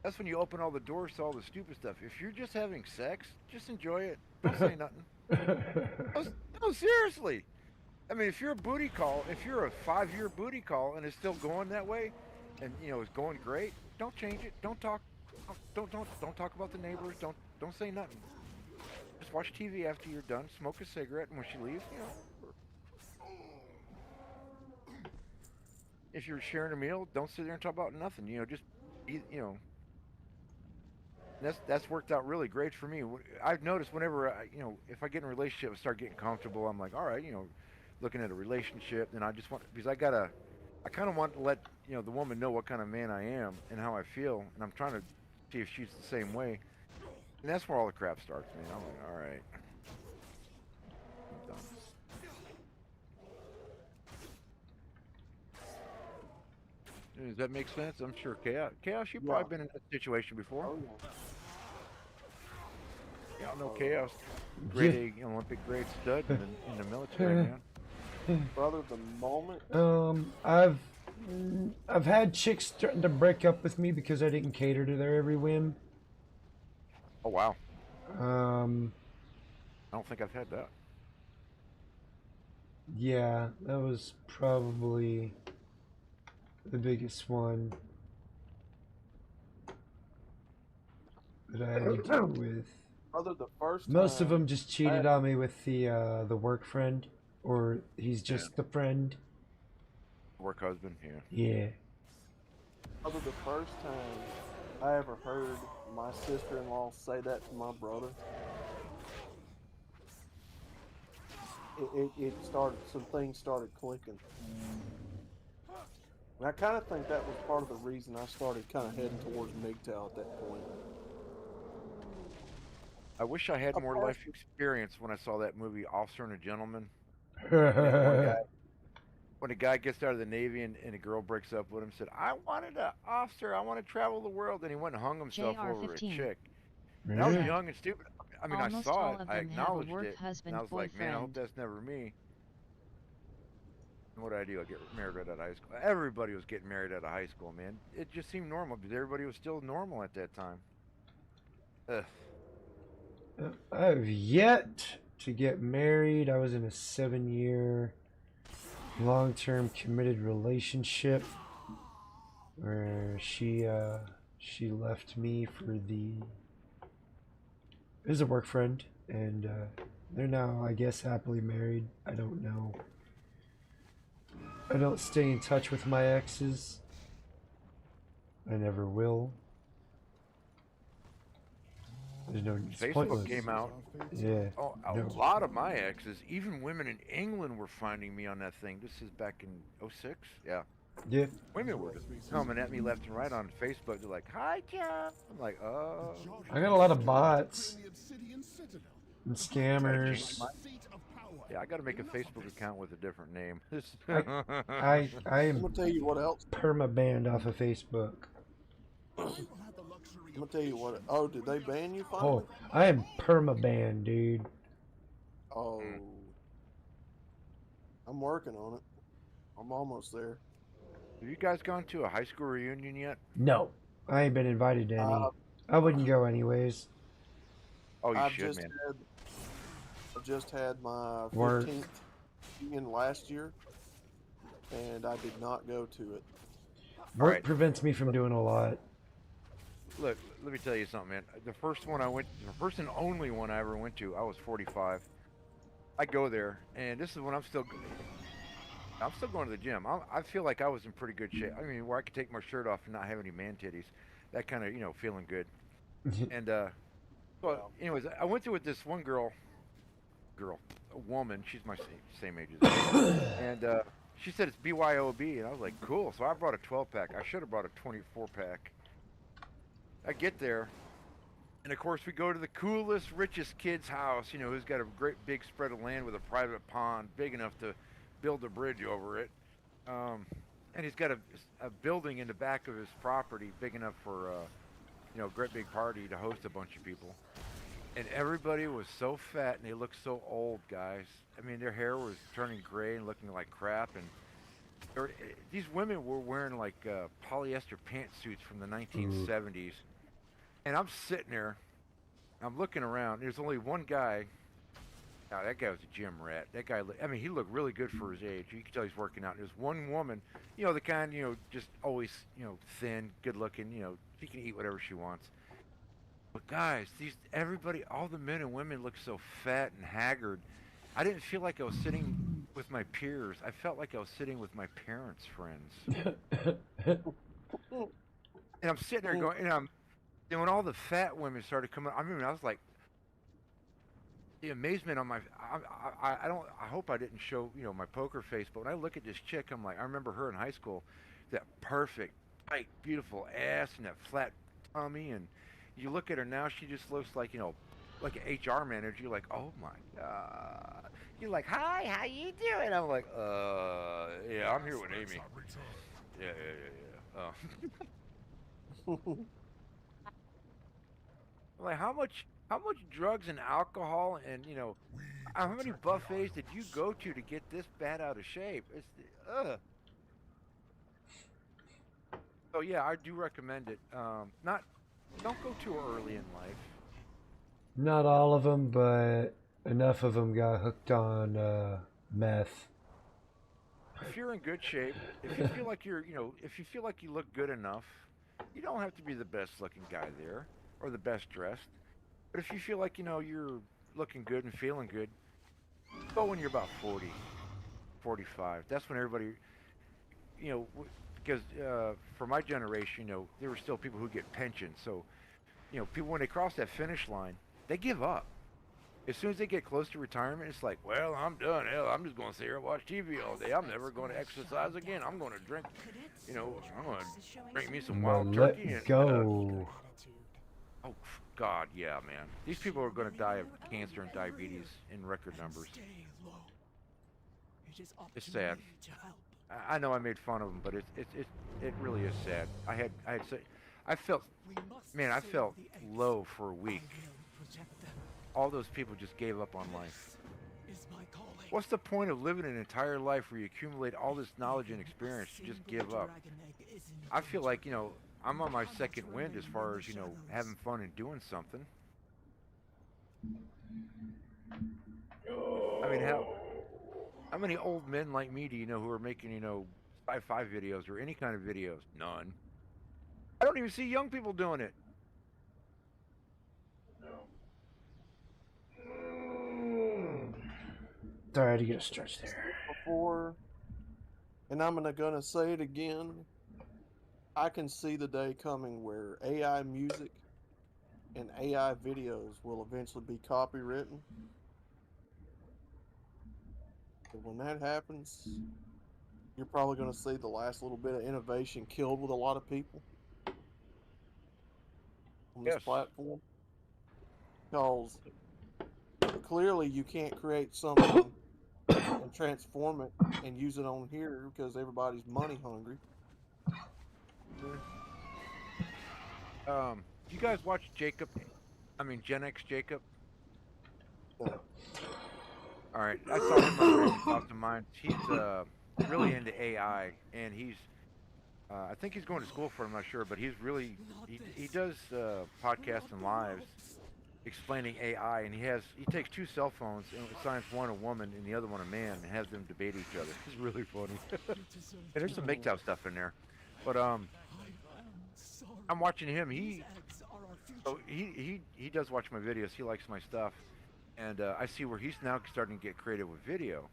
that's when you open all the doors to all the stupid stuff. If you're just having sex, just enjoy it. Don't say nothing. No, seriously. I mean, if you're a booty call, if you're a 5-year booty call and it's still going that way, and you know it's going great, don't change it. Don't talk talk about the neighbors. Don't say nothing. Just watch TV after you're done. Smoke a cigarette, and when she leaves, you know. If you're sharing a meal, don't sit there and talk about nothing. You know, just eat, you know. That's worked out really great for me. I've noticed whenever you know, if I get in a relationship and start getting comfortable, I'm like, all right, you know, looking at a relationship, and I just want, because I kind of want to let, you know, the woman know what kind of man I am and how I feel, and I'm trying to see if she's the same way. And that's where all the crap starts, man. I'm like, all right, I'm done. Does that make sense? I'm sure Chaos, you've probably been in that situation before. Oh, yeah. Yeah, I know Chaos, grade A Olympic grade stud in the military, man. Brother, the moment. I've had chicks starting to break up with me because I didn't cater to their every whim. Oh wow. I don't think I've had that. Yeah, that was probably the biggest one that I had to deal with. Brother, the first Most of them just cheated on me with the work friend, or he's just the friend. Work husband, yeah. Yeah. Brother, the first time I ever heard my sister-in-law say that to my brother, it started, some things started clicking. And I kind of think that was part of the reason I started kind of heading towards MGTOW at that point. I wish I had more life experience when I saw that movie Officer and a Gentleman. When a guy gets out of the Navy and a girl breaks up with him, said, "I wanted an officer. I want to travel the world," and he went and hung himself over a chick. And I was young and stupid. I mean, Almost I saw all it. of I them have a acknowledged work it, husband, and I was like, "Man, I hope boyfriend. that's never me." And what did I do? I get married right out of high school. Everybody was getting married out of high school, man. It just seemed normal because everybody was still normal at that time. Ugh. I've yet to get married. I was in a 7-year long-term committed relationship where she left me for the is a work friend, and they're now, I guess, happily married. I don't know. I don't stay in touch with my exes. I never will. There's no, it's Facebook pointless. came out. Yeah. Oh, a lot of my exes, even women in England, were finding me on that thing. This is back in '06. Yeah. Yeah. Women were just coming at me left and right on Facebook. They're like, "Hi, Jeff." I'm like, "Oh." I got a lot of bots and scammers. Yeah, I got to make a Facebook account with a different name. I am I'm gonna tell you what else. perma-banned off of Facebook. I'm gonna tell you what. Oh, did they ban you Oh, finally? I am perma-banned, dude. Oh, I'm working on it. I'm almost there. Have you guys gone to a high school reunion yet? No, I ain't been invited to any. I wouldn't go anyways. Oh, you I've should, man. I just had my Work. 15th reunion last year, and I did not go to it. Work prevents me from doing a lot. Look, let me tell you something, man. The first one I went, the first and only one I ever went to, I was 45. I go there, and this is when I'm still going to the gym. I feel like I was in pretty good shape. I mean, where I could take my shirt off and not have any man titties. That kind of, feeling good. And, well, anyways, I went there with this one girl, a woman. She's my same age as me. And she said it's BYOB, and I was like, cool. So I brought a 12-pack. I should have brought a 24-pack. I get there, and of course we go to the coolest, richest kid's house, who's got a great big spread of land with a private pond, big enough to build a bridge over it. And he's got a building in the back of his property big enough for, a great big party to host a bunch of people. And everybody was so fat and they looked so old, guys. I mean, their hair was turning gray and looking like crap. And these women were wearing like polyester pantsuits from the 1970s. And I'm sitting there, I'm looking around. There's only one guy. Now, that guy was a gym rat. That guy, he looked really good for his age. You can tell he's working out. There's one woman, the kind, just always, thin, good looking, she can eat whatever she wants. But guys, everybody, all the men and women look so fat and haggard. I didn't feel like I was sitting with my peers. I felt like I was sitting with my parents' friends. And I'm sitting there going, and when all the fat women started coming, I was like, the amazement on my, I hope I didn't show, my poker face, but when I look at this chick, I'm like, I remember her in high school, that perfect, tight, beautiful ass and that flat tummy, and you look at her now, she just looks like, like an HR manager. You're like, oh my God. You're like, hi, how you doing? I'm like, yeah, I'm here with Amy. Yeah. I'm like, how much drugs and alcohol and, how many buffets did you go to get this bad out of shape? So yeah, I do recommend it. Don't go too early in life. Not all of them, but enough of them got hooked on meth. If you're in good shape, if you feel like if you feel like you look good enough, you don't have to be the best looking guy there or the best dressed. But if you feel like, you're looking good and feeling good, go when you're about 40, 45. That's when everybody, because for my generation, there were still people who get pensions. So, people when they cross that finish line, they give up. As soon as they get close to retirement, it's like, well, I'm done. Hell, I'm just going to sit here and watch TV all day. I'm never going to exercise again. I'm going to drink, I'm going to drink me some Well, wild let turkey. And, go. oh, God, yeah, man. These people are going to die of cancer and diabetes in record numbers. It's sad. I know I made fun of them, but it really is sad. I felt low for a week. All those people just gave up on life. What's the point of living an entire life where you accumulate all this knowledge and experience to just give up? I feel like, I'm on my second wind as far as, having fun and doing something. I mean, how many old men like me do you know who are making, sci-fi videos or any kind of videos? None. I don't even see young people doing it. Sorry, I had to get a stretch there. Before, and I'm gonna say it again. I can see the day coming where AI music and AI videos will eventually be copywritten. And when that happens, you're probably going to see the last little bit of innovation killed with a lot of people on this platform. Because clearly you can't create something and transform it and use it on here because everybody's money hungry. You guys watch Gen X Jacob? No. All right, I saw him on Random Thoughts of Mine. He's really into AI, and I think he's going to school for it, I'm not sure, but he does podcasts and lives explaining AI, and he takes two cell phones and assigns one a woman and the other one a man and has them debate each other. It's really funny. And there's some MGTOW stuff in there, but I'm watching him. He does watch my videos. He likes my stuff. And I see where he's now starting to get creative with video.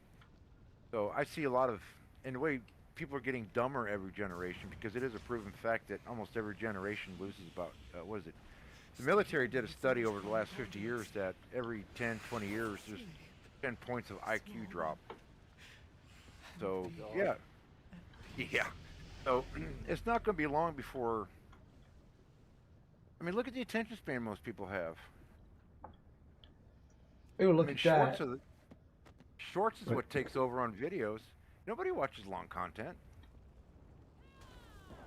So I see a lot of, in a way, people are getting dumber every generation because it is a proven fact that almost every generation loses about, the military did a study over the last 50 years that every 10, 20 years, there's 10 points of IQ drop. So, yeah. So it's not going to be long before, look at the attention span most people have. Ooh, look at that. Shorts is what takes over on videos. Nobody watches long content.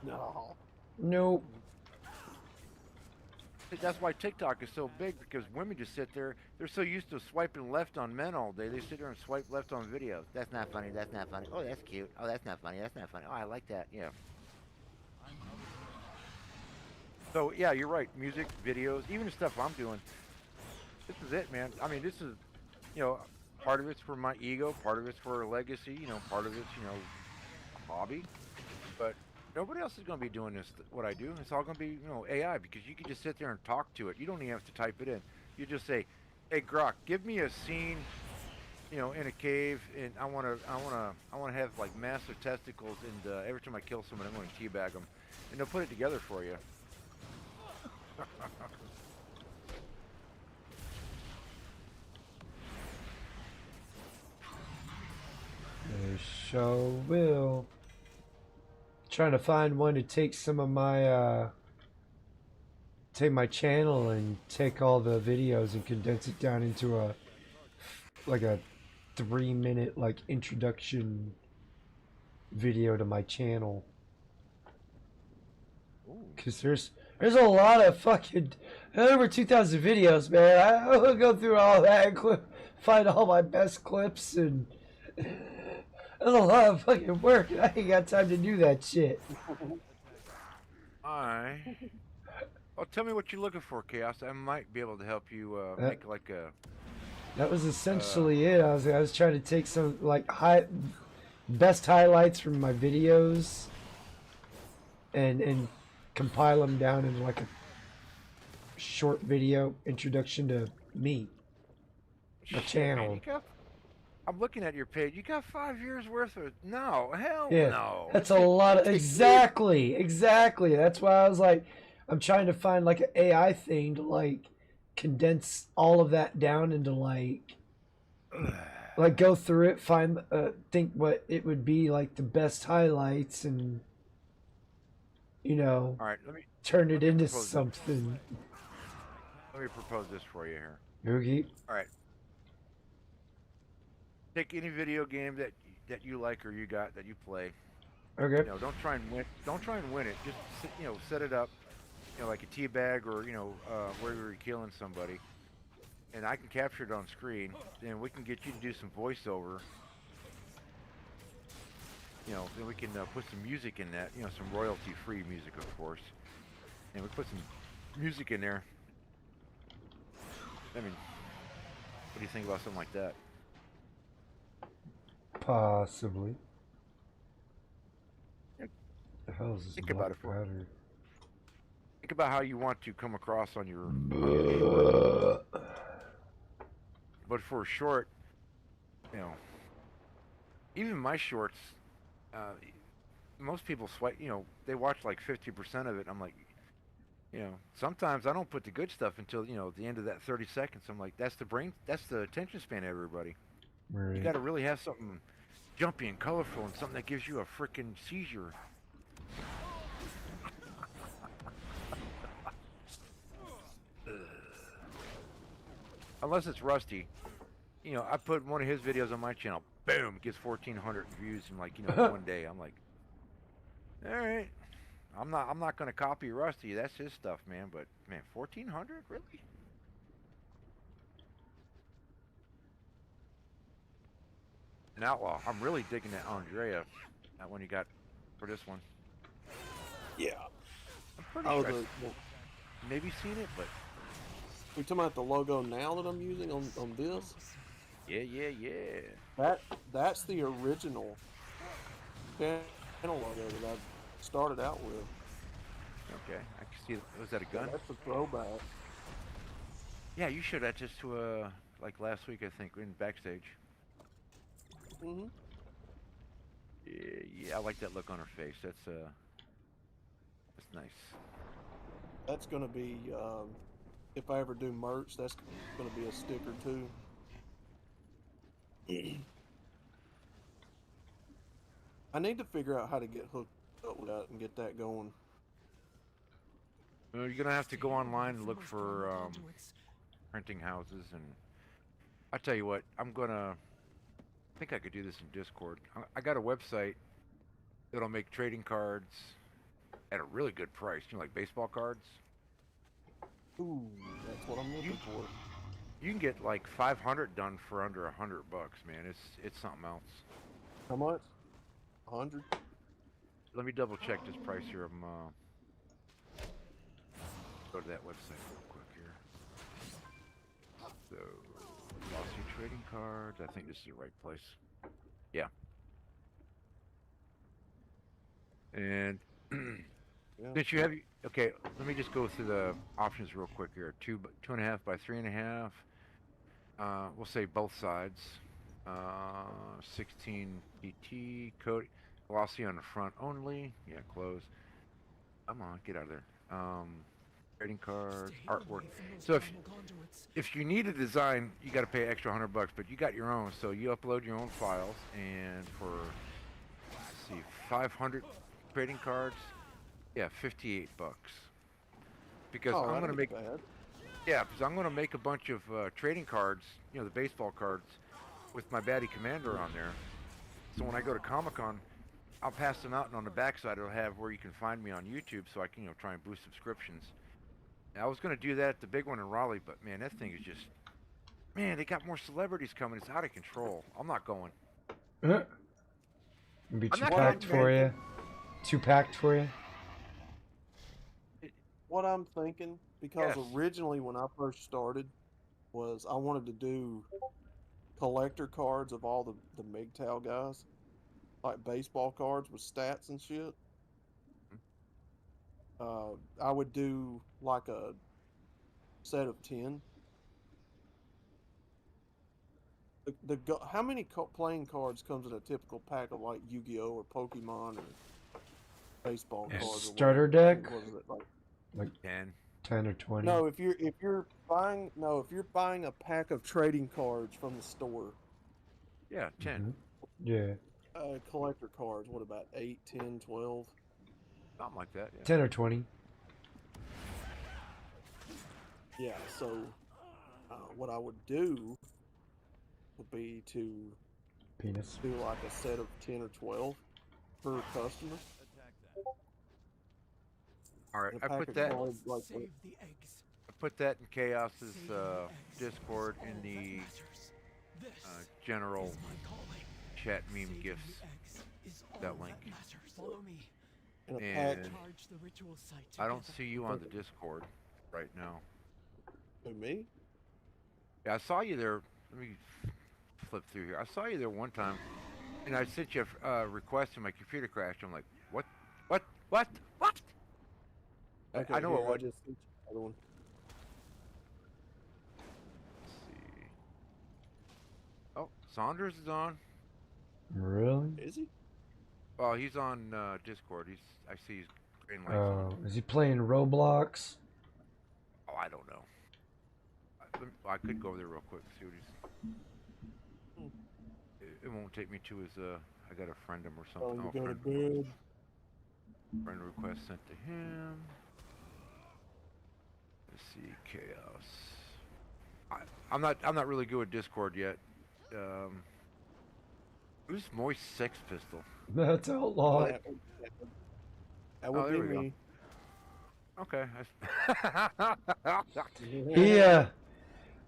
No. Nope. That's why TikTok is so big, because women just sit there. They're so used to swiping left on men all day. They sit there and swipe left on videos. That's not funny. That's not funny. Oh, that's cute. Oh, that's not funny. That's not funny. Oh, I like that. Yeah. So, yeah, you're right. Music, videos, even the stuff I'm doing. This is it, man. This is, part of it's for my ego, part of it's for a legacy, part of it's, a hobby. But nobody else is going to be doing this, what I do. It's all going to be, AI, because you can just sit there and talk to it. You don't even have to type it in. You just say, hey, Grok, give me a scene, in a cave, and I want to have, like, massive testicles, and every time I kill someone, I'm going to teabag them. And they'll put it together for you. They sure will. Trying to find one to take some of my take my channel and take all the videos and condense it down into a 3-minute introduction video to my channel. Cause there's a lot of fucking over 2,000 videos, man. I will go through all that and find all my best clips, and there's a lot of fucking work. I ain't got time to do that shit. Well, tell me what you're looking for, Chaos. I might be able to help you make a. That was essentially it. I was trying to take some best highlights from my videos and compile them down in a short video introduction to me, my channel. I'm looking at your page. You got 5 years worth of no, hell Yeah, no. that's a lot of exactly. That's why I was like, I'm trying to find like an AI thing to like condense all of that down into like go through it, find think what it would be like the best highlights, and All right, turn it let me into propose something. Let me propose this for you here. Okay. All right. Take any video game that you like or you got that you play. Okay. Don't try and win. Don't try and win it. Just set it up. Like a tea bag or where you're killing somebody, and I can capture it on screen. Then we can get you to do some voiceover. Then we can put some music in that. Some royalty-free music, of course. And we put some music in there. I mean, what do you think about something like that? Possibly. The hell is this Think about black it powder? Think about how you want to come across on your short. But for a short, even my shorts, most people swipe. They watch like 50% of it. I'm like, sometimes I don't put the good stuff until the end of that 30 seconds. I'm like, that's the attention span of everybody. Right. You got to really have something jumpy and colorful and something that gives you a freaking seizure. Unless it's Rusty. I put one of his videos on my channel. Boom, gets 1,400 views in like one day. I'm like, all right. I'm not gonna copy Rusty. That's his stuff, man. But man, 1,400 really? An outlaw. I'm really digging that Andrea. That one you got for this one. Yeah. I'm pretty sure maybe seen it, but we talking about the logo now that I'm using on this? Yeah. That's the original channel logo that I started out with. Okay, I can see. Was that a gun? Yeah, that's a throwback. Yeah, you showed that just to like last week, I think, in backstage. Mhm. Yeah, I like that look on her face. That's nice. That's gonna be if I ever do merch, that's gonna be a sticker too. I need to figure out how to get hooked up with that and get that going. Well, you're gonna have to go online and look for printing houses, and I tell you what, I think I could do this in Discord. I got a website that'll make trading cards at a really good price. Like baseball cards. Ooh, that's what I'm looking for. You can get like 500 done for under $100, man. It's something else. How much? 100? Let me double check this price here. Go to that website real quick here. So, Glossy trading cards. I think this is the right place. Yeah. And since you have, okay, let me just go through the options real quick here. 2.5 by 3.5. We'll say both sides. 16 PT code. Glossy on the front only. Yeah, close. Come on, get out of there. Trading cards, artwork. So if you need a design, you got to pay extra $100, but you got your own. So you upload your own files, and for 500 trading cards, yeah, $58. Because I'm gonna make because I'm gonna make a bunch of trading cards, the baseball cards, with my baddie commander on there. So when I go to Comic-Con, I'll pass them out, and on the backside it'll have where you can find me on YouTube, so I can try and boost subscriptions. And I was gonna do that at the big one in Raleigh, but man, that thing is just, man, they got more celebrities coming. It's out of control. I'm not going. Be too packed for you. Too packed for you. What I'm thinking, because originally when I first started, was I wanted to do collector cards of all the MGTOW guys, like baseball cards with stats and shit. I would do like a set of 10. How many playing cards comes in a typical pack of like Yu-Gi-Oh or Pokemon or baseball A cards? starter Or deck? what is it like? Like 10. 10 or 20. No, if you're buying a pack of trading cards from the store, Yeah, 10. Yeah. collector cards. What about 8, 10, 12? Something like that. Yeah. 10 or 20. Yeah. So, what I would do would be to Penis. do like a set of 10 or 12 per customer. All right, And a I pack put of that. cards, like, Save the eggs. I put that in Chaos's Save the eggs. Discord in All the that matters. This general is my calling. chat meme Saving gifts. the eggs is all that link. matters. Follow me. in a pack. And Charge the ritual site I don't together. see you on the Discord right now. Who, me? Yeah, I saw you there. Let me flip through here. I saw you there one time, and I sent you a request, and my computer crashed. I'm like, what? What? What? What? Okay, I know here, it I would. just sent you another one. Let's see. Oh, Saunders is on. Really? Is he? Oh, he's on Discord. I see his green lights on. Is he playing Roblox? Oh, I don't know. I could go over there real quick and see what he's. It won't take me to his. I gotta friend him or Oh, something. you go to friend, bed. friend request sent to him. Let's see, Chaos. I'm not really good with Discord yet. Who's Moist Sex Pistol? That's outlaw. That would Oh, be there we go. me. Okay. He,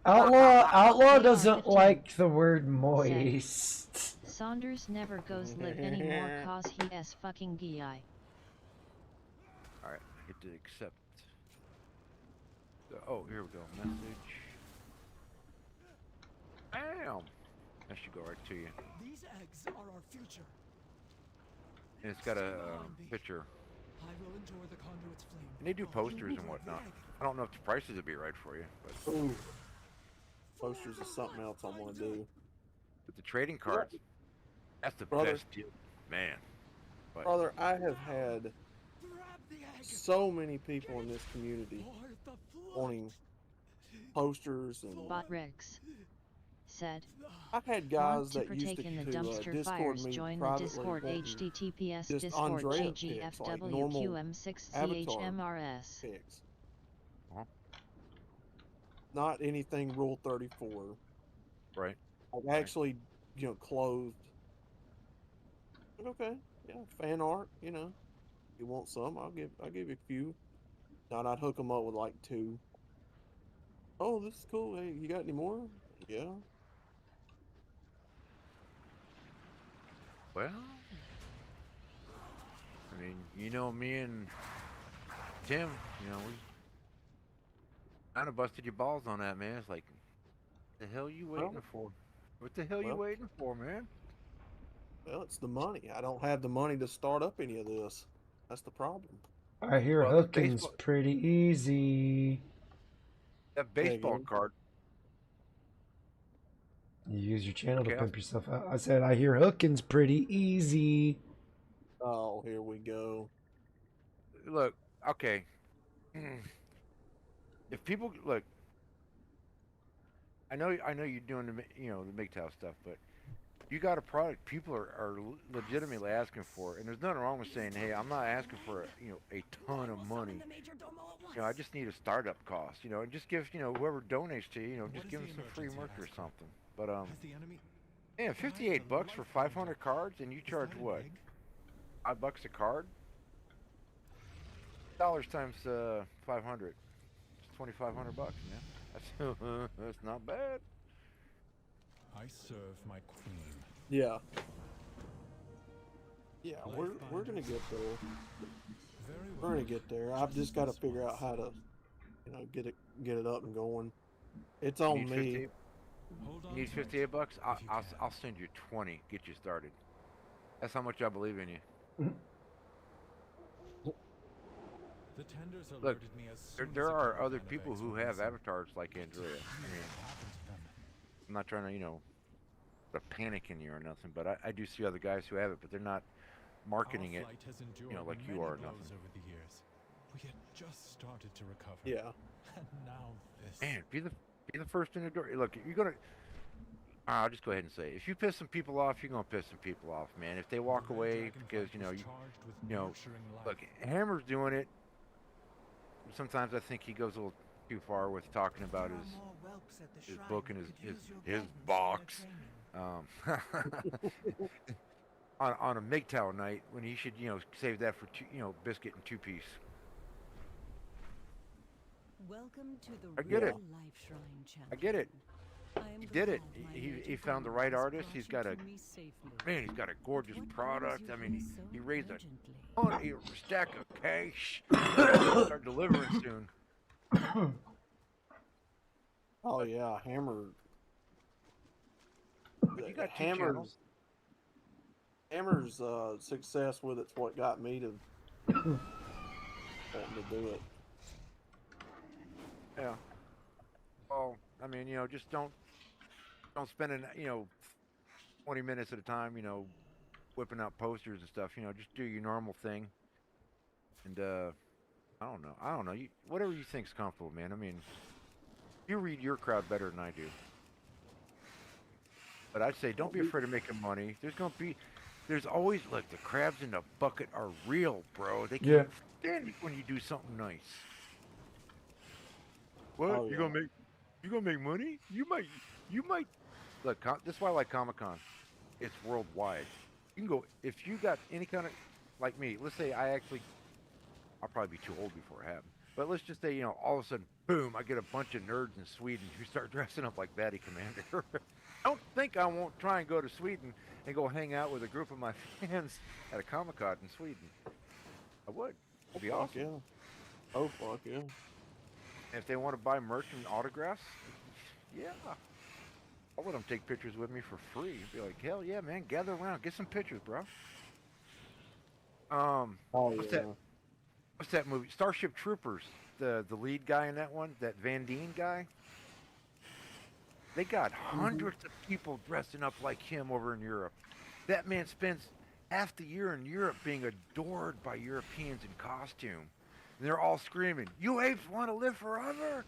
Outlaw doesn't like the word moist. Saunders never goes live anymore cause he s fucking guy. Alright, I get to accept. Oh, here we go. Message. Bam! That should go right to you. These eggs are our future. And it's got a picture. I will endure the conduit's flame. And they do while you posters and protect the whatnot. egg. I don't know if the prices would be right for you, but Ooh. Posters is something else I want to do. with the trading cards, that's the Brother. best deal, man. But Brother, I have had Grab the egg. so many people in this community For the flood. wanting posters and Bot Rex said, I've had want guys to that used partake in the to dumpster Discord fires, me join the privately Discord wanting https just discord Andrea pics, like normal ggfwqm6chmrs. pics. Uh-huh. Not anything Rule 34. right, Like actually, clothed. Like, okay, yeah, fan art. You want some? I'll give you a few. Not I'd hook them up with like 2. Oh, this is cool. Hey, you got any more? Yeah. well, I mean, me and Tim, we kind of busted your balls on that, man. It's like, the hell you waiting for? What the hell you well- waiting for, man? Well, it's the money. I don't have the money to start up any of this. That's the problem. I hear Well, the hooking's baseball- pretty easy. That baseball again. card. You use your channel to Okay, pimp yourself out. I said I hear hooking's pretty easy. Oh, here we go. Look, okay. If people look, I know you're doing the MGTOW stuff, but you got a product people are legitimately asking for, and there's nothing wrong with saying, hey, I'm not asking for a ton of money. I just need a startup cost, and just give whoever donates to you, just give them some free merch or something. But yeah, $58 for 500 cards, and you charge what? $5 a card? Dollars times 500. It's $2,500, man. That's not bad. I serve my queen. Yeah. Yeah, we're gonna get there. Very We're well. gonna get there. I've just got to figure out how to, get it up and going. It's on Need me. 58 Hold on You need to it, $58? if you can. I'll send you 20. Get you started. That's how much I believe in you. The tenders Look, alerted me as soon as there the are caravan other of people eggs who were have missing. avatars like Andrea. I Something mean, happened to them. I'm not trying to, a panic in you or nothing. But I do see other guys who have it, but they're not marketing it, like you are or nothing. Over the years. We had just started to recover. Yeah. And now this. Man, be the first in the door. Look, you're gonna. I'll just go ahead and say, if you piss some people off, you're gonna piss some people off, man. If they walk away because look, Hammer's doing it. Sometimes I think he goes a little too far with talking about his book and his box. On a MGTOW night when he should save that for biscuit and 2-piece. Welcome to the I get it. Real Life Shrine channel. I get it. I am He did it. glad my He magic found the right wand artist. has He's brought got you a to me safely. man. He's got a gorgeous What product. brings I you mean, here he so raised a urgently? stack of cash. Start delivering soon. Oh yeah, Hammer. You got two channels. Hammer's success with it's what got me to wanting to do it. Yeah. Well, I mean, just don't spend 20 minutes at a time, whipping out posters and stuff. Just do your normal thing. And I don't know. Whatever you think's comfortable, man. I mean, you read your crowd better than I do. But I'd say don't be afraid of making money. There's always, look, the crabs in the bucket are real, bro. They can't stand it when you do something nice. What? Oh, You yeah. gonna make money? You might. Look, this is why I like Comic-Con. It's worldwide. You can go if you got any kind of, like me. Let's say I'll probably be too old before it happens. But let's just say, all of a sudden, boom, I get a bunch of nerds in Sweden who start dressing up like Batty Commander. Don't think I won't try and go to Sweden and go hang out with a group of my fans at a Comic-Con in Sweden. I would. It'd be Fuck awesome. yeah. Oh fuck yeah. And if they want to buy merch and autographs, yeah. I'll let them take pictures with me for free. Be like, hell yeah, man, gather around, get some pictures, bro. Oh What's yeah. that movie? Starship Troopers. The lead guy in that one, that Van Dien guy. They got hundreds of people dressing up like him over in Europe. That man spends half the year in Europe being adored by Europeans in costume. And they're all screaming, "You apes want to live forever?"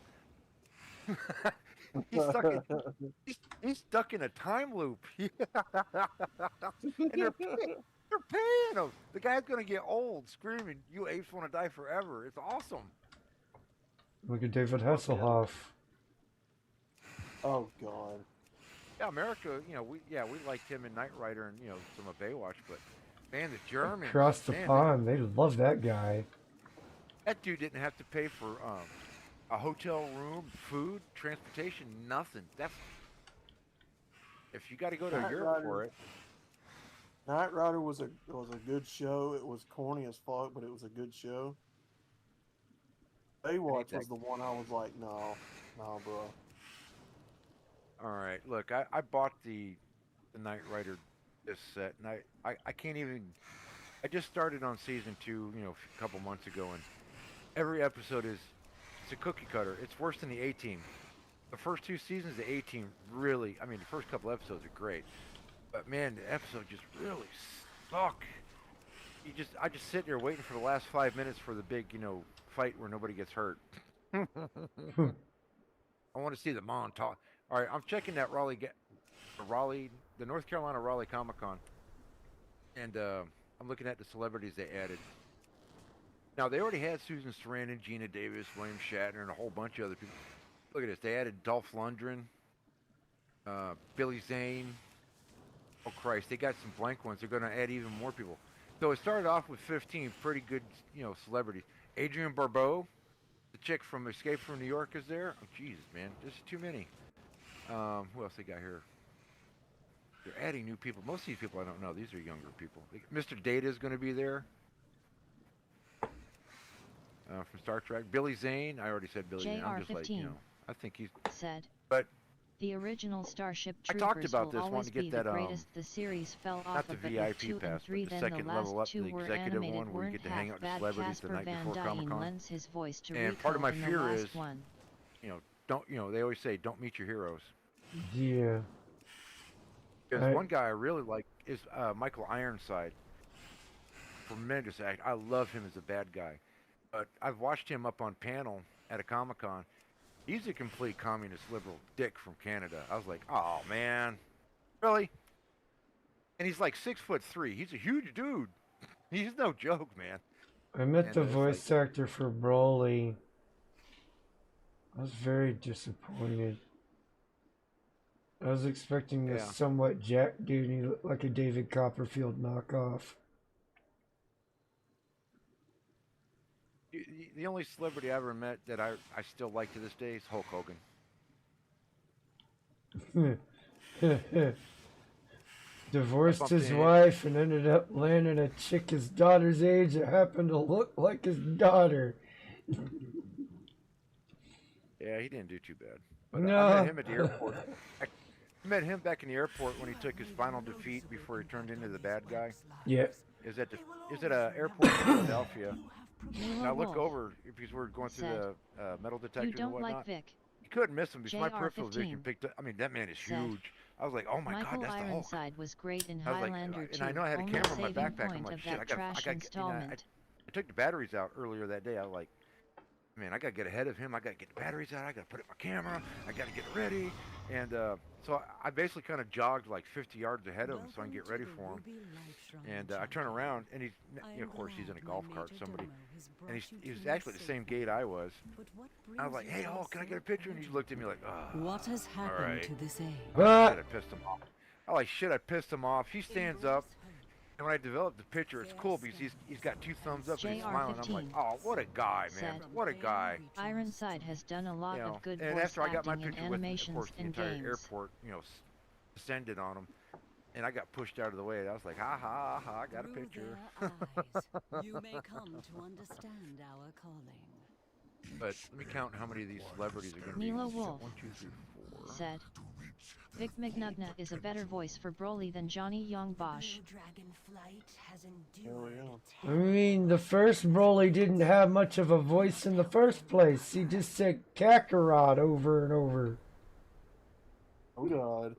he's stuck in a time loop. And they're paying him. The guy's going to get old screaming, "You apes want to die forever." It's awesome. Look at David Hasselhoff. Oh god. Yeah, America, we liked him in Knight Rider and, some of Baywatch, but man, the Germans. Across the pond, they love that guy. That dude didn't have to pay for a hotel room, food, transportation, nothing. If you got to go to Europe for it. Knight Rider was a good show. It was corny as fuck, but it was a good show. Baywatch was the one I was like, no, bro. All right, look, I bought the Knight Rider this set, and I can't even. I just started on season 2, a couple months ago, and every episode it's a cookie cutter. It's worse than the A-Team. The first 2 seasons, the A-Team really. I mean, the first couple episodes are great, but man, the episode just really suck. I just sit there waiting for the last 5 minutes for the big, fight where nobody gets hurt. I want to see the montage. All right, I'm checking that the North Carolina Raleigh Comic-Con, and I'm looking at the celebrities they added. Now, they already had Susan Sarandon, Gina Davis, William Shatner, and a whole bunch of other people. Look at this. They added Dolph Lundgren, Billy Zane. Oh, Christ. They got some blank ones. They're going to add even more people. So it started off with 15 pretty good, celebrities. Adrienne Barbeau, the chick from Escape from New York, is there. Oh, Jesus, man. There's too many. Who else they got here? They're adding new people. Most of these people I don't know. These are younger people. Mr. Data is going to be there. From Star Trek. Billy Zane. I already said Billy Zane. I'm just like, I think he's... said. But... The original Starship I talked Troopers about will this, always wanting to be get the that, greatest. The series fell not off the of it VIP with 2 pass, and 3, but the then the second last level up, 2 the were executive animated one where you weren't get to hang half out with the bad. celebrities the Casper night Van before Dien Comic-Con. lends his voice to And Rico part of my in the fear last is, one. they always say, don't meet your heroes. Yeah. They're adding new people. Most of these people I don't know. These are younger people. These Because Right. one guy I really like is Michael Ironside. Tremendous act. I love him as a bad guy. But I've watched him up on panel at a Comic Con. He's a complete communist liberal dick from Canada. I was like, oh man, really? And he's like 6'3". He's a huge dude. He's no joke, man. I met And the it's voice actor for Broly. I was very disappointed. I was expecting a Yeah. somewhat jack dude. He looked like a David Copperfield knockoff. The only celebrity I ever met that I still like to this day is Hulk Hogan. Divorced bumped his in- wife and ended up landing a chick his daughter's age that happened to look like his daughter. Yeah, he didn't do too bad. But No. I met him at the airport. I met him back in the airport when he took his final defeat before he turned into the bad guy. Yeah. Is at an airport in Philadelphia. And I Mila look Wolf over because we're going through said, the metal You detectors and don't whatnot. like Vic. You couldn't miss him because my JR peripheral vision 15 picked up. I mean, that man is said, huge. I was like, oh my Michael god, that's the Hulk. Ironside was great in I was like, Highlander 2. and I know I had a only camera in my saving backpack. I'm point like, of shit, that I trash got. installment. I took the batteries out earlier that day. I was like, man, I gotta get ahead of him. I gotta get the batteries out. I gotta put it in my camera. I gotta get ready. And so I basically kind of jogged like 50 yards ahead of him so I can get ready for him. And I turn around, and of course, he's in a golf cart. Somebody, and he was actually the same gate I was. I was like, hey, oh, can I get a picture? And he looked at me like, oh. What has happened to this age? Oh, shit, I pissed him off. Oh, like shit, I pissed him off. He stands up, and when I developed the picture, it's cool because he's got 2 thumbs up and he's smiling. I'm like, oh, what a guy, man. Said, What a guy. Ironside has done a lot You know, of good and voice after I got my acting in picture with him, of animations course, the and entire games. airport, descended on him, and I got pushed out of the way. I was like, ha ha ha, I got a picture. You may come to understand our calling. But let me count how many of these celebrities are going to be. Mila Wolf 1, 2, 3, 4. said, Vic McNugna is a better voice for Broly than Johnny Young Bosch. I mean, the first Broly didn't have much of a voice in the first place. He just said Kakarot over and over. Oh God.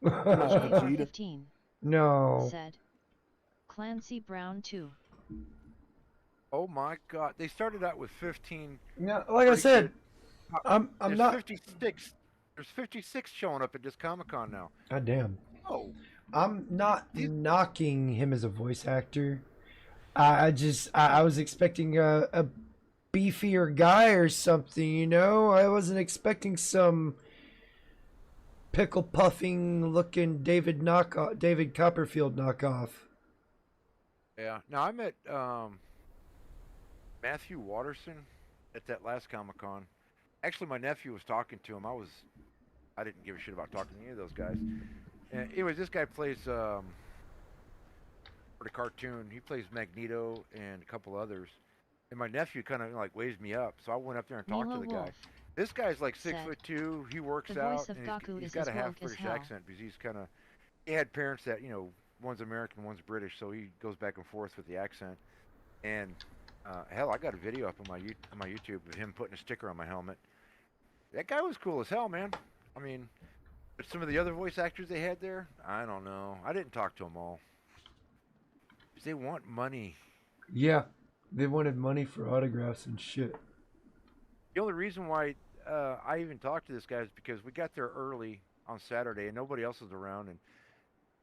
JR 15 No. said, Clancy Brown 2. Oh my god, they started out with 15. No, like I said, I'm There's not. 56. There's 56 showing up at this Comic-Con now. God damn. Oh. I'm not knocking him as a voice actor. I was expecting a beefier guy or something, you know? I wasn't expecting some pickle puffing looking David Copperfield knockoff. Yeah. Now I met Matthew Watterson at that last Comic-Con. Actually, my nephew was talking to him. I didn't give a shit about talking to any of those guys. And anyways, this guy plays for the cartoon. He plays Magneto and a couple others. And my nephew kind of like waves me up, so I went up there and talked Mila to the guy. Wolf This guy's like said, 6'2". He works "The out, voice of and Gaku he's is got as a half woke as British hell." accent because he's kind of. He had parents that one's American, one's British, so he goes back and forth with the accent. And hell, I got a video up on my YouTube of him putting a sticker on my helmet. That guy was cool as hell, man. I mean, but some of the other voice actors they had there, I don't know. I didn't talk to them all. 'Cause they want money. Yeah, they wanted money for autographs and shit. The only reason why I even talked to this guy is because we got there early on Saturday and nobody else was around. And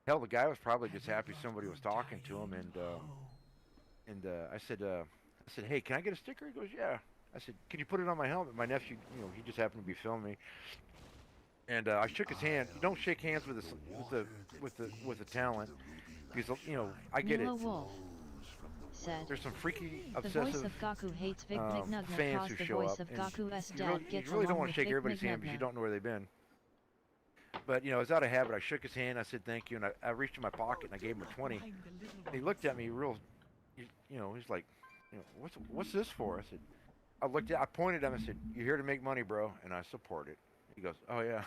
hell, the guy was probably just happy somebody was talking to him. And I said, hey, can I get a sticker? He goes, yeah. I said, can you put it on my helmet? My nephew, he just happened to be filming. And I shook his hand. You don't shake hands with the talent because I get Mila it. Wolf said, There's some freaky, "The voice obsessive of Gaku hates Vic McNugna fans cause who the show voice up. of and Gaku's you dad really, gets you really don't along want to with shake Vic everybody's hand because you McNugna." don't know where they've been. But it's out of habit. I shook his hand. I said thank you, and I reached in my pocket and I gave him a 20. And he looked at me real, he's like, what's this for? I said, I pointed at him. I said, you're here to make money, bro, and I support it. He goes, oh yeah.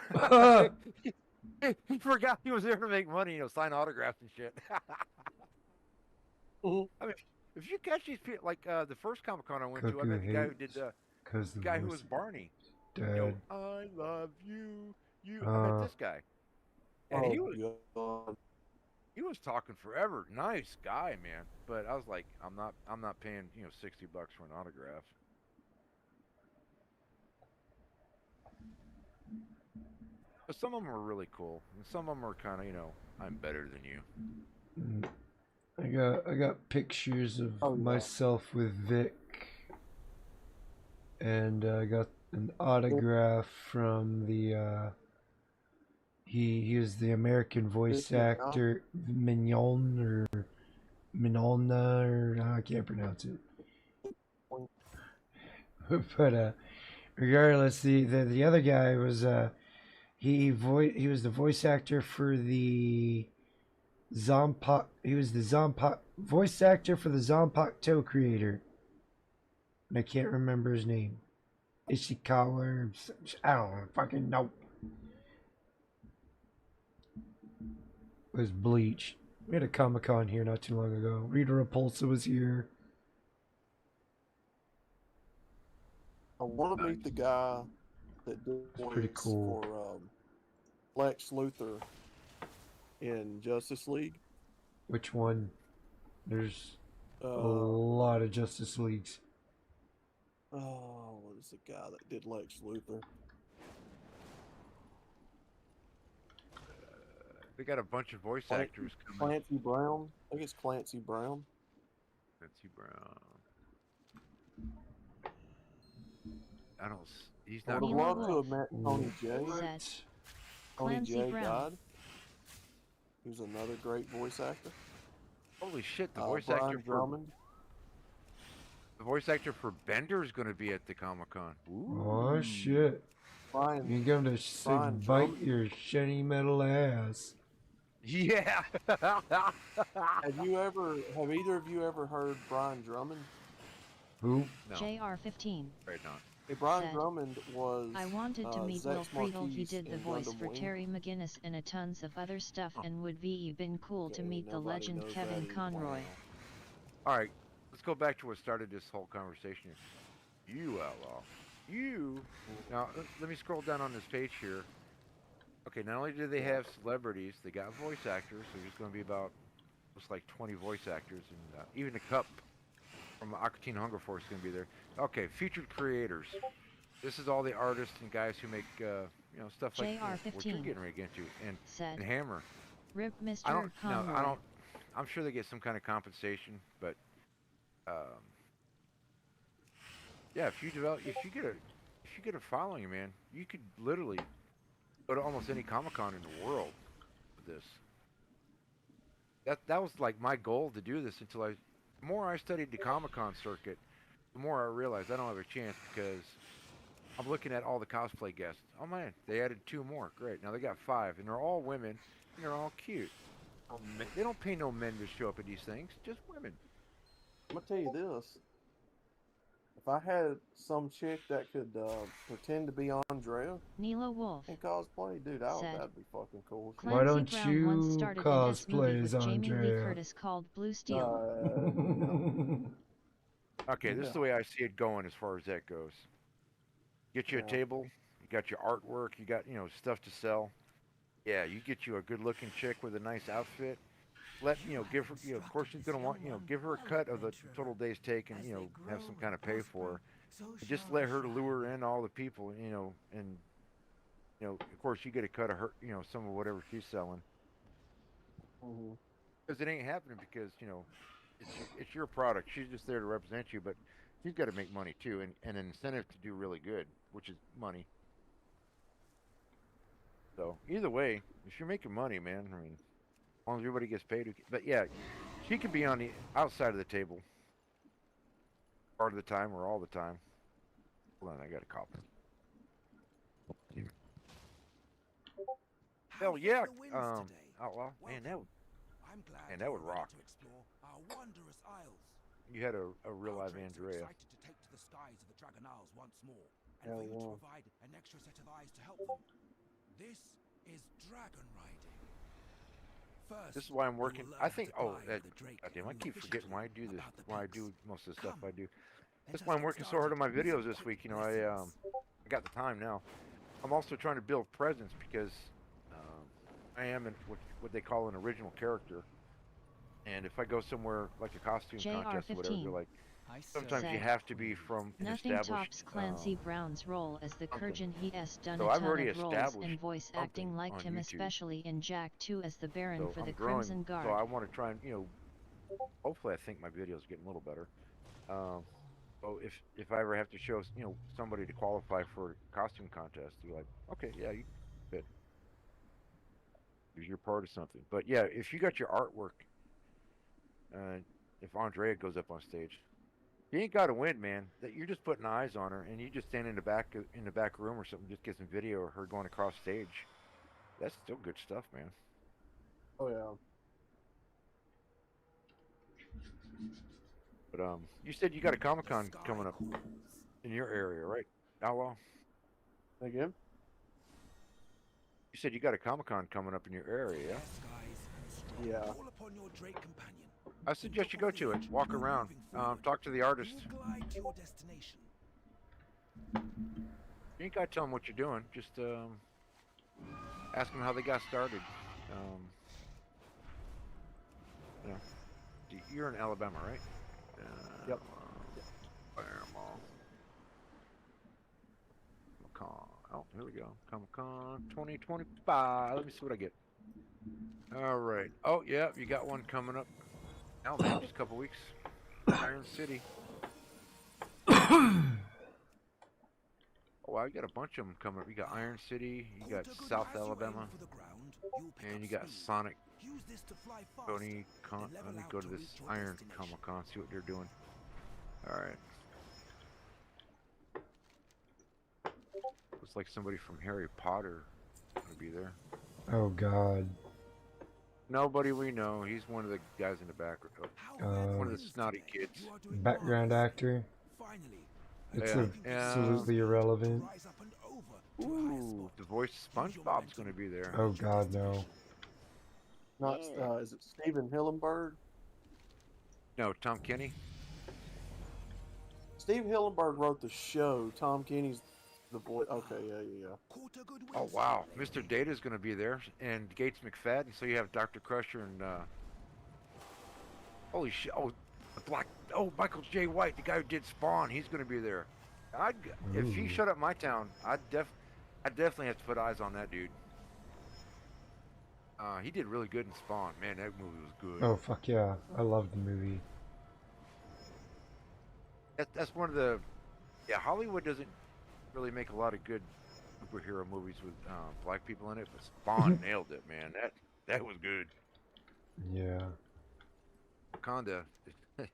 He forgot he was there to make money, sign autographs and shit. I mean, if you catch these people, like the first Comic-Con I went to, I met the guy who did the guy who was Barney. Dad. I love you. I met this guy. And Oh God. he was talking forever. Nice guy, man. But I was like, I'm not paying, $60 for an autograph. But some of them are really cool, and some of them are kind of, I'm better than you. Mm. I got pictures of Oh, yeah. myself with Vic, and I got an autograph from the he was the American voice actor Mignon or Minolna or I can't pronounce it. But regardless, the other guy was he was the voice actor for the Zombot. He was the Zombot voice actor for the Zombot creator, and I can't remember his name. Ishikawa. I don't fucking know. It was Bleach. We had a Comic-Con here not too long ago. Rita Repulsa was here. I want to meet the guy that did Pretty voice cool. for Lex Luthor in Justice League. Which one? There's a Uh, lot of Justice Leagues. oh, what is the guy that did Lex Luthor? They got a bunch of voice actors coming. Clancy Brown. I think it's Clancy Brown. Clancy Brown. I don't. He's not. I would Mila love to have Wolf met Tony J. said, Tony Clancy J. Brown. died. He was another great voice actor. Holy shit! The Brian Drummond. The voice actor for Bender is going to be at the Comic-Con. Oh shit! Brian. You're gonna bite your shiny metal ass. Yeah. Have either of you ever heard Brian Drummond? Who? No. JR15 Right not. Hey, Brian said, Drummond was. I wanted to meet Zack Will Friedle. He Marquise did the in voice Gundam for Wing. Terry McGinnis and a tons of other stuff, and would be been cool to Okay, meet the nobody legend knows Kevin that Conroy. All right, let's go back to what started this whole conversation. You outlaw. You. Now, let me scroll down on this page here. Okay, not only do they have celebrities, they got voice actors. So there's going to be about, looks like 20 voice actors, and even the Cup from Aquatine Hunger Force is going to be there. Okay, featured creators. This is all the artists and guys who make, stuff like what you're getting ready to get into, and Hammer. Rip Mr. I don't. Conroy. No, I don't. I'm sure they get some kind of compensation, but yeah, if you get a following, man, you could literally go to almost any Comic-Con in the world with this. That was like my goal to do this until the more I studied the Comic-Con circuit, the more I realized I don't have a chance because I'm looking at all the cosplay guests. Oh man, they added 2 more. Great. Now they got 5, and they're all women, and they're all cute. They don't pay no men to show up at these things, just women. I'm gonna tell you this. If I had some chick that could pretend to be Andrea Nila Wolf and cosplay, dude, that'd be fucking cool. Why don't Brown you once started an S movie cosplay as with Jamie Lee Andrea? Curtis called Blue Steel. Okay, this is the way I see it going as far as that goes. Get you a table, you got your artwork, you got, stuff to sell. Yeah, you get you a good-looking chick with a nice outfit. Give her, of course she's gonna want, give her a cut of the total day's take and, have some kind of pay for her. And just let her lure in all the people, and, of course you get a cut of her, some of whatever she's selling. Because it ain't happening because, it's your product. She's just there to represent you, but she's got to make money too, and an incentive to do really good, which is money. So either way, if you're making money, man, I mean, as long as everybody gets paid. But yeah, she could be on the outside of the table part of the time or all the time. Hold on, I got a copy. Hell yeah, outlaw, man, that would rock. You had a real live Andrea. Excited to take to the skies of the Dragon Isles once more, and Hell for you yeah. to provide an extra set of eyes to help them. This is dragon riding. First, This is why I'm you will working. learn I how think. to Oh, glide the drake goddamn! I from the keep fishing forgetting why I tool do this. about the Why I pegs. do most of the stuff Come, I do. let That's us why I'm get working so hard on my started with videos some this week. quick I got the time now. I'm also trying to build presence because I am in what they call an original character. And if I go somewhere like a costume contest or whatever, they're JR15 like, I sometimes you said, have to be from an nothing established tops Clancy Brown's role as the something. Kurgan. He has done So a I've ton already of roles established and voice something acting like on him, YouTube. especially in Jack 2 as the Baron So for I'm the growing. Crimson Guard. So I want to try and, hopefully I think my videos getting a little better. So if I ever have to show, somebody to qualify for a costume contest, you're like, okay, yeah, you fit. You're part of something. But yeah, if you got your artwork, if Andrea goes up on stage, you ain't got to win, man. That you're just putting eyes on her, and you just stand in the back room or something, just get some video of her going across stage. That's still good stuff, man. Oh yeah. But you said you got a Comic-Con coming up in your area, right, Outlaw? Again? You said you got a Comic-Con coming up in your area, yeah? Yes, guys. Yeah. Call upon your Drake companion. I suggest you go to it. Walk around. Talk to the artist. You will glide to your destination. You ain't got to tell them what you're doing. Just ask them how they got started. You're in Alabama, right? Yep. Alabama. Comic-Con. Oh, here we go. Comic-Con 2025. Let me see what I get. All right. Oh, yeah, you got one coming up. Now, man, just a couple weeks. Iron City. Oh, wow, you got a bunch of them coming up. You got Iron City, you got South Alabama, and you got Sonic. Let me go to this Iron Comic-Con, see what they're doing. Alright. Looks like somebody from Harry Potter gonna be there. Oh God. Nobody we know. He's one of the guys in the back. One of the snotty kids. Background actor. It's absolutely irrelevant. Ooh, the voice of SpongeBob's gonna be there. Oh God, no. Not is it Steven Hillenberg? No, Tom Kenny. Steve Hillenberg wrote the show. Tom Kenny's the boy. Okay, yeah. Oh wow, Mr. Data's gonna be there, and Gates McFadden. So you have Dr. Crusher and holy shit! Oh, Michael J. White, the guy who did Spawn, he's gonna be there. If he showed up my town, I'd definitely have to put eyes on that dude. He did really good in Spawn. Man, that movie was good. Oh fuck yeah, I love the movie. That's one of the Hollywood doesn't really make a lot of good superhero movies with black people in it, but Spawn nailed it, man. That was good. Yeah. Wakanda, I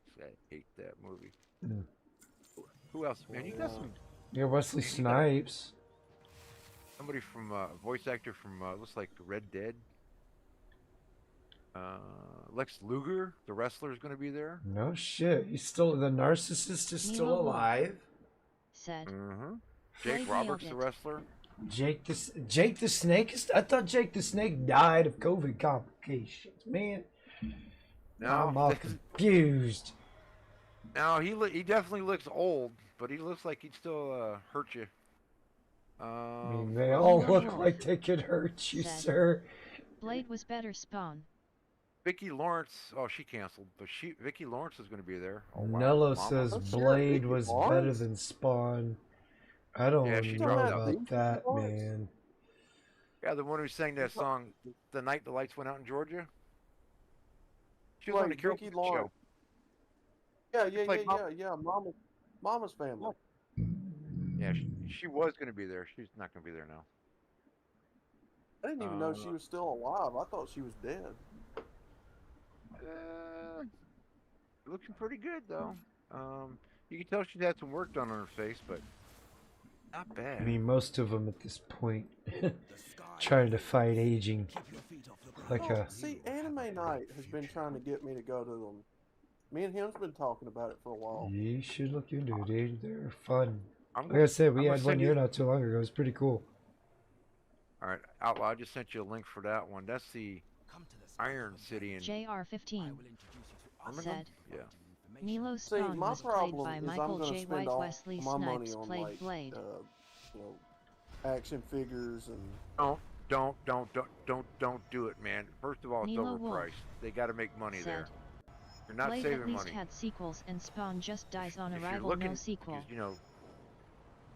hate that movie. Mm. Who else, man? You got some. Yeah, Wesley Snipes. Somebody from voice actor from looks like Red Dead. Lex Luger, the wrestler, is going to be there. No shit, the narcissist is still alive. Said. Jake Roberts, the wrestler. Jake the Snake. I thought Jake the Snake died of COVID complications, man. No, I'm all confused. No, he definitely looks old, but he looks like he'd still hurt you. I mean, they all look like they could hurt you, sir. Blade was better. Spawn. Vicki Lawrence, she canceled, but Vicki Lawrence is going to be there. Oh, wow. Nello says Blade was better than Spawn. I don't know about that, man. Yeah, the one who sang that song, "The Night the Lights Went Out in Georgia." She was on the Vicki Lawrence show. Yeah. Mama's Family. Yeah, she was going to be there. She's not going to be there now. I didn't even know she was still alive. I thought she was dead. Looking pretty good though. You can tell she's had some work done on her face, but not bad. I mean, most of them at this point trying to fight aging. See, Anime Night has been trying to get me to go to them. Me and him's been talking about it for a while. You should look into it, dude. They're fun. Like I said, we had one here not too long ago. It was pretty cool. All right, Outlaw, I just sent you a link for that one. That's the Iron City in JR15 said. Yeah. Milo Spawn was played by Michael J. White. Wesley Snipes played Blade. Action figures and. No, Don't do it, man. First of all, it's Nila Wolf overpriced. They got to make money there. said, You're not Blade saving at least money. had sequels and Spawn just dies on If you're arrival, looking, no sequel. because, you know,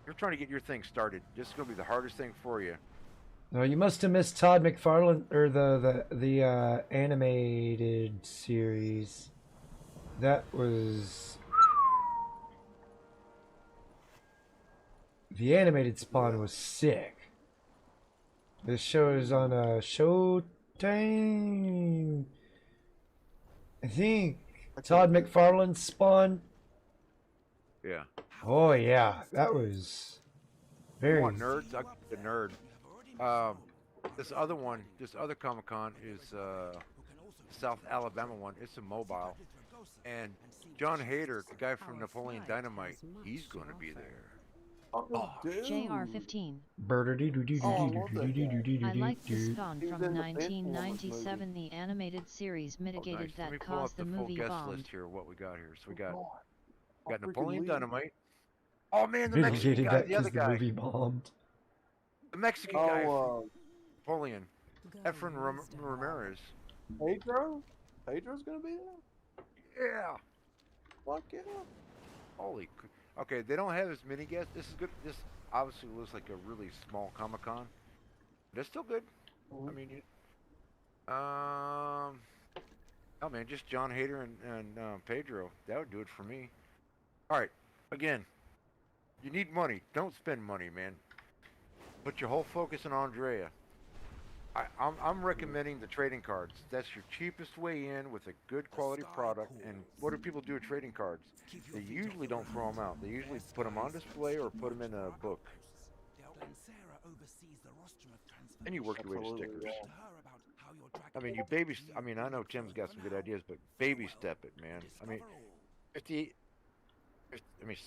you're trying to get your thing started. This is gonna be the hardest thing for you. No, you must have missed Todd McFarlane or the animated series. That was the animated Spawn was sick. This show is on Showtime. I think Todd McFarlane's Spawn. Yeah. Oh yeah, that was very. You want nerds? I'll get the nerd. This other Comic Con is South Alabama one. It's a mobile, and John Hader, the guy from Napoleon Dynamite, he's going to be there. Oh, dude. JR15. I like the Spawn He was from in the Transformers 1997. The animated series Oh, mitigated nice. Let me that pull up caused the the full movie guest bombed. list here. Of what we got here? So we got Freaking Napoleon Lee. Dynamite. Oh man, the Mexican Mitigated guy, that the other because the guy, movie bombed. the Mexican guy, Oh, Napoleon, Efren Ramirez. Pedro? Pedro's gonna be there? Yeah. Fuck yeah. Holy. Okay, they don't have as many guests. This is good. This obviously looks like a really small Comic Con, but it's still good. I mean, oh man, just John Hader and Pedro. That would do it for me. All right. Again, you need money. Don't spend money, man. Put your whole focus on Andrea. I'm recommending the trading cards. That's your cheapest way in with a good quality product. And what do people do with trading cards? They usually don't throw them out. They usually put them on display or put them in a book. And you work your way to stickers. I mean, I mean, I know Tim's got some good ideas, but baby step it, man. I mean,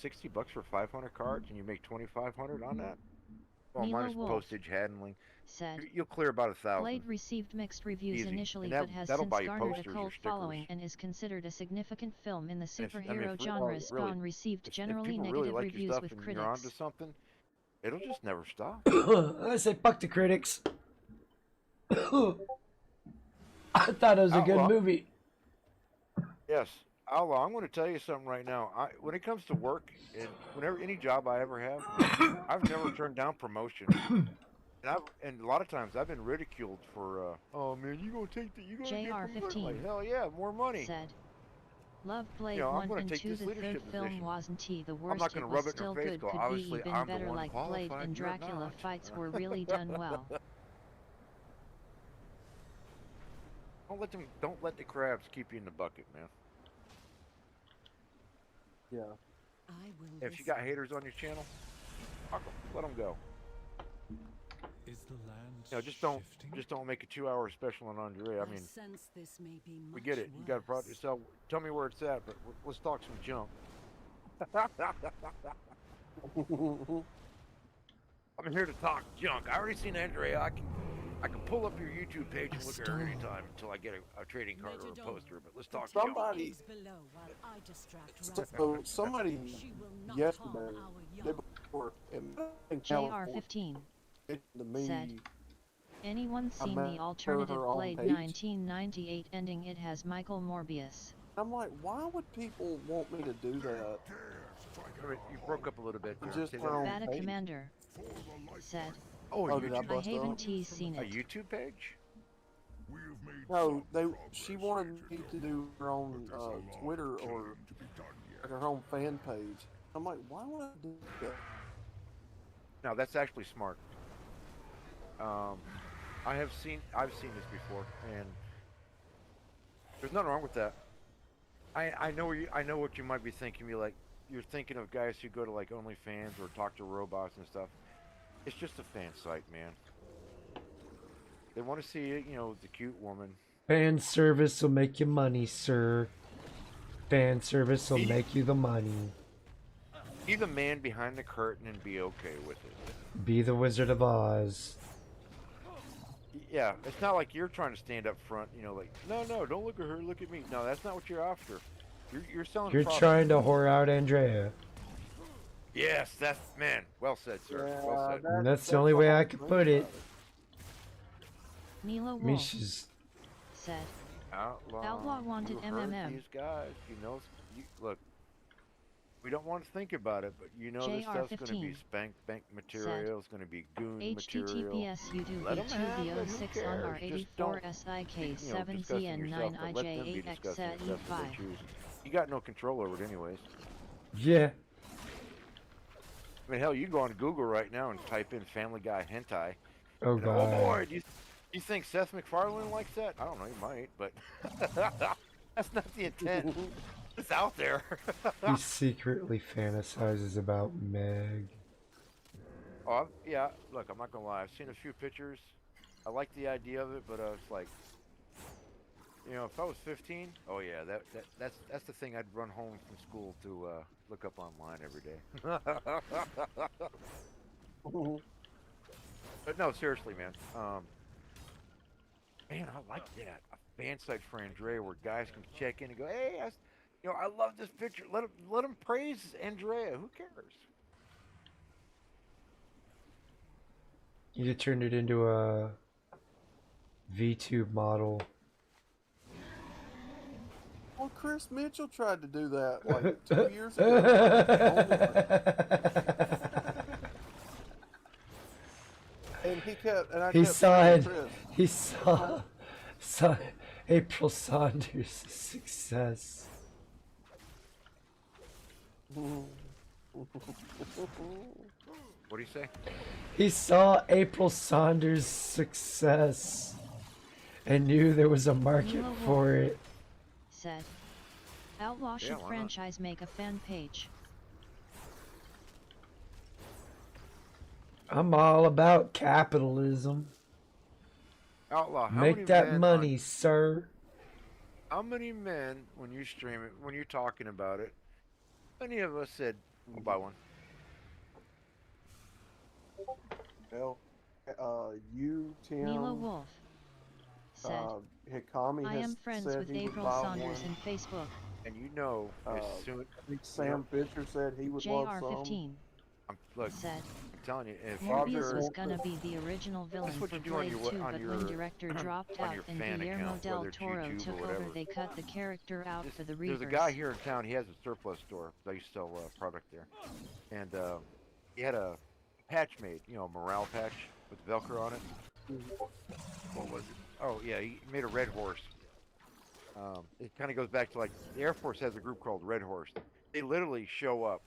60 bucks for 500 cards, and you make 2,500 on that. Well, Nilo minus Wolf postage, handling. said, You'll clear about 1,000. Blade received mixed reviews Easy. initially And but has that'll since buy you garnered a posters or cult stickers. following and is considered a significant film in the And superhero if genre. really- Spawn received if generally people negative really like your reviews stuff with and you're onto critics. something, it'll just never stop. I say fuck the critics. I thought it was a good Outlaw. movie. Yes, Outlaw, I'm going to tell you something right now. When it comes to work, and whenever any job I ever have, I've never turned down promotion. And a lot of times I've been ridiculed for, oh man, you gonna take the, you gonna get promoted? JR15 Like, hell yeah, more money. said, Love Blade You know, I'm 1 gonna and take 2. this The third leadership film position. wasn't the I'm worst, not gonna it rub was it in still their face, good, go, could be obviously, even I'm the better, one like Blade qualified, and you're Dracula not. fights were really done well. Don't let the crabs keep you in the bucket, man. Yeah. If you got haters on your channel, let them go. Is the land Just don't make a 2-hour special on Andrea. I mean, we get it. You got a product. So tell me where it's at, but let's talk some junk. I'm here to talk junk. I already seen Andrea. I can pull up your YouTube page and look at her anytime until I get a trading card or a poster. But let's talk junk. Somebody yesterday, they were in JR15 to me. said, anyone seen met the her alternative on Blade page. 1998 ending? It has Michael Morbius. I'm like, why would people want me to do that? You broke up a little bit. there. Just Say that her own again. Bata page? Commander said, Oh, a did I YouTube, bust I haven't up? seen a it. YouTube page? No, she wanted me to do her own Twitter or like her own fan page. I'm like, why would I do that? No, that's actually smart. I've seen this before, and there's nothing wrong with that. I know what you might be thinking. You're thinking of guys who go to like OnlyFans or talk to robots and stuff. It's just a fan site, man. They want to see it, the cute woman. Fan service will make you money, sir. Fan service will make you the money. Be the man behind the curtain and be okay with it. Be the Wizard of Oz. Yeah, it's not like you're trying to stand up front, like, no, don't look at her, look at me. No, that's not what you're after. You're selling You're product. trying to whore out Andrea. Yes, man. Well said, sir. Yeah, Well said. And that's the only way I could put it. Mila Wolf Misha's. said, Outlaw. Outlaw wanted You heard MMM. these guys. You know, look. We don't want to think about it, but you know this stuff's going to be JR15 spank bank material. It's going to be goon material. HTTPS YouTube Let 'em have it, who B2B06 on cares? Just don't R84 you know, discussing yourself, but let them be discussing SIK7ZN9IJ8X stuff that they E5. choose. You got no control over it anyways. Yeah. I mean, hell, you can go on Google right now and type in Family Guy hentai. Oh And, god. oh boy, do you think Seth MacFarlane likes that? I don't know, he might, but that's not the intent. It's out there. He secretly fantasizes about Meg. Oh, yeah. Look, I'm not gonna lie. I've seen a few pictures. I like the idea of it, but it's like, you know, if I was 15, oh yeah, that's the thing I'd run home from school to look up online every day. But no, seriously, man. Man, I like that. A fan site for Andrea where guys can check in and go, hey, I love this picture. Let them praise Andrea. Who cares? You could turn it into a VTube model. Well, Chris Mitchell tried to do that like 2 years ago. And he kept, and I He kept saw saying, it. Chris, He saw April Saunders' success. What do you say? He saw April Saunders' success and knew there was a market Mila for Wolf it. said, Outlaw should why not? franchise make a fan page. I'm all about capitalism. Outlaw, how Make many that men money, sir. How many men, when you stream it, when you're talking about it, many of us said, we'll buy one? well, you, Tim, Mila Wolf said, Hikami I has am friends said with he would April buy Saunders one. in Facebook. And you know, as soon I think Sam Fisher said he would love some. JR15 look, said, I'm telling you, if Morbius was want gonna to- be the original villain what for you do on Blade your- 2, on but your- when director dropped on out your and fan Guillermo account, del whether it's Toro YouTube or took over, whatever. they cut the character out for the there's Reavers. a guy here in town, he has a surplus store. I used to sell product there. And he had a patch made, you know, a morale patch with Velcro on it. What was it? Oh, yeah, he made a Red Horse. It kind of goes back to like the Air Force has a group called Red Horse. They literally show up.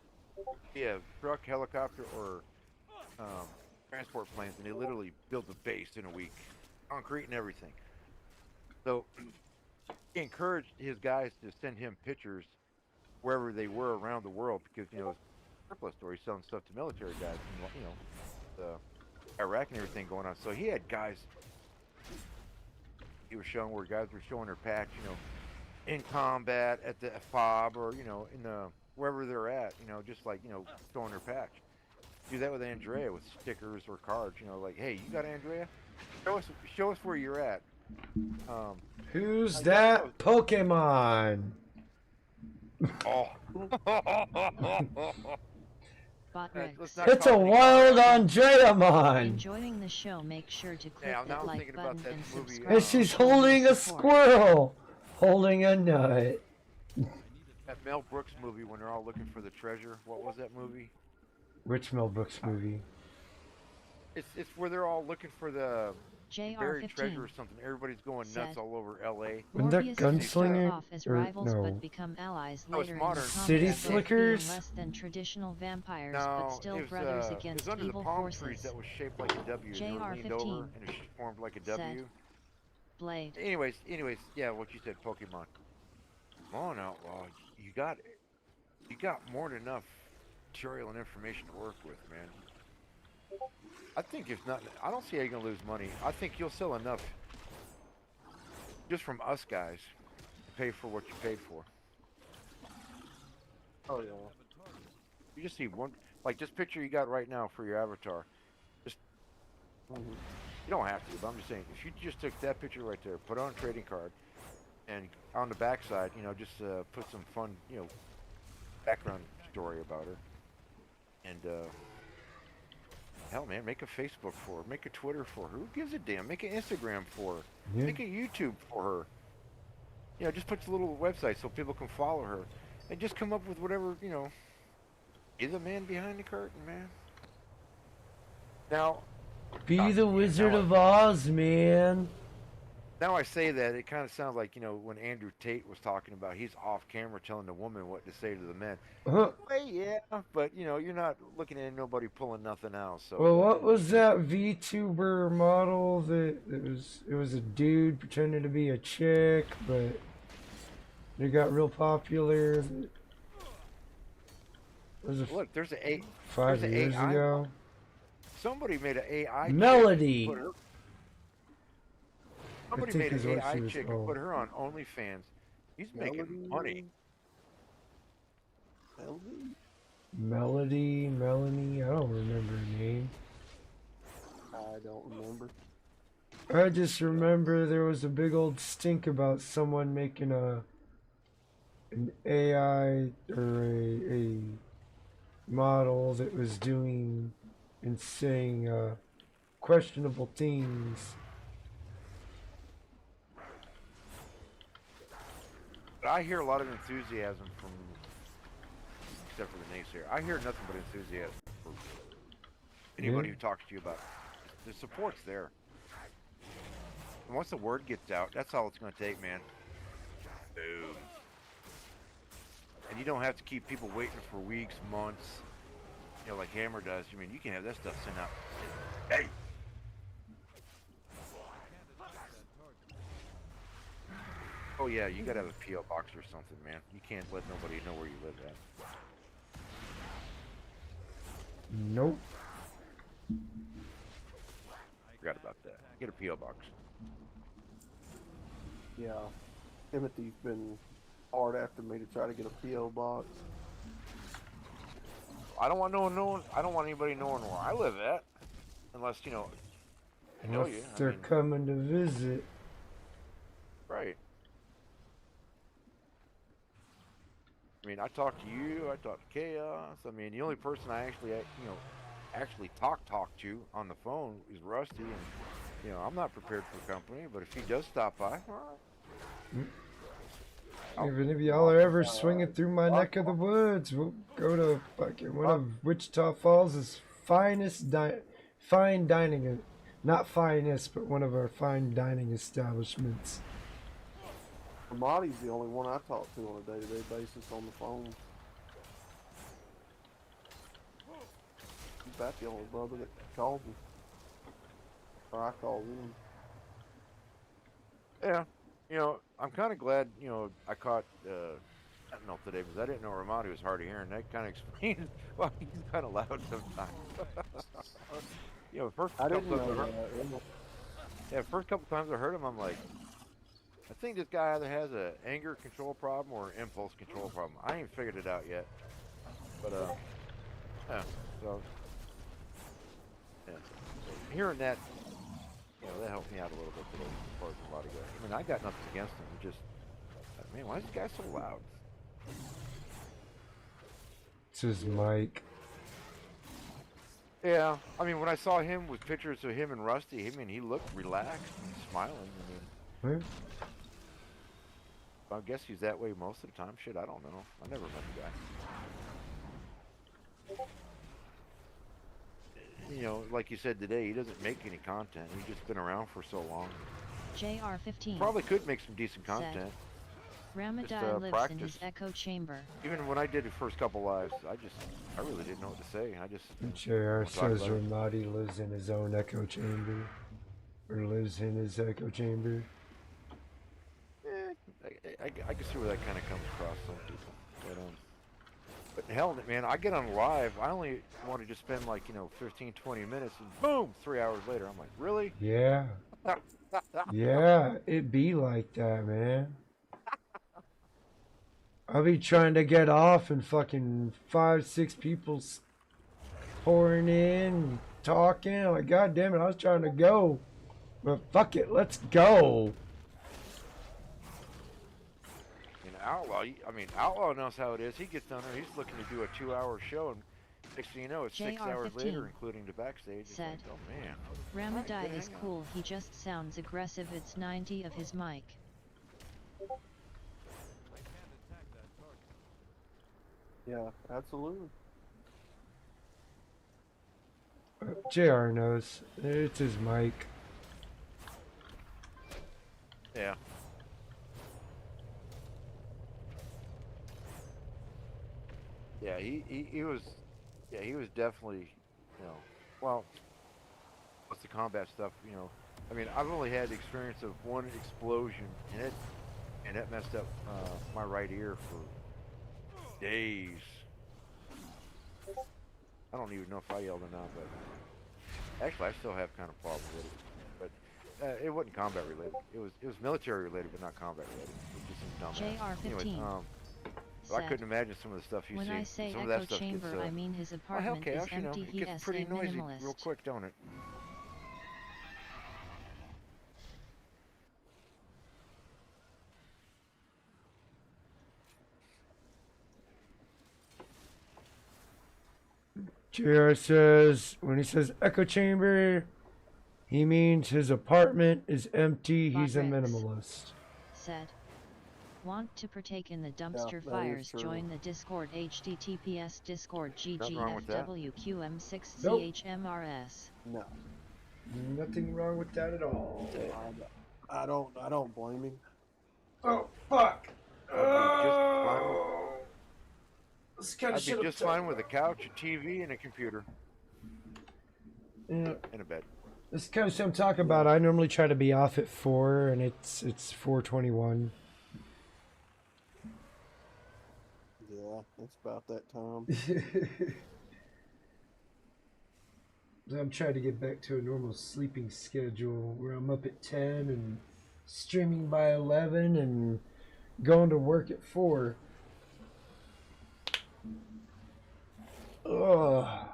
Yeah, truck, helicopter, or transport planes, and they literally build the base in a week, concrete and everything. So he encouraged his guys to send him pictures wherever they were around the world because you know his surplus store, he's selling stuff to military guys, and, you know, the Iraq and everything going on. So he had guys. He was showing where guys were showing their patch, you know, in combat at the FOB or you know in the wherever they're at, you know, just like you know showing their patch. Do that with Andrea with stickers or cards, you know, like hey, you got Andrea? Show us where you're at. Who's that Pokemon? Oh. Botrex. Let's not It's a call any wild cards. Andreamon. Enjoying the show, make sure to click Now that I'm like thinking about button that and movie, subscribe. And to she's show your holding a support. squirrel. Holding a nut. That Mel Brooks movie when they're all looking for the treasure. What was that movie? Which Mel Brooks movie? It's where they're all looking for the buried treasure or JR15 something. Everybody's going nuts said, all over L.A. Wasn't that Morbius and start Gunslinger? off as Or rivals no? but become allies No, it's later in the modern. City comics, both being Slickers? less than traditional vampires No, but still it was, brothers it against was under evil the palm forces. trees that was shaped like a W. And they were leaned over JR15 and it formed like a said, W. Blade. Anyways, yeah, what you said, Pokemon. Come on, Outlaw. You got more than enough material and information to work with, man. I think if not, I don't see how you're gonna lose money. I think you'll sell enough just from us guys to pay for what you paid for. Oh yeah. You just need one, like this picture you got right now for your avatar. Just you don't have to, but I'm just saying, if you just took that picture right there, put on a trading card, and on the back side, you know, just put some fun, you know, background story about her, and Hell, man, make a Facebook for her. Make a Twitter for her. Who gives a damn? Make an Instagram for her. Yeah. Make a YouTube for her. You know, just put a little website so people can follow her. And just come up with whatever, you know. Be the man behind the curtain, man. Now... Be the Wizard of Oz, man. Now I say that, it kind of sounds like, you know, when Andrew Tate was talking about he's off camera telling the woman what to say to the men. Well, yeah, but, you know, you're not looking at nobody pulling nothing out. So. Well, what was that VTuber model that it was a dude pretending to be a chick, but they got real popular? It was Look, there's a 5 there's years AI. ago. Somebody made an AI Melody. chick and put her, somebody made an AI chick and put her on OnlyFans. He's making money. Melanie, I don't remember her name. I don't remember. I just remember there was a big old stink about someone making an AI or a model that was doing and saying questionable things. But I hear a lot of enthusiasm from, except for the naysayer. I hear nothing but enthusiasm for anybody who talks to you about it. The support's there. And once the word gets out, that's all it's going to take, man. Boom. And you don't have to keep people waiting for weeks, months, you know, like Hammer does. I mean, you can have that stuff sent out. Hey! Oh yeah, you gotta have a P.O. box or something, man. You can't let nobody know where you live at. Nope. Forgot about that. Get a P.O. box. Yeah. Timothy's been hard after me to try to get a P.O. box. I don't want I don't want anybody knowing where I live at, unless you know. I know you. They're coming to visit. Right. I mean, I talk to you. I talk to Chaos. I mean, the only person I actually talk to on the phone is Rusty, and you know, I'm not prepared for company. But if he does stop by, all right. Even if y'all are ever swinging through my neck of the woods, we'll go to fucking one of Wichita Falls' finest fine dining, not finest, but one of our fine dining establishments. Ramadi's the only one I talk to on a day-to-day basis on the phone. He's about the only brother that calls me. Or I call him. Yeah. You know, I'm kind of glad, you know, I caught, I don't know today, because I didn't know Ramadi was hard of hearing. That kind of explains why he's kind of loud sometimes. You know, first couple times I heard him, I'm like, I think this guy either has an anger control problem or an impulse control problem. I ain't figured it out yet. But, yeah, so, yeah. Hearing that, you know, that helped me out a little bit today as far as the body goes. I mean, I got nothing against him. It just, man, why is this guy so loud? It's his mic. Yeah, I mean, when I saw him with pictures of him and Rusty, I mean, he looked relaxed and smiling. I mean, I guess he's that way most of the time. Shit, I don't know. I never met the guy. You know, like you said today, he doesn't make any content. He's just been around for so long. JR15 Probably could make some decent content. Ramadai lives practice. in his echo chamber. Even when I did the first couple lives, I really didn't know what to say. I just. JR says Ramadi lives in his own echo chamber. Or lives in his echo chamber. I can see where that kind of comes across some people. But hell, man, I get on live. I only want to just spend like, you know, 15, 20 minutes and boom, 3 hours later. I'm like, really? Yeah. Yeah, it be like that, man. I'll be trying to get off and fucking 5, 6 people pouring in, talking. I'm like, God damn it, I was trying to go. But fuck it, let's go. Outlaw, Outlaw knows how it is. He gets down there, he's looking to do a 2-hour show, and Next thing you know, it's 6 JR hours 15 later, including the backstage. It's said, like, oh man. Ramadai good is hangout. cool, he just sounds aggressive, it's 90 of his mic. Yeah, absolutely. JR knows. It's his mic. Yeah. Yeah, he was definitely, you know, well, what's the combat stuff, you know. I mean, I've only had the experience of one explosion and it messed up my right ear for days. I don't even know if I yelled or not, but actually I still have kind of problems with it. But it wasn't combat related. It was military related, but not combat related. It was just some dumbass. JR15 Anyways, but I couldn't imagine some of the stuff you see. When I say some of echo that stuff chamber, gets, I mean his well, hell, apartment is Chaos, you know, empty. it He gets is pretty a noisy minimalist. real quick, don't it? JR says, when he says echo chamber, he means his apartment is empty. He's a Rex minimalist. said, want to partake in the dumpster that is fires? true. Join the Discord. HTTPS Discord Nothing wrong with that. GGFWQM6CHMRS. No, Nothing wrong with that at all. I don't blame him. Oh, fuck. I'd be just fine with a couch, a TV, and a computer. Yeah. And a bed. This kind of stuff I'm talking about. I normally try to be off at 4, and it's 4:21. Yeah, it's about that time. I'm trying to get back to a normal sleeping schedule where I'm up at 10 and streaming by 11 and going to work at 4. Ugh.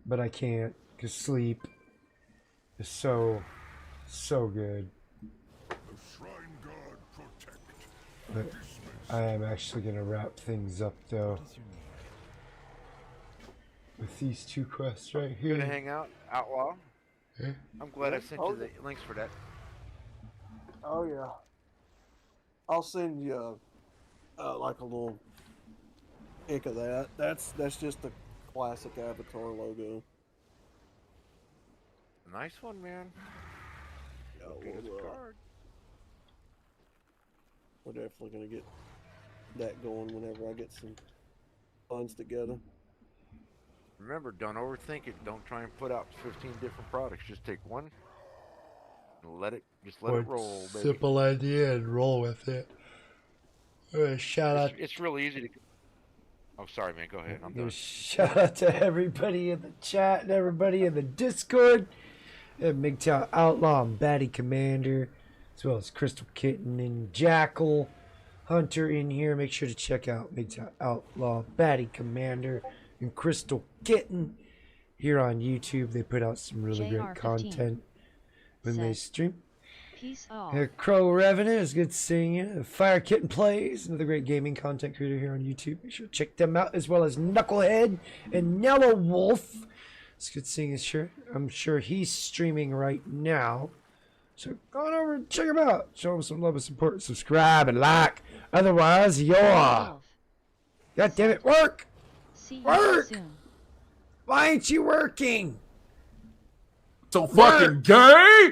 But I can't because sleep is so good. But I am actually going to wrap things up though with these 2 quests right here. Gonna hang out, Outlaw. Yeah. I'm glad I sent you the links for that. Oh yeah. I'll send you like a little pic of that. That's just the classic Avatar logo. Nice one, man. Yeah, Good as a card. we're definitely gonna get that going whenever I get some funds together. Remember, don't overthink it. Don't try and put out 15 different products. Just take one and let it roll, baby. Simple idea and roll with it. Shout out. It's really easy to. Oh, sorry, man. Go ahead. I'm done. Shout out to everybody in the chat and everybody in the Discord. MGTOW Outlaw and Batty Commander, as well as Crystal Kitten and Jackal Hunter in here. Make sure to check out MGTOW Outlaw, Batty Commander, and Crystal Kitten here on YouTube. They put out some really great JR15 content when they stream. Peace all. Crow Revenue, it's good seeing you. Fire Kitten Plays, another great gaming content creator here on YouTube. Make sure to check them out, as well as Knucklehead and Yellow Wolf. It's good seeing you, sure. I'm sure he's streaming right now. So go on over and check him out. Show him some love and support. Subscribe and like. Otherwise, you're. God damn it, work! See you Work! soon. Why ain't you working? So fucking gay?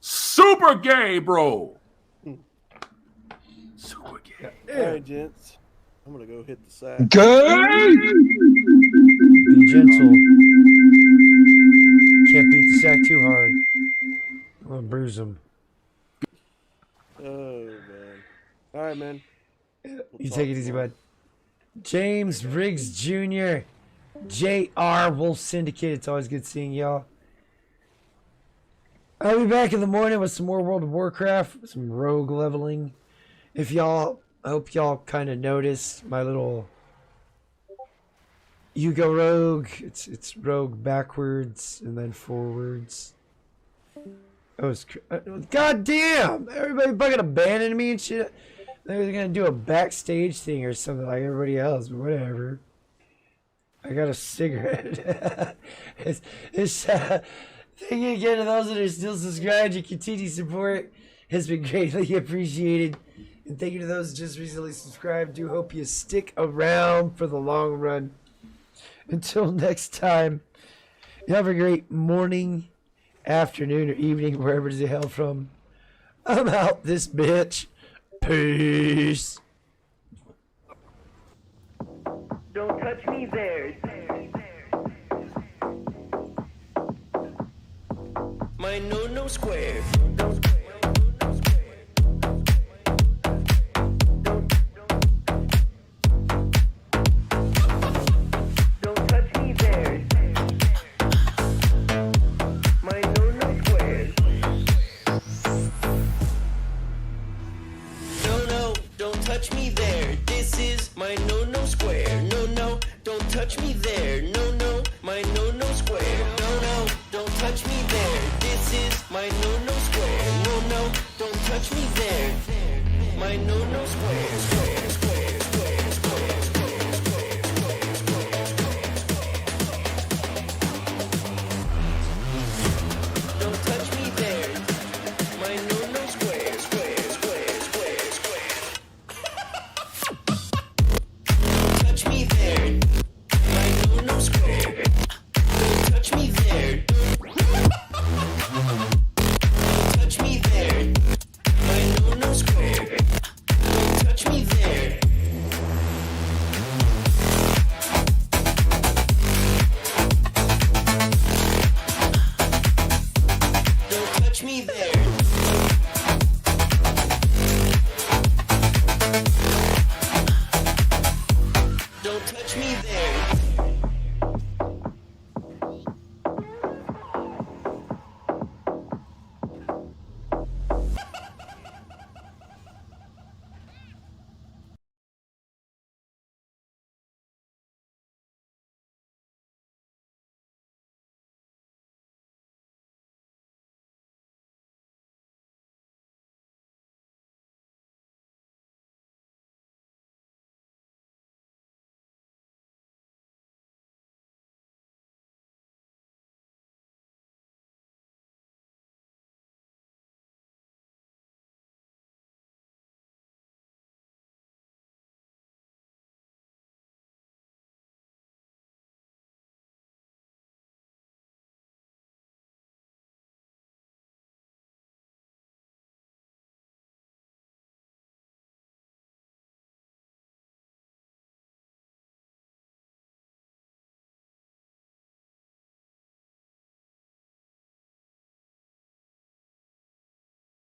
Super gay, bro. Super gay. Alright, gents. I'm gonna go hit the sack. Gay? Be gentle. Can't beat the sack too hard. I'm gonna bruise him. Oh man. Alright, man. You take it easy, bud. James Riggs Jr. JR Wolf Syndicate. It's always good seeing y'all. I'll be back in the morning with some more World of Warcraft, some rogue leveling. If y'all, I hope y'all kind of noticed my little you go rogue. It's rogue backwards and then forwards. That was goddamn. Everybody fucking abandoned me and shit. They were gonna do a backstage thing or something like everybody else, but whatever. I got a cigarette. Thank you again to those that are still subscribed. Your continued support has been greatly appreciated. And thank you to those just recently subscribed. Do hope you stick around for the long run. Until next time, you have a great morning, afternoon, or evening, wherever the hell from. I'm out this bitch. Peace. Don't touch me there. My no square. Don't touch me there. My no square. No, don't touch me there. This is my no square. No, don't touch me there. No, my no square. No, don't touch me there. This is my no square. No, don't touch me there. My no square.